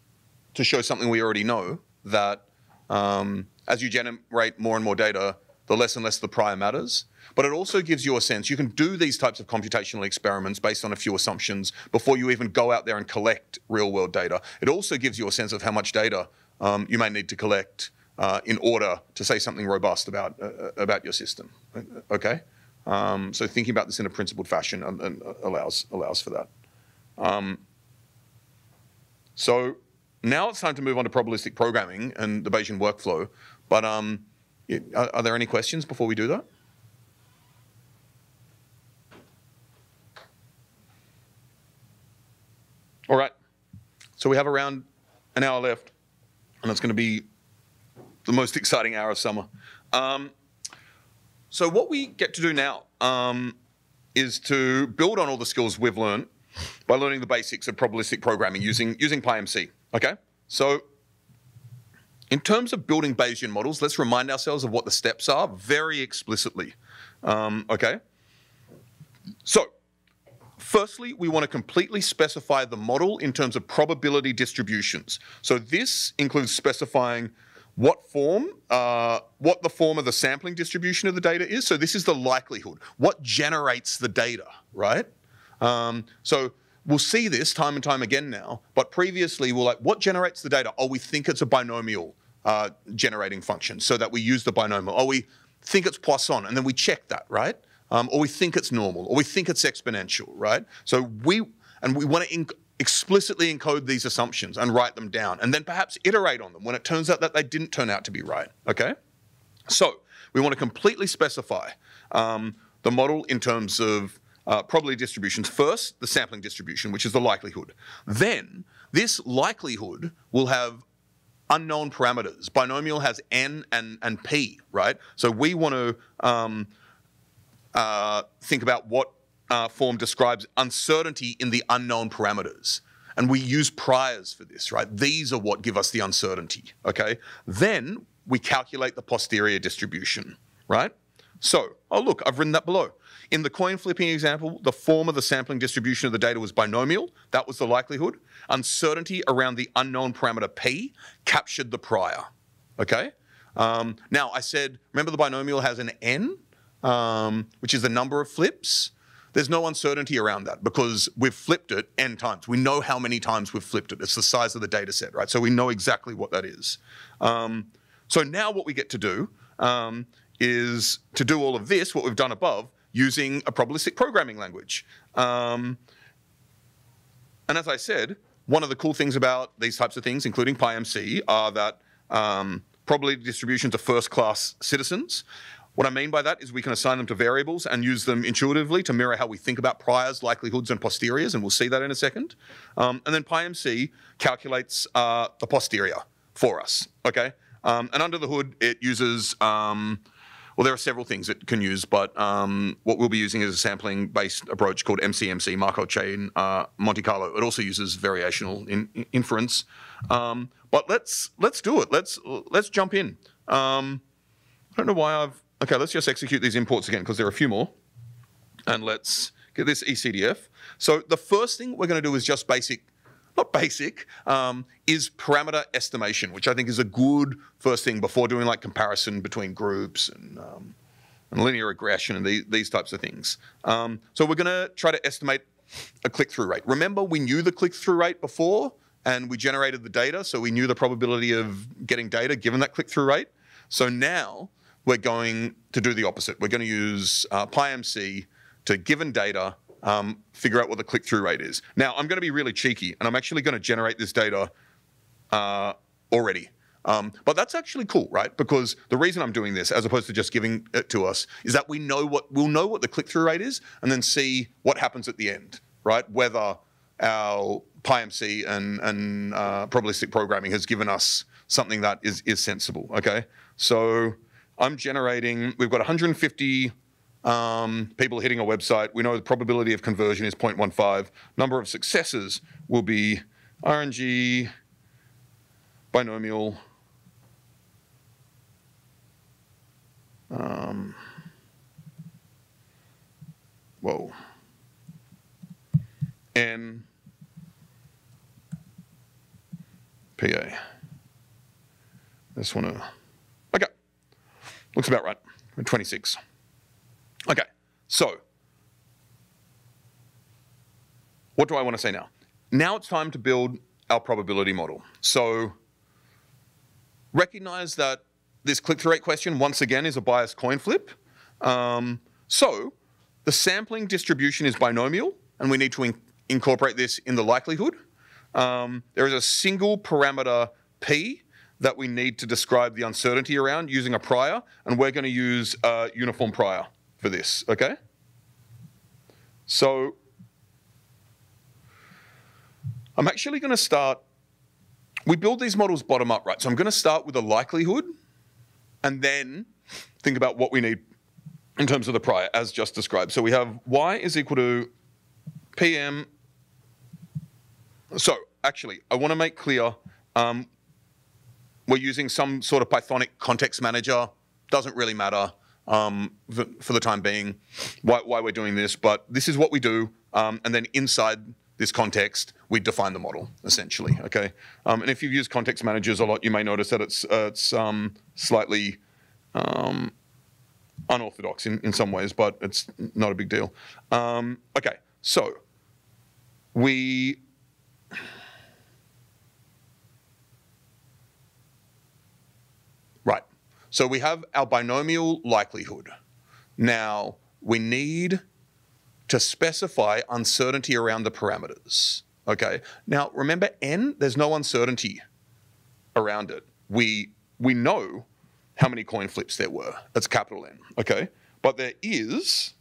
to show something we already know, that as you generate more and more data, the less and less the prior matters. But it also gives you a sense, you can do these types of computational experiments based on a few assumptions before you even go out there and collect real world data. It also gives you a sense of how much data you may need to collect in order to say something robust about your system, okay? So thinking about this in a principled fashion allows for that. So now it's time to move on to probabilistic programming and the Bayesian workflow. But are there any questions before we do that? All right. So we have around an hour left, and it's going to be the most exciting hour of summer. So what we get to do now is to build on all the skills we've learned by learning the basics of probabilistic programming using PyMC, okay? So in terms of building Bayesian models, let's remind ourselves of what the steps are very explicitly, okay? So firstly, we want to completely specify the model in terms of probability distributions. So this includes specifying what the form of the sampling distribution of the data is. So this is the likelihood. What generates the data, right? So we'll see this time and time again now, but previously we're like, what generates the data? Oh, we think it's a binomial generating function, so that we use the binomial. Oh, we think it's Poisson, and then we check that, right? Or we think it's normal, or we think it's exponential, right? So we want to explicitly encode these assumptions and write them down, and then perhaps iterate on them when it turns out that they didn't turn out to be right, okay? So we want to completely specify the model in terms of probability distributions. First, the sampling distribution, which is the likelihood. Then this likelihood will have unknown parameters. Binomial has n and p, right? So we want to think about what form describes uncertainty in the unknown parameters. And we use priors for this, right? These are what give us the uncertainty, okay? Then we calculate the posterior distribution, right? So, oh look, I've written that below. In the coin flipping example, the form of the sampling distribution of the data was binomial. That was the likelihood. Uncertainty around the unknown parameter p captured the prior, okay? Now I said, remember the binomial has an n, which is the number of flips. There's no uncertainty around that because we've flipped it n times. We know how many times we've flipped it. It's the size of the data set, right? So we know exactly what that is. So now what we get to do is to do all of this, what we've done above, using a probabilistic programming language. And as I said, one of the cool things about these types of things, including PyMC, are that probability distributions are first-class citizens. What I mean by that is we can assign them to variables and use them intuitively to mirror how we think about priors, likelihoods, and posteriors, and we'll see that in a second. And then PyMC calculates the posterior for us, okay? And under the hood, it uses, well, there are several things it can use, but what we'll be using is a sampling-based approach called MCMC, Markov Chain Monte Carlo. It also uses variational inference. But let's do it. Let's jump in. I don't know why okay, let's just execute these imports again because there are a few more. And let's get this ECDF. So the first thing we're going to do is just basic, not basic, is parameter estimation, which I think is a good first thing before doing like comparison between groups and linear regression and these types of things. So we're going to try to estimate a click-through rate. Remember, we knew the click-through rate before and we generated the data, so we knew the probability of getting data given that click-through rate. So now we're going to do the opposite. We're going to use PyMC to, given data, figure out what the click-through rate is. Now, I'm going to be really cheeky, and I'm actually going to generate this data already. But that's actually cool, right? Because the reason I'm doing this, as opposed to just giving it to us, is that we'll know what the click-through rate is, and then see what happens at the end, right? Whether our PyMC and probabilistic programming has given us something that is sensible, okay? So I'm generating, we've got 150 people hitting a website. We know the probability of conversion is 0.15. Number of successes will be RNG, binomial, n, PA. This one, okay, looks about right, 26. Okay, so what do I want to say now? Now it's time to build our probability model. So recognize that this click-through rate question, once again, is a biased coin flip. So the sampling distribution is binomial, and we need to incorporate this in the likelihood. There is a single parameter P that we need to describe the uncertainty around using a prior, and we're going to use a uniform prior for this, okay? So I'm actually going to start, we build these models bottom up, right? So I'm going to start with a likelihood and then think about what we need in terms of the prior as just described. So we have y is equal to PM. So actually, I want to make clear, we're using some sort of Pythonic context manager. Doesn't really matter for the time being why we're doing this, but this is what we do. And then inside this context, we define the model, essentially, okay? And if you've used context managers a lot, you may notice that it's slightly unorthodox in some ways, but it's not a big deal. Okay, so right, so we have our binomial likelihood. Now, we need to specify uncertainty around the parameters, okay? Now, remember n, there's no uncertainty around it. We know how many coin flips there were. That's capital N, okay? But there is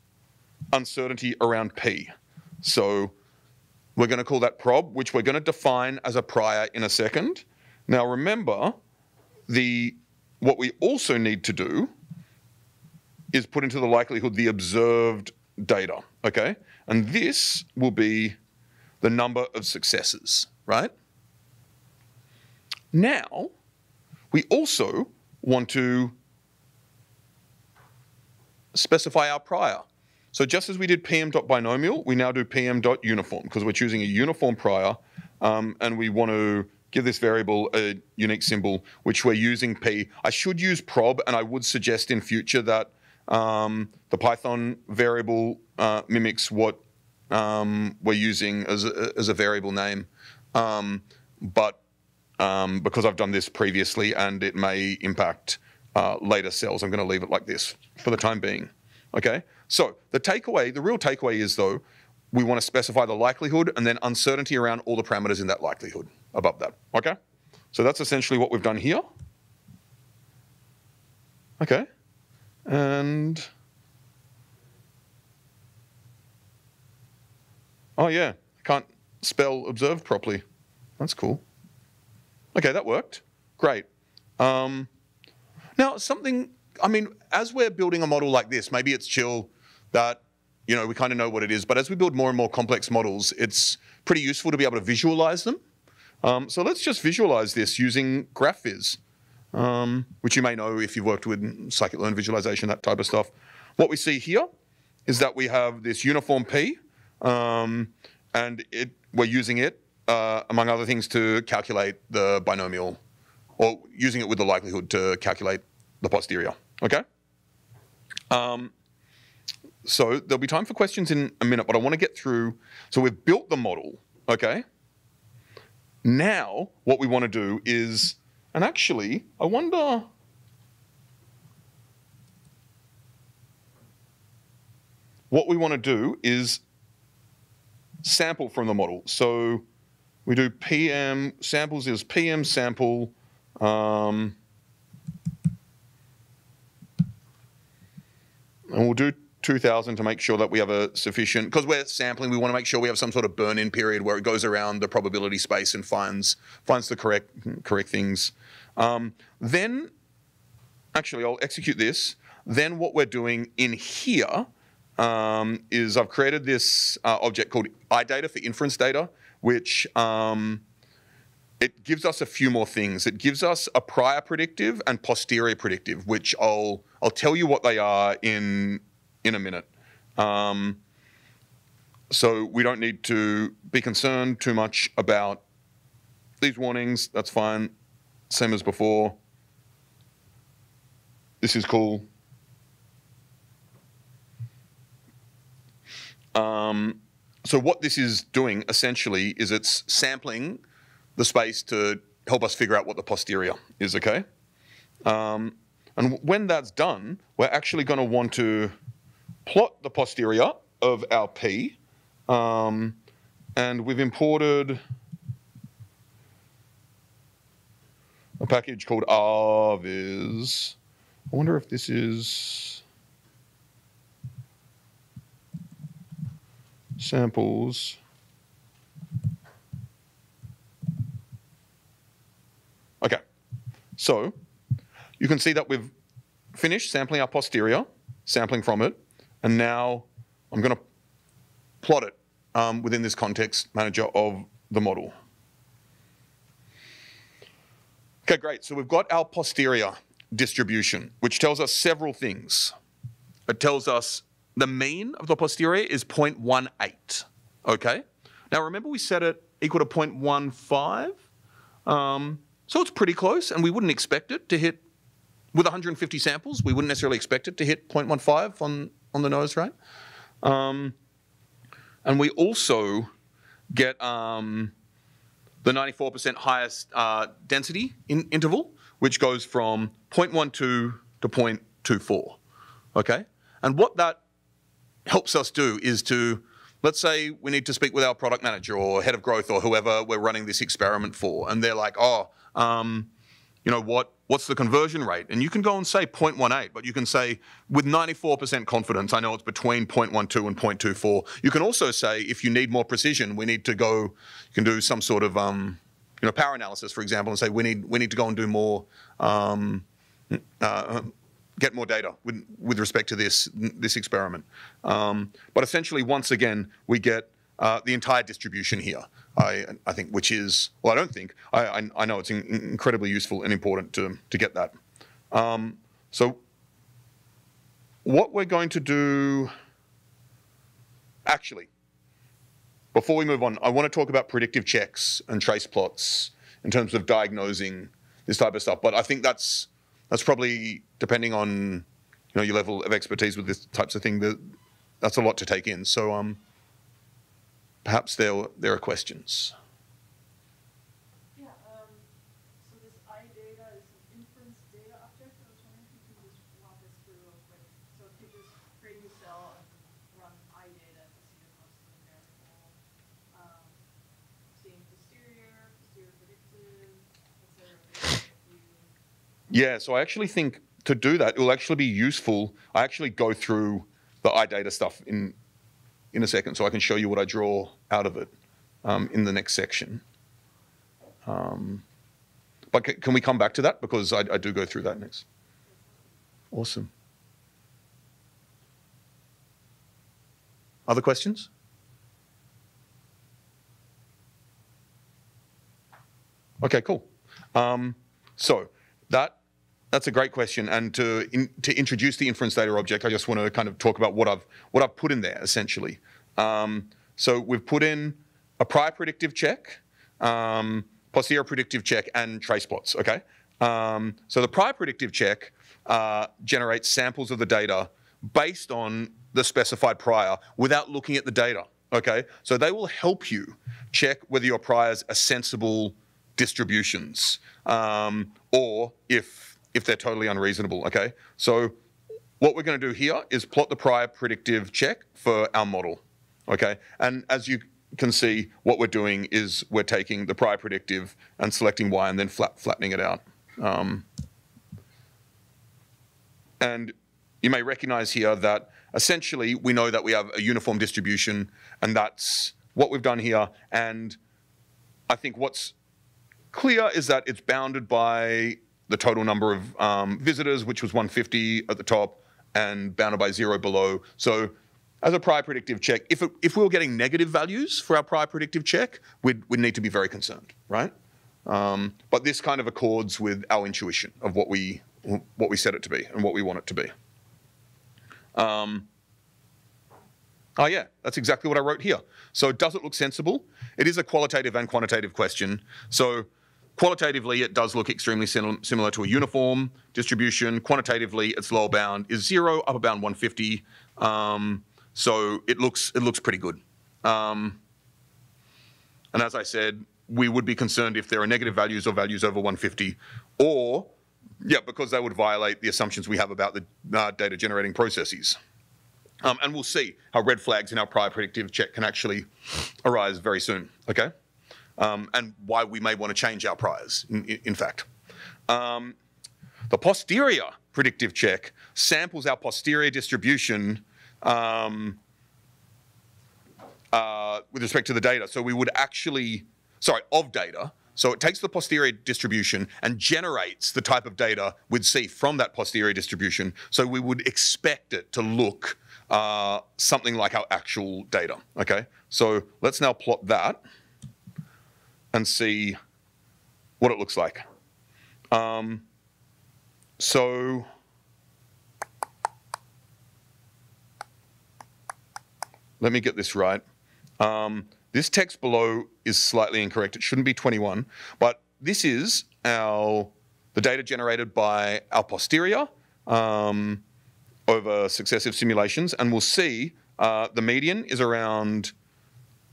uncertainty around P. So we're going to call that prob, which we're going to define as a prior in a second. Now remember, what we also need to do is put into the likelihood the observed data, okay? And this will be the number of successes, right? Now, we also want to specify our prior. So just as we did pm.binomial, we now do pm.uniform because we're choosing a uniform prior, and we want to give this variable a unique symbol, which we're using P. I should use prob, and I would suggest in future that the Python variable mimics what we're using as a variable name. But because I've done this previously and it may impact later cells, I'm going to leave it like this for the time being. Okay, so the real takeaway is though, we want to specify the likelihood and then uncertainty around all the parameters in that likelihood above that. Okay, so that's essentially what we've done here. Okay, and oh yeah, I can't spell observed properly. That's cool. Okay, that worked. Great. Now something, I mean, as we're building a model like this, maybe it's chill that, you know, we kind of know what it is, but as we build more and more complex models, it's pretty useful to be able to visualize them. So let's just visualize this using GraphViz, which you may know if you've worked with scikit-learn visualization, that type of stuff. What we see here is that we have this uniform P, and we're using it, among other things, to calculate the binomial, or using it with the likelihood to calculate the posterior, okay? So there'll be time for questions in a minute, but I want to get through. So we've built the model, okay? Now what we want to do is, and actually, I wonder, what we want to do is sample from the model. So we do PM, samples is PM sample, and we'll do 2000 to make sure that we have a sufficient, because we're sampling, we want to make sure we have some sort of burn-in period where it goes around the probability space and finds the correct things. Then, actually, I'll execute this. Then what we're doing in here is I've created this object called iData for inference data, which it gives us a few more things. It gives us a prior predictive and posterior predictive, which I'll tell you what they are in a minute. So we don't need to be concerned too much about these warnings, that's fine. Same as before. This is cool. So what this is doing essentially is it's sampling the space to help us figure out what the posterior is, okay? And when that's done, we're actually going to want to plot the posterior of our P. And we've imported a package called rviz. I wonder if this is samples. Okay, so you can see that we've finished sampling our posterior, sampling from it, and now I'm going to plot it within this context manager of the model. Okay, great. So we've got our posterior distribution, which tells us several things. It tells us the mean of the posterior is 0.18, okay? Now remember we set it equal to 0.15, so it's pretty close, and we wouldn't expect it to hit, with 150 samples, we wouldn't necessarily expect it to hit 0.15 on the nose, right? And we also get the 94% highest density interval, which goes from 0.12 to 0.24, okay? And what that helps us do is to, let's say we need to speak with our product manager or head of growth or whoever we're running this experiment for, and they're like, oh, you know, what's the conversion rate? And you can go and say 0.18, but you can say with 94% confidence, I know it's between 0.12 and 0.24. You can also say, if you need more precision, we need to go, you can do some sort of, you know, power analysis, for example, and say we need to go and do more, get more data with respect to this experiment. But essentially, once again, we get the entire distribution here. I think, which is, well, I don't think, I know it's incredibly useful and important to get that. So what we're going to do, actually, before we move on, I want to talk about predictive checks and trace plots in terms of diagnosing this type of stuff. But I think that's probably, depending on, you know, your level of expertise with this types of thing, that's a lot to take in. So perhaps there are questions. Yeah, so this iData is an inference data object. I was wondering if you could just walk us through real quick. So if you just create a new cell and run iData to see the constant variable, seeing posterior predictive, etc. Yeah, so I actually think to do that, it will actually be useful. I actually go through the iData stuff in a second, so I can show you what I draw out of it in the next section. But can we come back to that? Because I do go through that next. Awesome. Other questions? Okay, cool. So that's a great question, and to introduce the inference data object, I just want to kind of talk about what I've put in there essentially. So we've put in a prior predictive check, posterior predictive check, and trace plots. Okay. So the prior predictive check generates samples of the data based on the specified prior without looking at the data. Okay. So they will help you check whether your priors are sensible distributions, or if they're totally unreasonable, okay? So what we're going to do here is plot the prior predictive check for our model, okay? And as you can see, what we're doing is we're taking the prior predictive and selecting Y and then flattening it out. And you may recognize here that essentially we know that we have a uniform distribution, and that's what we've done here. And I think what's clear is that it's bounded by the total number of visitors, which was 150 at the top, and bounded by 0 below. So as a prior predictive check, if we were getting negative values for our prior predictive check, we'd need to be very concerned, right? But this kind of accords with our intuition of what we set it to be and what we want it to be. Oh yeah, that's exactly what I wrote here. So does it look sensible? It is a qualitative and quantitative question. So qualitatively, it does look extremely similar to a uniform distribution. Quantitatively, its lower bound is 0, upper bound 150. So it looks pretty good. And as I said, we would be concerned if there are negative values or values over 150, or because they would violate the assumptions we have about the data generating processes. And we'll see how red flags in our prior predictive check can actually arise very soon, okay? And why we may want to change our priors, in fact. The posterior predictive check samples our posterior distribution with respect to the data. So we would actually, of data. So it takes the posterior distribution and generates the type of data we'd see from that posterior distribution. So we would expect it to look something like our actual data, okay? So let's now plot that and see what it looks like. So let me get this right. This text below is slightly incorrect. It shouldn't be 21, but this is the data generated by our posterior over successive simulations, and we'll see the median is around,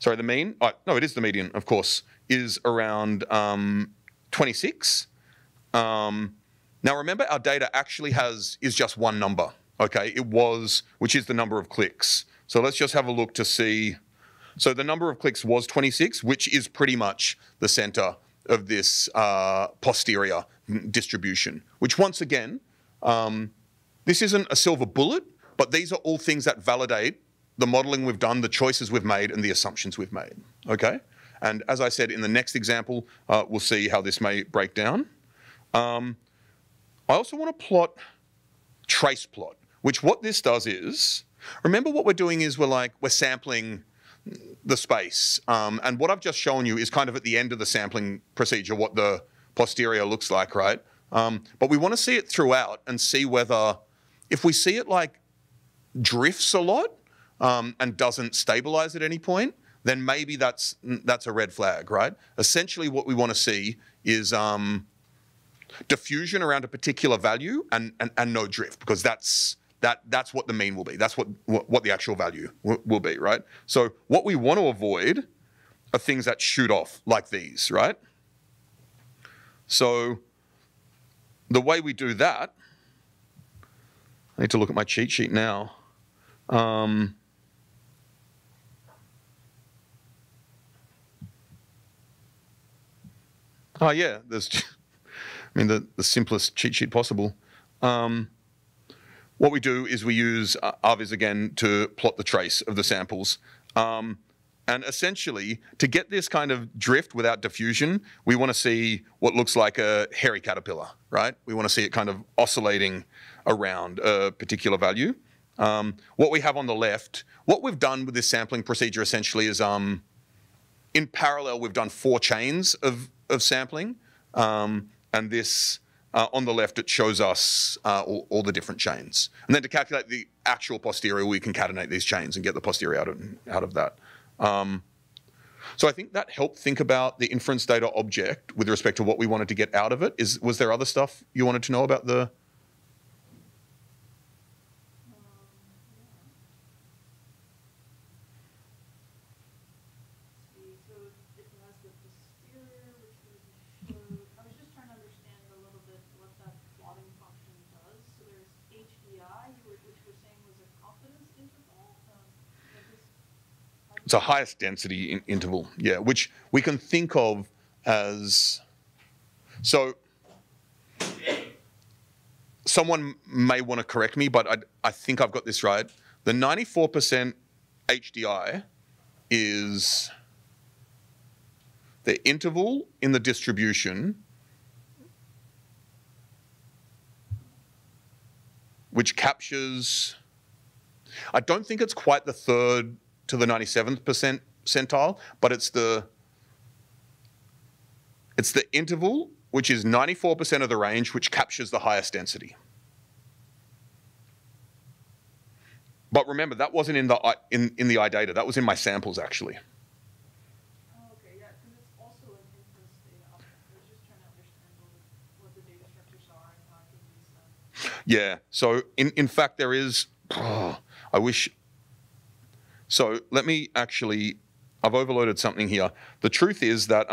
the mean, no, it is the median, of course, is around 26. Now remember, our data actually is just one number, okay? Which is the number of clicks. So let's just have a look to see. So the number of clicks was 26, which is pretty much the center of this posterior distribution, which once again, this isn't a silver bullet, but these are all things that validate the modeling we've done, the choices we've made, and the assumptions we've made, okay? And as I said in the next example, we'll see how this may break down. I also want to plot trace plot, which what this does is, remember what we're doing is we're sampling the space. And what I've just shown you is kind of at the end of the sampling procedure, what the posterior looks like, right? But we want to see it throughout and see whether, if we see it drifts a lot and doesn't stabilize at any point, then maybe that's a red flag, right? Essentially what we want to see is diffusion around a particular value and no drift, because that's what the mean will be. That's what the actual value will be, right? So what we want to avoid are things that shoot off like these, right? So the way we do that, I need to look at my cheat sheet now. Oh yeah, there's, the simplest cheat sheet possible. What we do is we use RViz again to plot the trace of the samples. And essentially, to get this kind of drift without diffusion, we want to see what looks like a hairy caterpillar, right? We want to see it kind of oscillating around a particular value. What we have on the left, what we've done with this sampling procedure essentially is, in parallel, we've done 4 chains of sampling. And this, on the left, it shows us all the different chains. And then to calculate the actual posterior, we concatenate these chains and get the posterior out of that. So I think that helped think about the inference data object with respect to what we wanted to get out of it. Was there other stuff you wanted to know about the? It's a highest density interval, yeah, which we can think of as, so someone may want to correct me, but I think I've got this right. The 94% HDI is the interval in the distribution which captures, I don't think it's quite the third to the 97th percentile, but it's the interval which is 94% of the range which captures the highest density. But remember, that wasn't in the iData. That was in my samples, actually. Oh, okay, yeah, because it's also an inference data object. I was just trying to understand what the data structures are and how I can use them. Yeah. So in fact, there is. I wish. So let me actually. I've overloaded something here. The truth is that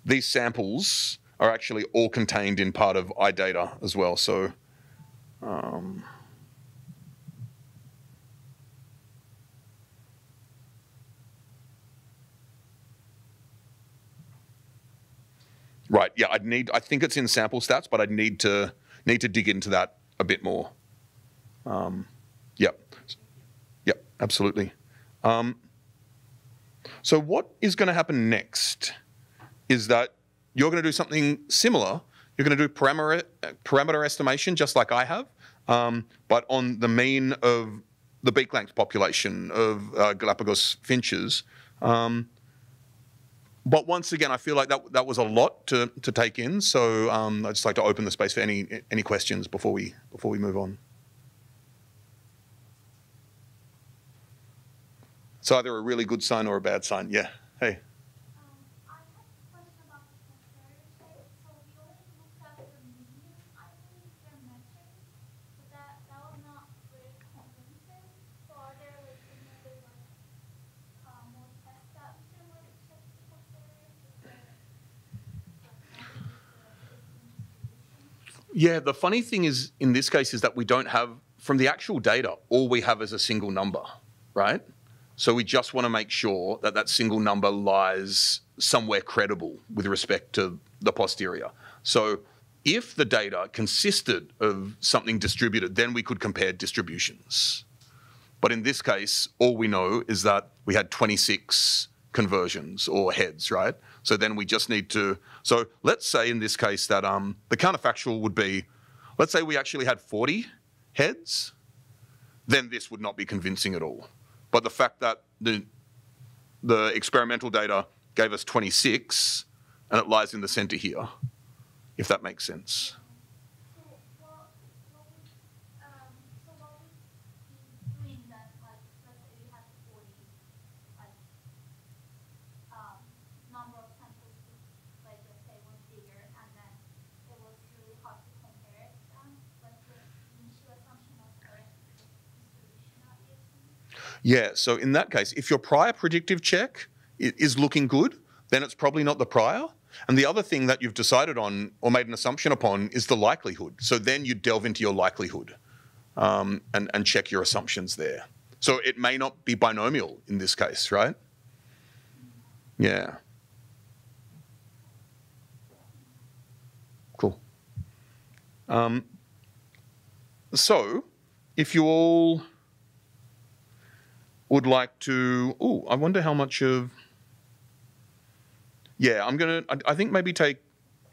these samples are actually all contained in part of iData as well. So. Right. Yeah. I think it's in sample stats, but I'd need to dig into that a bit more. Yep. Yep. Absolutely. So what is going to happen next is that you're going to do something similar. You're going to do parameter estimation, just like I have, but on the mean of the beak length population of Galapagos finches. But once again, I feel like that was a lot to take in. So I'd just like to open the space for any questions before we move on. It's either a really good sign or a bad sign. Yeah. Hey. I have a question about the comparative type. So we only looked at the median, I believe, they're measuring, but that was not very convincing. So are there like any other more tests that we can like check the comparative distribution? Yeah, the funny thing is in this case is that we don't have, from the actual data, all we have is a single number, right? So we just want to make sure that that single number lies somewhere credible with respect to the posterior. So if the data consisted of something distributed, then we could compare distributions. But in this case, all we know is that we had 26 conversions or heads, right? So then we just need to, so let's say in this case that the counterfactual would be, let's say we actually had 40 heads, then this would not be convincing at all. But the fact that the experimental data gave us 26 and it lies in the center here, if that makes sense. So what would be doing that, like, let's say we had 40, like, number of samples, like, let's say was bigger, and then it was really hard to compare them, like the initial assumption of correct distribution at ESP? Yeah, so in that case, if your prior predictive check is looking good, then it's probably not the prior. And the other thing that you've decided on or made an assumption upon is the likelihood. So then you delve into your likelihood and check your assumptions there. So it may not be binomial in this case, right? Yeah. Cool. So if you all would like to, I wonder how much of, yeah, I think maybe take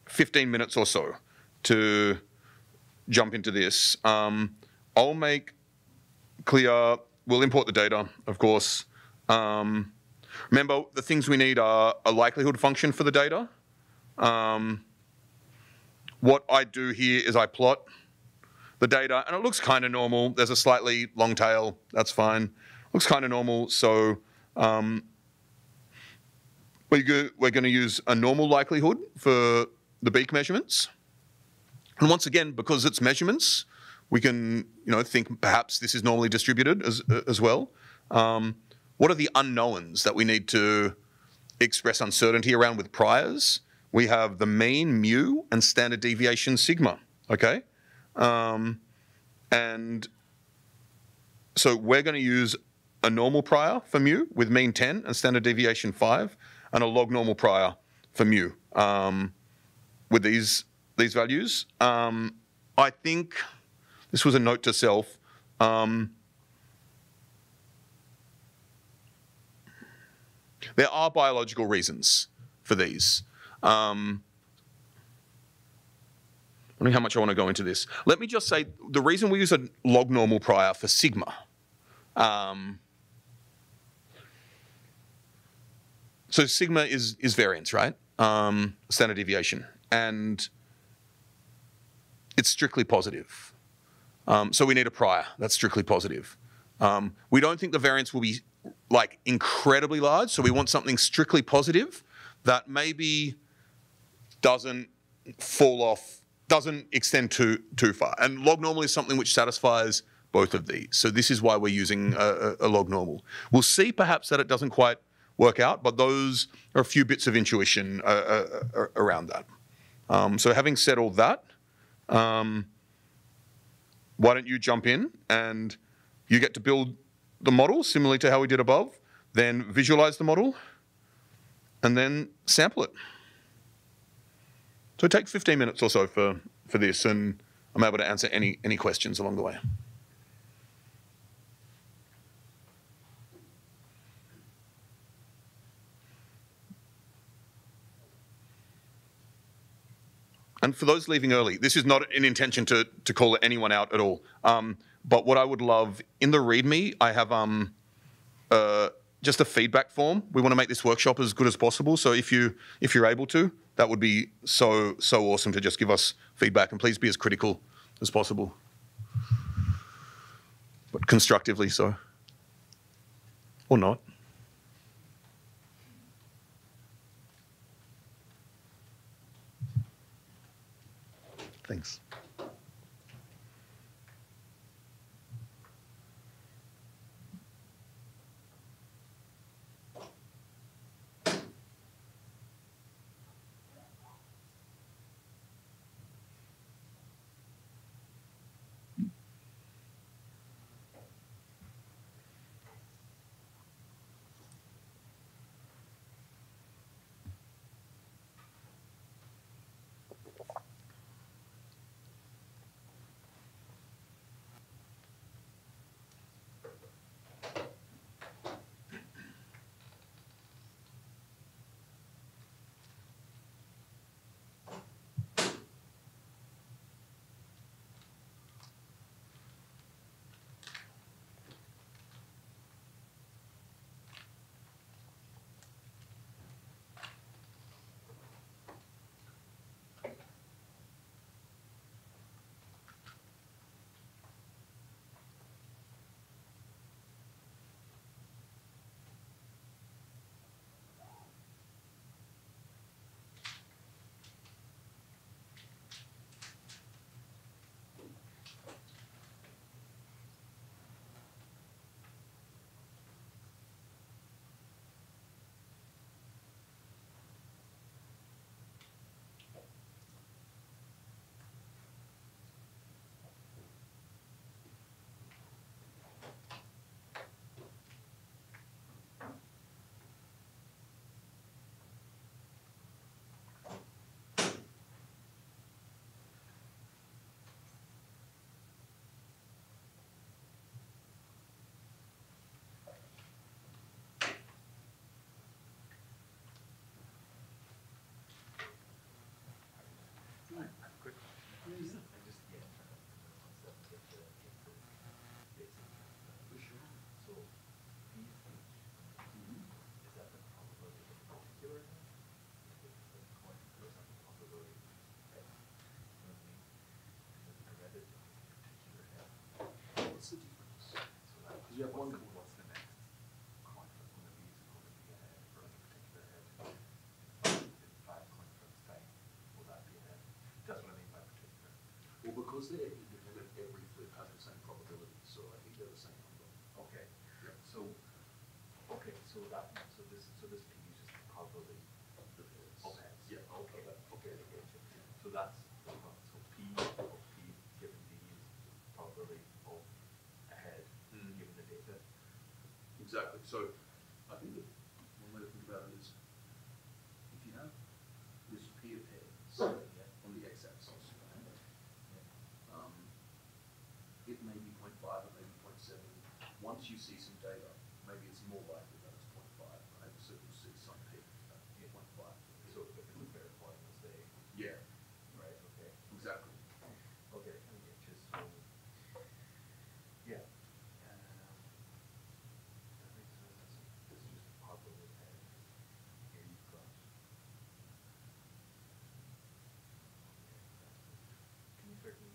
15 minutes or so to jump into this. I'll make clear, we'll import the data, of course. Remember, the things we need are a likelihood function for the data. What I do here is I plot the data, and it looks kind of normal. There's a slightly long tail, that's fine. Looks kind of normal, so we're going to use a normal likelihood for the beak measurements. And once again, because it's measurements, we can think perhaps this is normally distributed as well. What are the unknowns that we need to express uncertainty around with priors? We have the mean, mu, and standard deviation, sigma, okay? And so we're going to use a normal prior for mu with mean 10 and standard deviation 5, and a log normal prior for mu with these values. I think this was a note to self. There are biological reasons for these. I don't know how much I want to go into this. Let me just say the reason we use a log normal prior for sigma. So sigma is variance, right? Standard deviation. And it's strictly positive. So we need a prior. That's strictly positive. We don't think the variance will be like incredibly large, so we want something strictly positive that maybe doesn't fall off, doesn't extend too far. And log normal is something which satisfies both of these. So this is why we're using a log normal. We'll see perhaps that it doesn't quite work out, but those are a few bits of intuition around that. So having said all that, why don't you jump in and you get to build the model similarly to how we did above, then visualize the model, and then sample it. So take 15 minutes or so for this, and I'm able to answer any questions along the way. And for those leaving early, this is not an intention to call anyone out at all. But what I would love, in the README, I have just a feedback form. We want to make this workshop as good as possible. So if you're able to, that would be so awesome to just give us feedback, and please be as critical as possible, but constructively so, or not. Thanks. What's the difference? Because you have one. What's the next coin flip going to be? Is it going to be ahead for like a particular head? In 5 coin flips time, will that be ahead? That's what I mean by particular. Well, because they're independent, every flip has the same probability, so I think they're the same number. Okay. Yeah. So this P is just the probability of heads. Yeah. Okay. Okay. So that's so P of P given D is probability of a head given the data. Exactly. So I think that one way to think about it is if you have this P of heads on the x-axis, it may be 0.5, it may be 0.7. Once you see some data, maybe it's more likely that it's 0.5, right? So you'll see some P at 0.5. So if it's a verified mistake. Yeah. Right, okay. Exactly. Okay, I get you. So, yeah. That makes sense. This is just a probability of head. Here you've got. Okay, can you start doing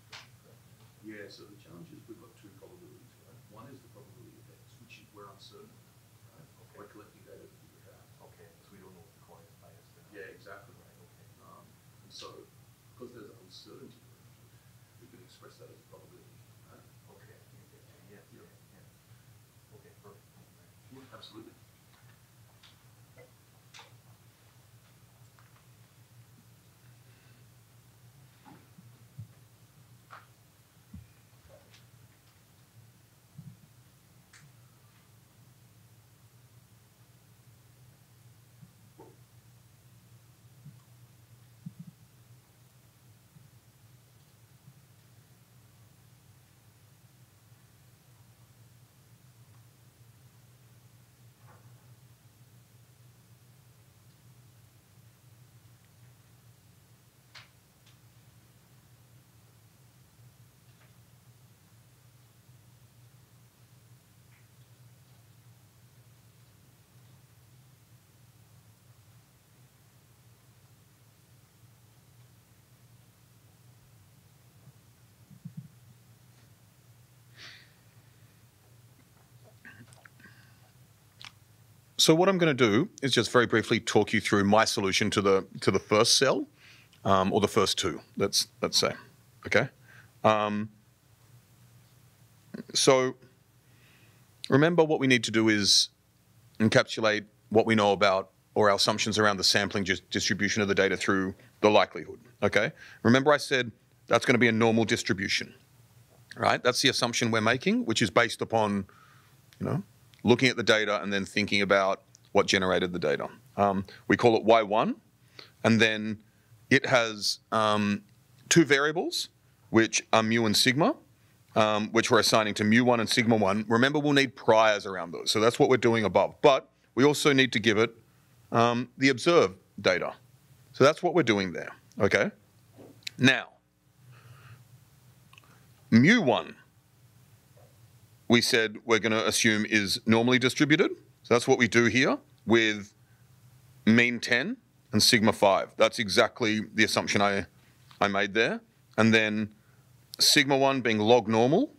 Yeah, so the challenge is we've got two probabilities, right? One is the probability of X, which we're uncertain of, right? Okay. We're collecting data to figure it out. Okay, so we don't know if the coin is biased or not. Yeah, exactly. Right, okay. And so, because there's uncertainty around it, we can express that as a probability, right? Okay, I think I get you. Yes, Yeah. yeah. Okay, perfect. Thank you very much. Yeah, absolutely. So what I'm going to do is just very briefly talk you through my solution to the first cell, or the first two. Let's say, okay. So remember, what we need to do is encapsulate what we know about, or our assumptions around, the sampling distribution of the data through the likelihood. Okay. Remember, I said that's going to be a normal distribution, right? That's the assumption we're making, which is based upon, looking at the data and then thinking about what generated the data. We call it Y1, and then it has two variables, which are mu and sigma, which we're assigning to mu1 and sigma1. Remember, we'll need priors around those, so that's what we're doing above. But we also need to give it the observed data. So that's what we're doing there, okay? Now, mu1, we said we're going to assume is normally distributed. So that's what we do here with mean 10 and sigma 5. That's exactly the assumption I made there. And then sigma 1 being log normal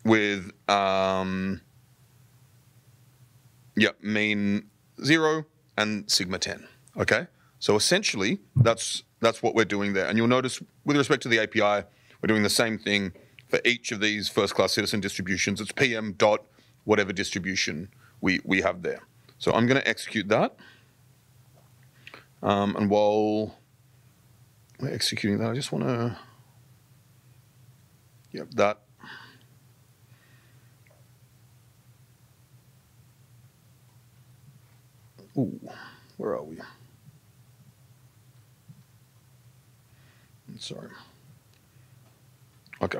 with mean 0 and sigma 10. Okay? So essentially, that's what we're doing there. And you'll notice with respect to the API, we're doing the same thing for each of these first-class citizen distributions. It's PM dot whatever distribution we have there. So I'm going to execute that. And while we're executing that, I just want to, that. Ooh, where are we? Sorry. Okay.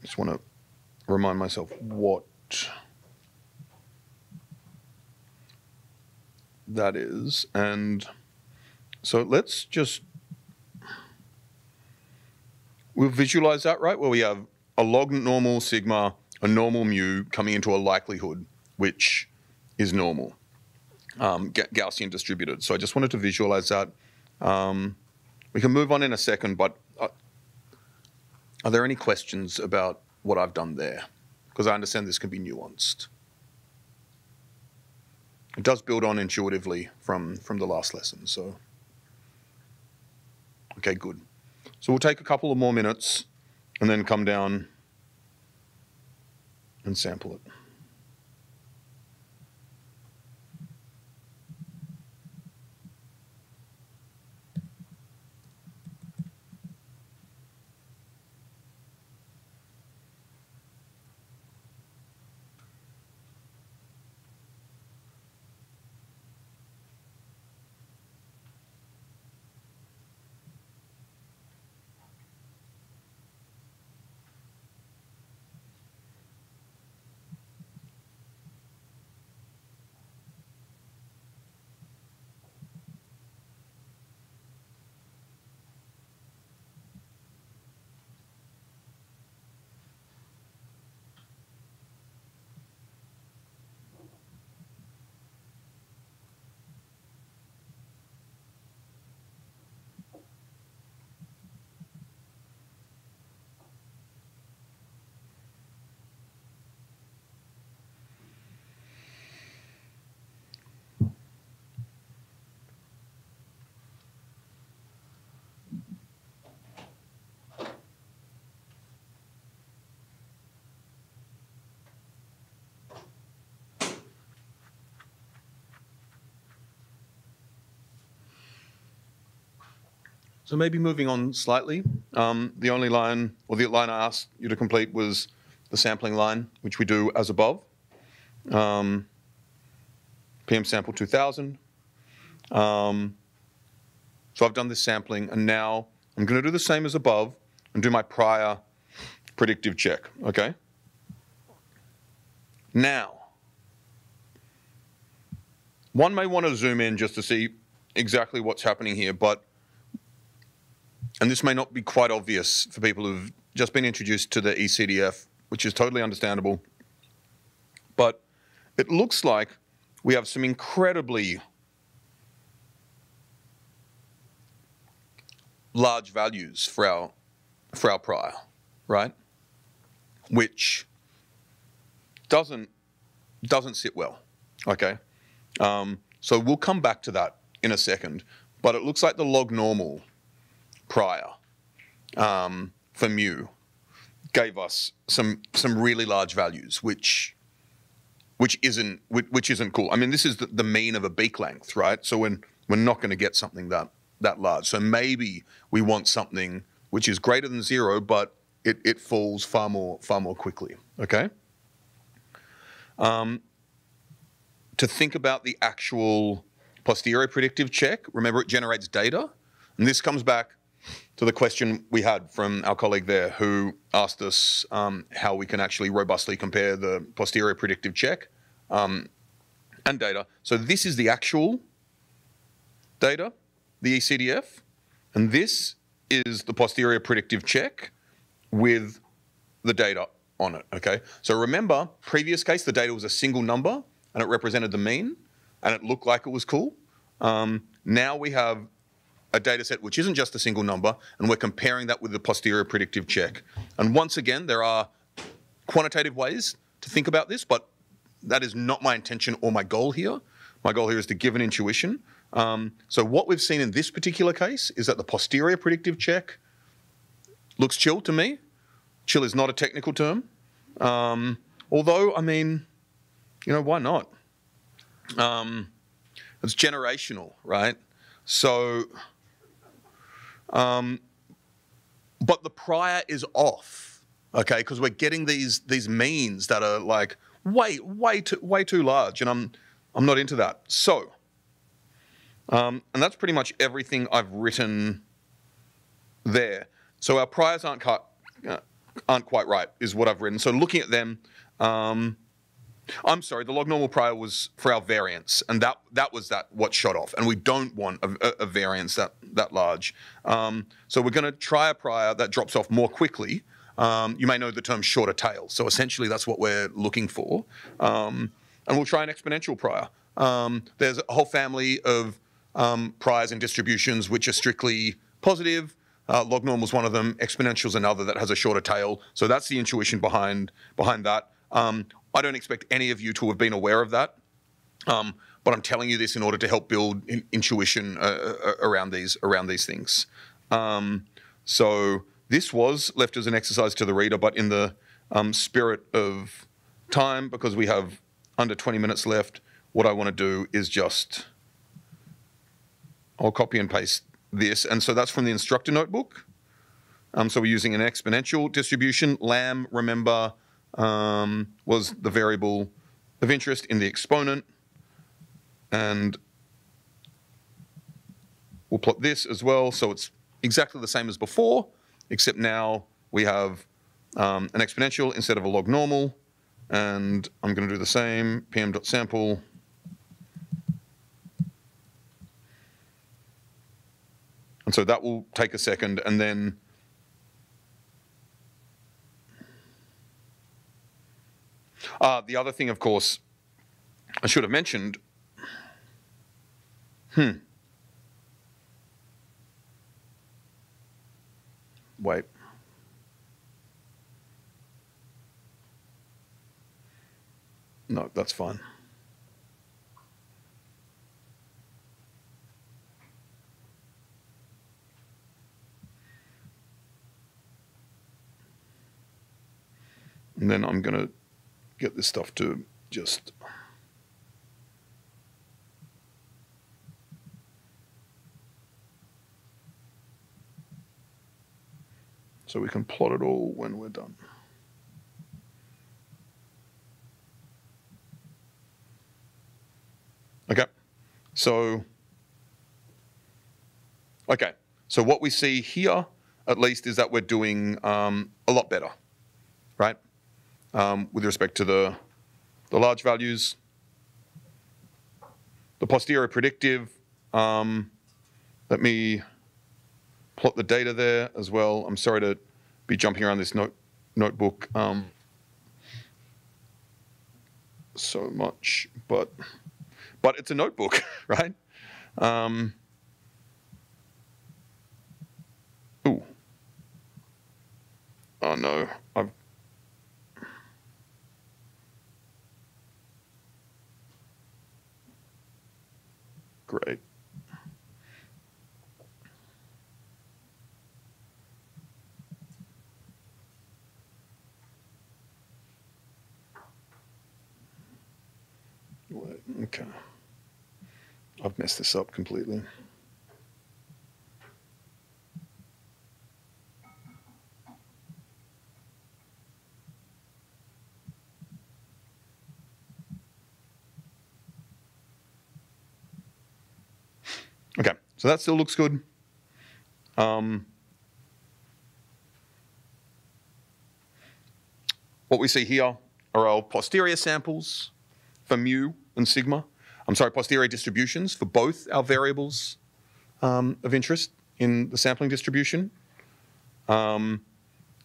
Just want to remind myself what that is. And so let's just, we'll visualize that, right? Where we have a log normal sigma, a normal mu coming into a likelihood, which is normal, Gaussian distributed. So I just wanted to visualize that. We can move on in a second, but are there any questions about what I've done there? Because I understand this can be nuanced. It does build on intuitively from the last lesson, so. Okay, good. So we'll take a couple of more minutes and then come down and sample it. So maybe moving on slightly. The only line, or the line I asked you to complete was the sampling line, which we do as above. PM sample 2000. So I've done this sampling, and now I'm going to do the same as above and do my prior predictive check, okay? Now, one may want to zoom in just to see exactly what's happening here, and this may not be quite obvious for people who've just been introduced to the ECDF, which is totally understandable, but it looks like we have some incredibly large values for our prior, right? Which doesn't sit well, okay? So we'll come back to that in a second, but it looks like the log normal prior for mu gave us some really large values, which isn't cool. I mean, this is the mean of a beak length, right? So we're not going to get something that large. So maybe we want something which is greater than 0, but it falls far more quickly. Okay. To think about the actual posterior predictive check, remember it generates data, and this comes back to the question we had from our colleague there who asked us how we can actually robustly compare the posterior predictive check and data. So this is the actual data, the ECDF, and this is the posterior predictive check with the data on it, okay? So remember, previous case, the data was a single number and it represented the mean and it looked like it was cool. Now we have a data set which isn't just a single number, and we're comparing that with the posterior predictive check. And once again, there are quantitative ways to think about this, but that is not my intention or my goal here. My goal here is to give an intuition. So what we've seen in this particular case is that the posterior predictive check looks chill to me. Chill is not a technical term. Although, I mean, you know, why not? It's generational, right? So, but the prior is off, okay? Because we're getting these means that are like way too large, and I'm not into that. So, and that's pretty much everything I've written there. So our priors aren't quite right, is what I've written. So looking at them, I'm sorry, the log normal prior was for our variance, and that was what shot off, and we don't want a variance that large. So we're going to try a prior that drops off more quickly. You may know the term shorter tail. So essentially that's what we're looking for. And we'll try an exponential prior. There's a whole family of priors and distributions which are strictly positive. Log normal is one of them. Exponential is another that has a shorter tail. So that's the intuition behind that. I don't expect any of you to have been aware of that, but I'm telling you this in order to help build intuition around these things. So this was left as an exercise to the reader, but in the spirit of time, because we have under 20 minutes left, what I want to do is just, I'll copy and paste this. And so that's from the instructor notebook. So we're using an exponential distribution. Lamb, remember, was the variable of interest in the exponent. And we'll plot this as well. So it's exactly the same as before, except now we have an exponential instead of a log normal. And I'm going to do the same, pm.sample. And so that will take a second, and then the other thing, of course, I should have mentioned, wait. No, that's fine. And then I'm going to get this stuff to just So we can plot it all when we're done. Okay, so what we see here, at least, is that we're doing a lot better, right? With respect to the large values. The posterior predictive, let me plot the data there as well. I'm sorry to be jumping around this notebook so much, but it's a notebook, right? Ooh. Oh no, Great. Okay. I've messed this up completely. Okay, so that still looks good. What we see here are our posterior samples for mu and sigma. Posterior distributions for both our variables of interest in the sampling distribution. And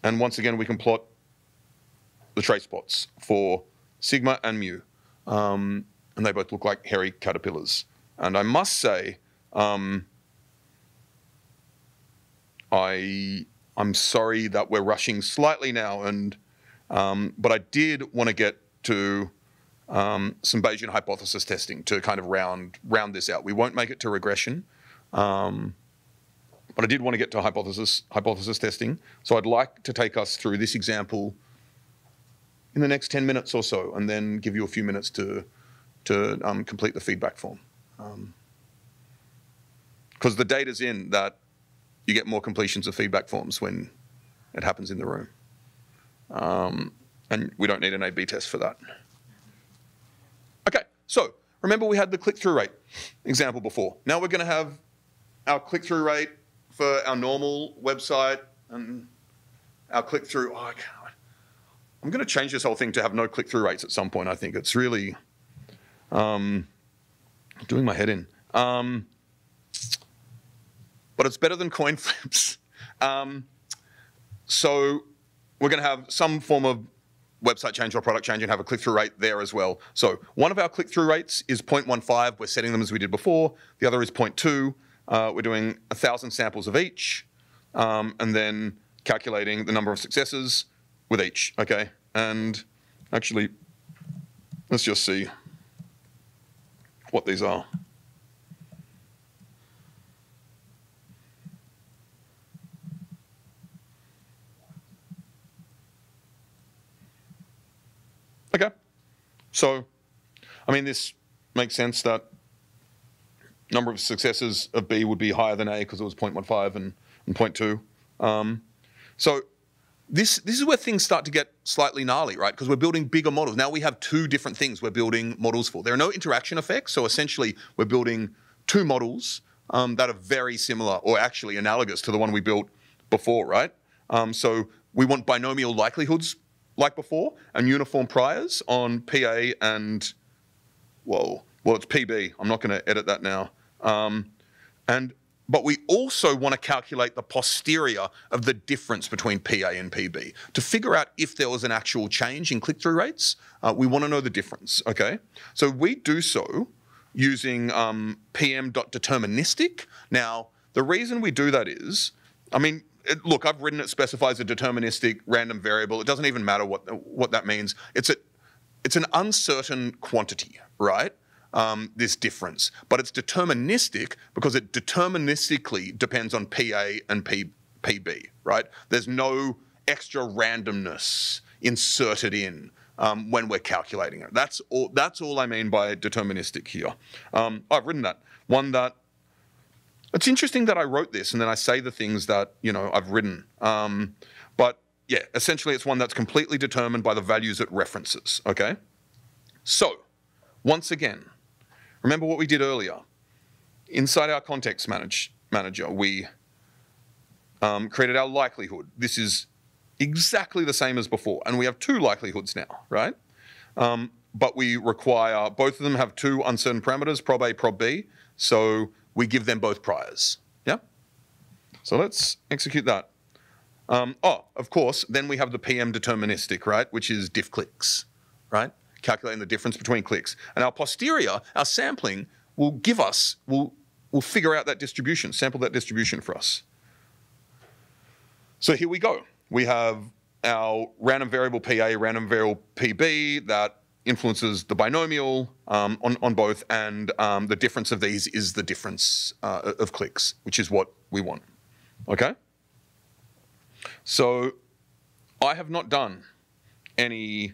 once again, we can plot the trace plots for sigma and mu. And they both look like hairy caterpillars. And I must say, I'm sorry that we're rushing slightly now, but I did want to get to some Bayesian hypothesis testing to kind of round this out. We won't make it to regression, but I did want to get to hypothesis testing. So I'd like to take us through this example in the next 10 minutes or so, and then give you a few minutes to complete the feedback form. Because the data's in that you get more completions of feedback forms when it happens in the room. And we don't need an A/B test for that. Okay, so remember we had the click-through rate example before. Now we're going to have our click-through rate for our normal website and our click-through. Oh, I'm going to change this whole thing to have no click-through rates at some point, I think. It's really doing my head in. But it's better than coin flips. So we're going to have some form of website change or product change and have a click-through rate there as well. So one of our click-through rates is 0.15. We're setting them as we did before. The other is 0.2. We're doing 1,000 samples of each, and then calculating the number of successes with each, okay? And actually, let's just see what these are. Okay, so, I mean, this makes sense that number of successes of B would be higher than A because it was 0.15 and 0.2. So this is where things start to get slightly gnarly, right? Because we're building bigger models. Now we have two different things we're building models for. There are no interaction effects, so essentially we're building two models that are very similar, or actually analogous to the one we built before, right? So we want binomial likelihoods like before, and uniform priors on PA and, well, it's PB. I'm not going to edit that now. But we also want to calculate the posterior of the difference between PA and PB. To figure out if there was an actual change in click-through rates, we want to know the difference, okay? So we do so using pm.deterministic. Now, the reason we do that is, I mean, look, I've written it specifies a deterministic random variable. It doesn't even matter what that means. It's an uncertain quantity, right? This difference, but it's deterministic because it deterministically depends on PA and PB, right? There's no extra randomness inserted in when we're calculating it. That's all I mean by deterministic here. I've written that. One that it's interesting that I wrote this and then I say the things that, you know, I've written. But yeah, essentially it's one that's completely determined by the values it references, okay? So, once again, remember what we did earlier. Inside our context manager, we created our likelihood. This is exactly the same as before, and we have two likelihoods now, right? But we require, both of them have two uncertain parameters, prob A, prob B, so we give them both priors, yeah? So let's execute that. Of course, then we have the PM deterministic, right, which is diff clicks, right? Calculating the difference between clicks. And our posterior, our sampling, will give us, will figure out that distribution, sample that distribution for us. So here we go. We have our random variable PA, random variable PB that influences the binomial on both, and the difference of these is the difference of clicks, which is what we want, okay? So I have not done any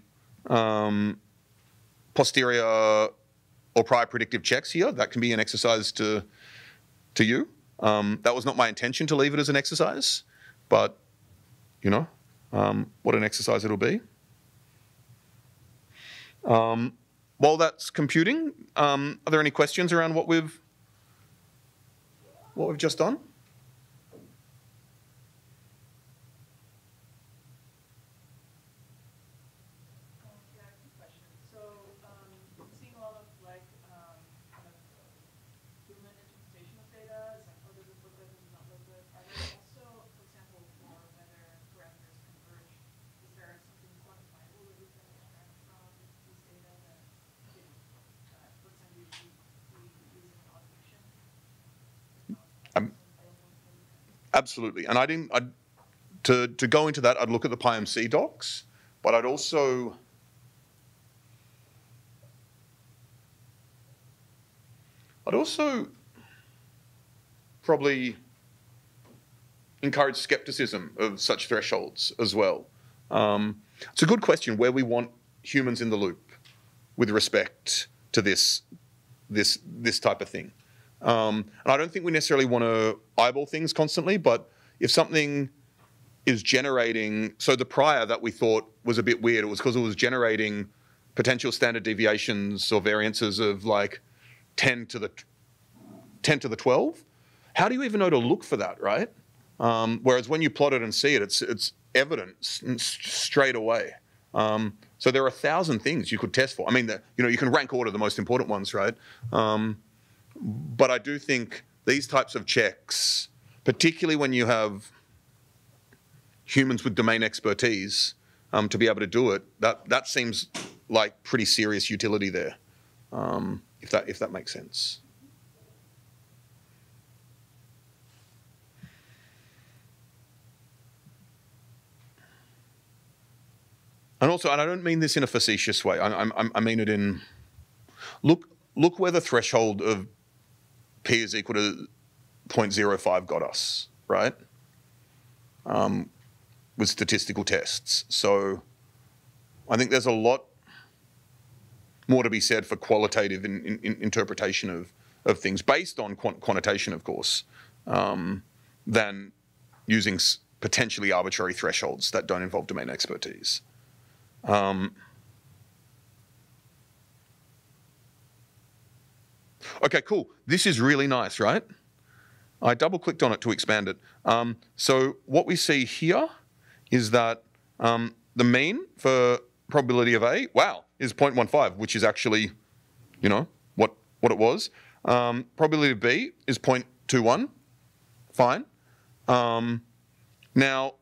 posterior or prior predictive checks here. That can be an exercise to you. That was not my intention to leave it as an exercise, but you know, what an exercise it'll be. While that's computing, are there any questions around what we've just done? Yeah, I have a question. So, I'm seeing a lot of like kind of human interpretation of data. It's like, oh, does it look good? Does it not look good? Are there also, for example, for whether parameters converge, is there something quantifiable that we can extract from these data that, you know, for example, we use in automation? Absolutely, and to go into that, I'd look at the PyMC docs, but I'd also probably encourage skepticism of such thresholds as well. It's a good question where we want humans in the loop with respect to this type of thing. And I don't think we necessarily want to eyeball things constantly, but if something is generating, so the prior that we thought was a bit weird, it was because it was generating potential standard deviations or variances of like 10 to the 12. How do you even know to look for that, right? Whereas when you plot it and see it, it's evident straight away. So there are 1,000 things you could test for. I mean, you can rank order the most important ones, right? But I do think these types of checks, particularly when you have humans with domain expertise to be able to do it, that seems like pretty serious utility there, if that makes sense. And also, and I don't mean this in a facetious way. I mean it in look where the threshold of P is equal to 0.05 got us, right? With statistical tests. So I think there's a lot more to be said for qualitative in interpretation of things based on quantitation, of course, than using potentially arbitrary thresholds that don't involve domain expertise. Okay, cool. This is really nice, right? I double-clicked on it to expand it. So what we see here is that the mean for probability of A, wow, is 0.15, which is actually, you know, what it was. Probability of B is 0.21, fine. Now,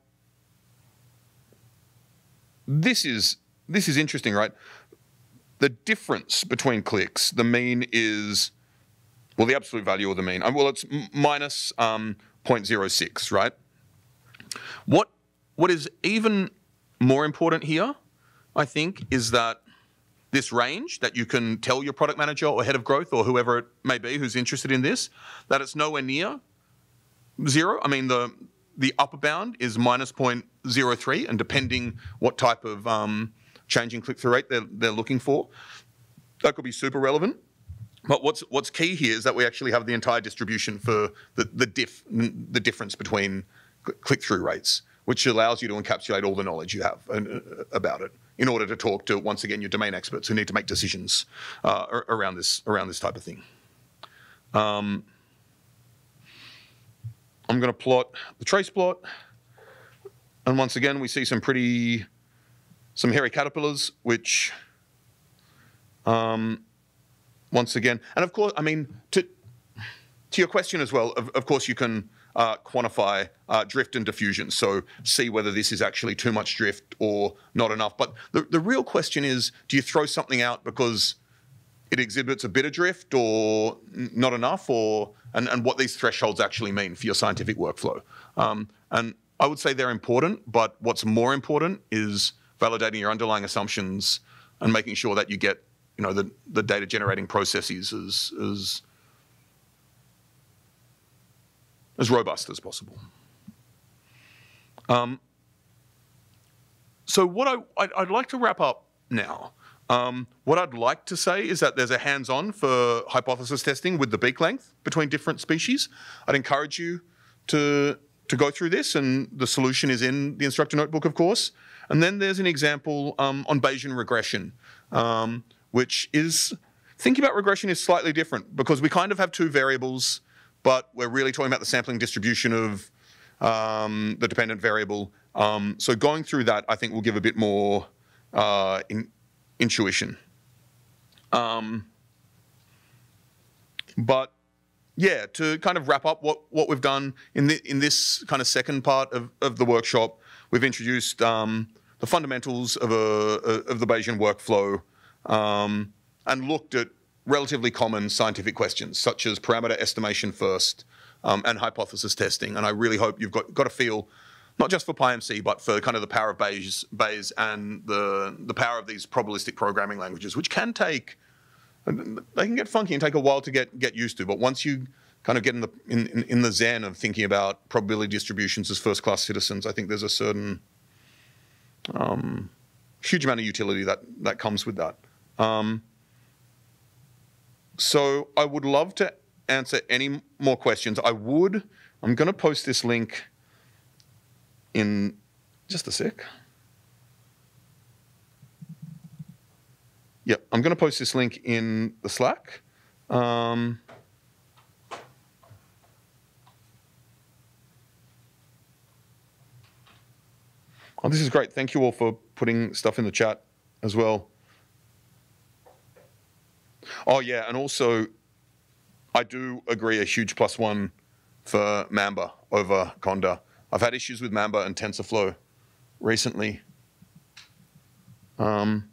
this is interesting, right? The difference between clicks, the mean is, well, the absolute value of the mean. Well, it's minus 0.06, right? What is even more important here, I think, is that this range that you can tell your product manager or head of growth or whoever it may be who's interested in this, that it's nowhere near 0. I mean, the upper bound is minus 0.03, and depending what type of change in click-through rate they're looking for, that could be super relevant. But what's key here is that we actually have the entire distribution for the difference between click-through rates, which allows you to encapsulate all the knowledge you have about it in order to talk to, once again, your domain experts who need to make decisions around this type of thing. I'm going to plot the trace plot, and once again we see some hairy caterpillars, which once again, and of course, I mean, to your question as well, of course you can quantify drift and diffusion, so see whether this is actually too much drift or not enough. But the real question is, do you throw something out because it exhibits a bit of drift or not enough, and what these thresholds actually mean for your scientific workflow? And I would say they're important, but what's more important is validating your underlying assumptions and making sure that you get the data generating processes as robust as possible. So what I'd like to wrap up now. What I'd like to say is that there's a hands-on for hypothesis testing with the beak length between different species. I'd encourage you to go through this, and the solution is in the instructor notebook, of course. And then there's an example on Bayesian regression, which is, thinking about regression is slightly different because we kind of have two variables, but we're really talking about the sampling distribution of the dependent variable. So going through that, I think, will give a bit more intuition. But yeah, to kind of wrap up what we've done in this kind of second part of the workshop, we've introduced the fundamentals of the Bayesian workflow, and looked at relatively common scientific questions such as parameter estimation first, and hypothesis testing. And I really hope you've got a feel, not just for PyMC, but for kind of the power of Bayes and the power of these probabilistic programming languages, which can take, they can get funky and take a while to get used to. But once you kind of get in the zen of thinking about probability distributions as first-class citizens, I think there's a certain huge amount of utility that comes with that. So I would love to answer any more questions. I'm going to post this link in just a sec. Yep, I'm going to post this link in the Slack. Oh, this is great. Thank you all for putting stuff in the chat as well. Oh yeah, and also, I do agree a huge +1 for Mamba over Conda. I've had issues with Mamba and TensorFlow recently. Well,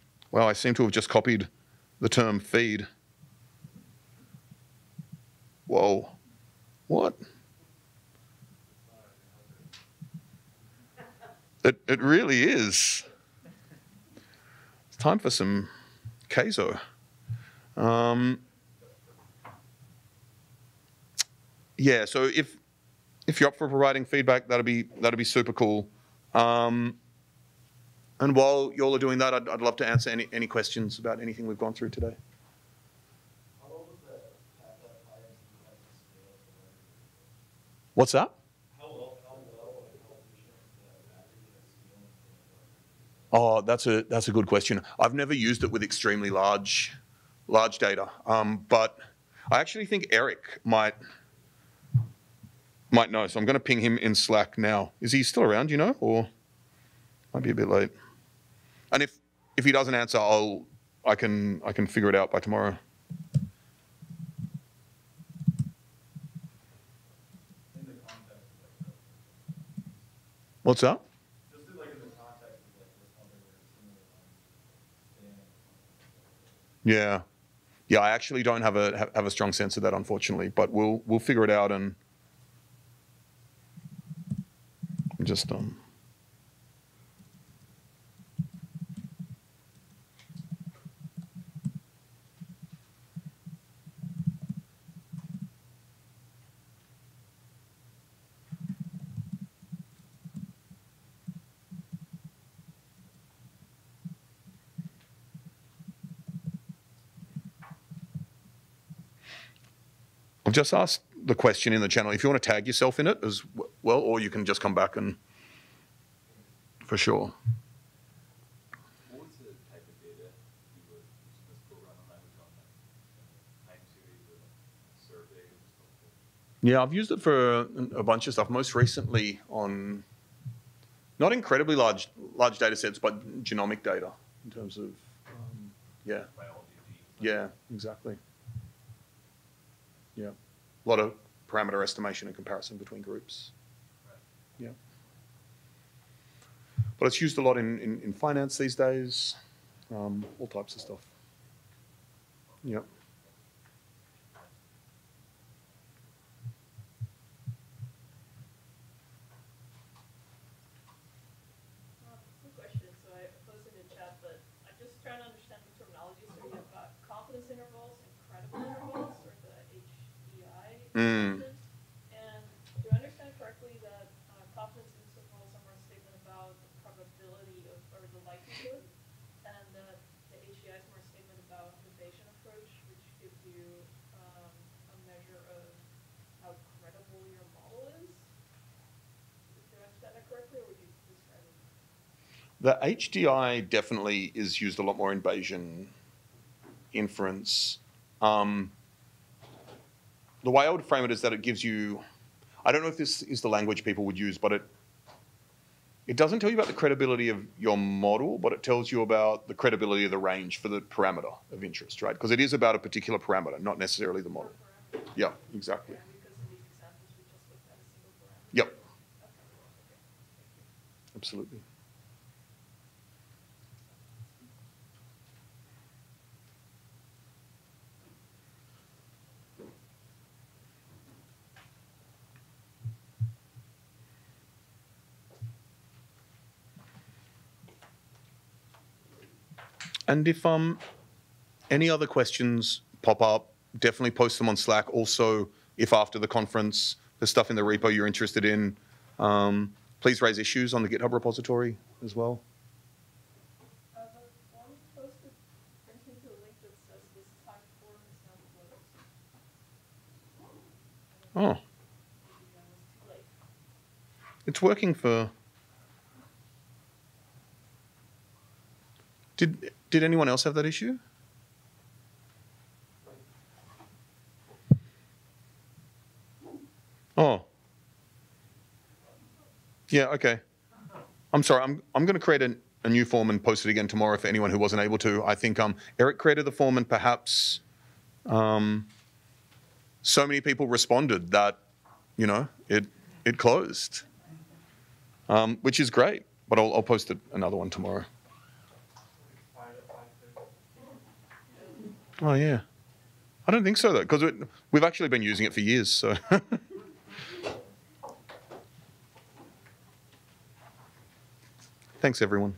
I seem to have just copied the term feed. Whoa, what? It really is. It's time for some queso. Yeah, so if you're up for providing feedback, that'd be super cool. And while y'all are doing that, I'd love to answer any questions about anything we've gone through today. What's that? Oh, that's a good question. I've never used it with extremely large data, but I actually think Eric might know. So I'm going to ping him in Slack now. Is he still around? Or might be a bit late. And if he doesn't answer, I can figure it out by tomorrow. What's that? Yeah, I actually don't have a strong sense of that, unfortunately, but we'll figure it out and just I've just asked the question in the channel. If you want to tag yourself in it as well, or you can just come back and, for sure. What was the type of data you were using this programming language on, like time series or like survey and stuff? Yeah, I've used it for a bunch of stuff. Most recently on not incredibly large data sets, but genomic data in terms of yeah. Biology, genes. Yeah, exactly. Yeah, a lot of parameter estimation and comparison between groups. Right. Yeah, but it's used a lot in finance these days, all types of stuff. Yeah. Quick question. So I posted in chat, but I'm just trying to understand the terminology. So you have got confidence intervals and credible intervals, or the HDI. Mm. And do I understand correctly that confidence intervals are more a statement about the probability of, or the likelihood, and that the HDI is more a statement about the Bayesian approach, which gives you a measure of how credible your model is? Do I understand that correctly, or would you describe it? The HDI definitely is used a lot more in Bayesian inference. The way I would frame it is that it gives you, I don't know if this is the language people would use, but it doesn't tell you about the credibility of your model, but it tells you about the credibility of the range for the parameter of interest, right? Because it is about a particular parameter, not necessarily the model. Yeah, exactly. Yeah, because in these examples we just looked at a single parameter. Yep, Okay. Thank you. absolutely. And if any other questions pop up, definitely post them on Slack. Also, if after the conference there's stuff in the repo you're interested in, please raise issues on the GitHub repository as well. The one posted brings me to a link that says this time form is now closed. Oh, Maybe I was too late. it's working for... Did anyone else have that issue? Oh. Yeah, okay. I'm sorry, I'm going to create a new form and post it again tomorrow for anyone who wasn't able to. I think Eric created the form and perhaps so many people responded that, you know, it closed, which is great, but I'll post another one tomorrow. Oh, yeah. I don't think so, though, because we've actually been using it for years, so. Thanks, everyone.